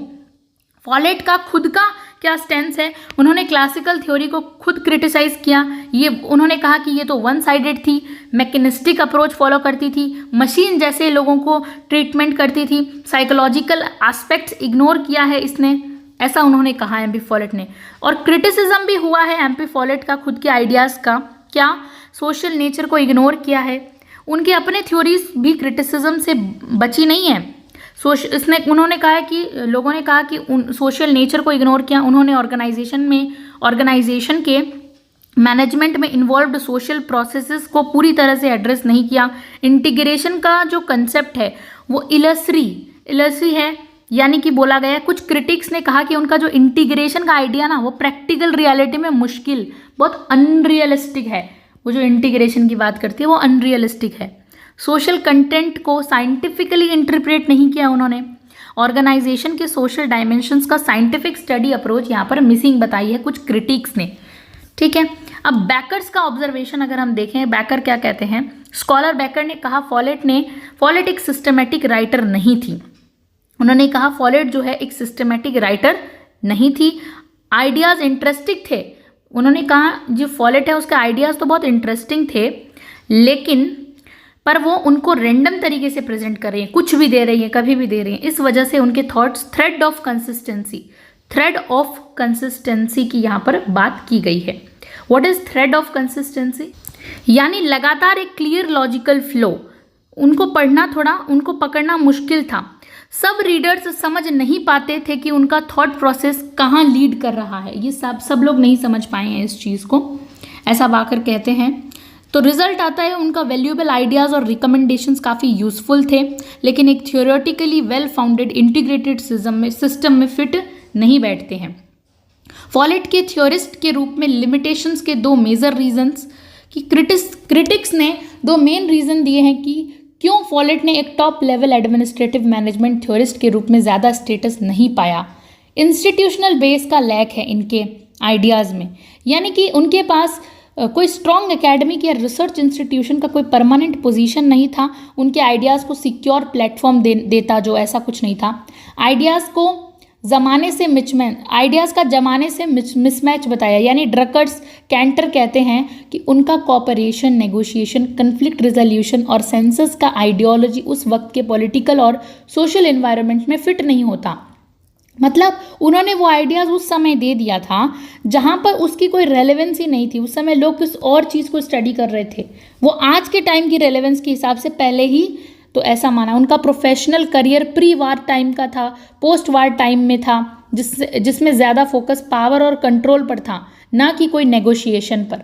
फॉलेट का खुद का क्या स्टैंस है, उन्होंने क्लासिकल थ्योरी को खुद क्रिटिसाइज किया। ये उन्होंने कहा कि ये तो वन साइडेड थी, मैकेनिस्टिक अप्रोच फॉलो करती थी, मशीन जैसे लोगों को ट्रीटमेंट करती थी, साइकोलॉजिकल एस्पेक्ट्स इग्नोर किया है इसने, ऐसा उन्होंने कहा एम पी फॉलेट ने। और क्रिटिसिज्म भी हुआ है एम पी फॉलेट का खुद के आइडियाज़ का, क्या सोशल नेचर को इग्नोर किया है। उनके अपने थ्योरीज भी क्रिटिसिज्म से बची नहीं है। उन्होंने कहा है कि लोगों ने कहा कि सोशल नेचर को इग्नोर किया। उन्होंने ऑर्गेनाइजेशन के मैनेजमेंट में इन्वॉल्व्ड सोशल प्रोसेसेस को पूरी तरह से एड्रेस नहीं किया। इंटीग्रेशन का जो कंसेप्ट है वो इलसरी है, यानी कि बोला गया है। कुछ क्रिटिक्स ने कहा कि उनका जो इंटीग्रेशन का आइडिया ना वो प्रैक्टिकल रियलिटी में मुश्किल, बहुत अनरियलिस्टिक है। वो जो इंटीग्रेशन की बात करती है वो अनरियलिस्टिक है। सोशल कंटेंट को साइंटिफिकली इंटरप्रेट नहीं किया उन्होंने। ऑर्गेनाइजेशन के सोशल डायमेंशंस का साइंटिफिक स्टडी अप्रोच यहाँ पर मिसिंग बताई है कुछ क्रिटिक्स ने। ठीक है, अब बैकर्स का ऑब्जर्वेशन अगर हम देखें, बैकर क्या कहते हैं। स्कॉलर बैकर ने कहा फॉलेट एक सिस्टमेटिक राइटर नहीं थी। उन्होंने कहा फॉलेट जो है एक सिस्टमेटिक राइटर नहीं थी, आइडियाज़ इंटरेस्टिंग थे। उन्होंने कहा जो फॉलेट है उसके आइडियाज़ तो बहुत इंटरेस्टिंग थे, लेकिन पर वो उनको रैंडम तरीके से प्रेजेंट कर रही हैं, कुछ भी दे रही हैं, कभी भी दे रही हैं। इस वजह से उनके थॉट्स थ्रेड ऑफ कंसिस्टेंसी की यहाँ पर बात की गई है। What is thread of consistency? यानी लगातार एक क्लियर लॉजिकल फ्लो। उनको पकड़ना मुश्किल था। सब रीडर्स समझ नहीं पाते थे कि उनका थॉट प्रोसेस कहाँ लीड कर रहा है। ये सब लोग नहीं समझ पाए हैं इस चीज़ को, ऐसा बाकर कहते हैं। तो रिजल्ट आता है उनका वैल्यूएबल आइडियाज़ और रिकमेंडेशंस काफ़ी यूजफुल थे, लेकिन एक theoretically well founded integrated system में फिट नहीं बैठते हैं। फॉलेट के थ्योरिस्ट के रूप में लिमिटेशंस के दो मेजर रीजंस कि क्रिटिक्स ने दो मेन रीज़न दिए हैं कि क्यों फॉलेट ने एक top level administrative management theorist के रूप में ज़्यादा स्टेटस नहीं पाया। इंस्टीट्यूशनल बेस का लैक है इनके आइडियाज़ में, यानी कि उनके पास कोई स्ट्रॉन्ग एकेडमिक या रिसर्च इंस्टीट्यूशन का कोई परमानेंट पोजीशन नहीं था। उनके आइडियाज़ को सिक्योर प्लेटफॉर्म देता, जो ऐसा कुछ नहीं था। आइडियाज़ का जमाने से मिसमैच बताया, यानी ड्रकर्स कैंटर कहते हैं कि उनका कॉपरेशन, नेगोशिएशन, कन्फ्लिक्ट रिजोल्यूशन और सेंसस का आइडियोलॉजी उस वक्त के पॉलिटिकल और सोशल एनवायरनमेंट में फिट नहीं होता। मतलब उन्होंने वो आइडियाज़ उस समय दे दिया था जहाँ पर उसकी कोई रेलेवेंस ही नहीं थी। उस समय लोग किस और चीज़ को स्टडी कर रहे थे, वो आज के टाइम की रेलेवेंस के हिसाब से पहले ही तो ऐसा माना। उनका professional career pre war time का था, पोस्ट वार टाइम में था, जिसमें ज़्यादा फोकस पावर और कंट्रोल पर था, ना कि कोई नेगोशिएशन पर।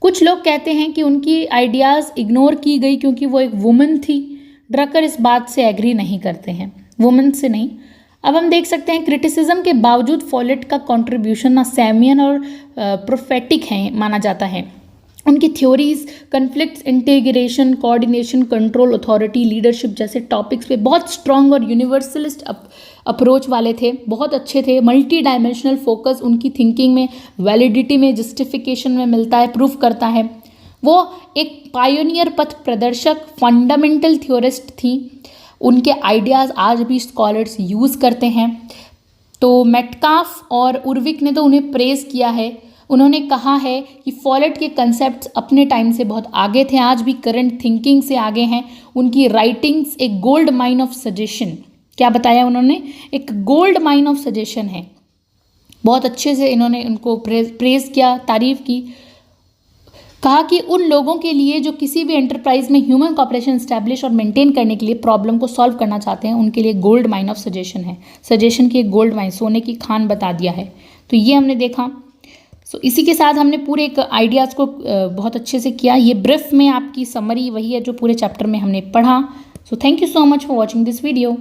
कुछ लोग कहते हैं कि उनकी आइडियाज़ इग्नोर की गई क्योंकि वो एक वुमन थी। ड्रकर इस बात से एग्री नहीं करते हैं, वुमन से नहीं। अब हम देख सकते हैं क्रिटिसिज्म के बावजूद फॉलेट का कंट्रीब्यूशन ना सैमियन और प्रोफेटिक है माना जाता है। उनकी theories conflicts, integration, coordination, control, authority, leadership जैसे टॉपिक्स पे बहुत स्ट्रॉन्ग और यूनिवर्सलिस्ट अप्रोच वाले थे, बहुत अच्छे थे। मल्टी डायमेंशनल फोकस उनकी थिंकिंग में, वैलिडिटी में, जस्टिफिकेशन में मिलता है, प्रूफ करता है। वो एक पायोनियर पथ प्रदर्शक, फंडामेंटल थ्योरिस्ट थी। उनके आइडियाज़ आज भी स्कॉलर्स यूज़ करते हैं। तो मेटकाफ और उर्विक ने तो उन्हें प्रेज़ किया है। उन्होंने कहा है कि फॉलेट के कंसेप्ट्स अपने टाइम से बहुत आगे थे, आज भी करंट थिंकिंग से आगे हैं। उनकी राइटिंग्स एक गोल्ड माइन ऑफ सजेशन, क्या बताया उन्होंने, एक गोल्ड माइन ऑफ सजेशन है। बहुत अच्छे से इन्होंने उनको प्रेज़ किया, तारीफ़ की। कहा कि उन लोगों के लिए जो किसी भी एंटरप्राइज में ह्यूमन कॉपरेशन स्टैब्लिश और मेंटेन करने के लिए प्रॉब्लम को सॉल्व करना चाहते हैं, उनके लिए गोल्ड माइन ऑफ सजेशन है। सजेशन की एक गोल्ड माइन, सोने की खान बता दिया है। तो ये हमने देखा। सो इसी के साथ हमने पूरे एक आइडियाज़ को बहुत अच्छे से किया। ये ब्रीफ में आपकी समरी वही है जो पूरे चैप्टर में हमने पढ़ा। So thank you so much for watching this video.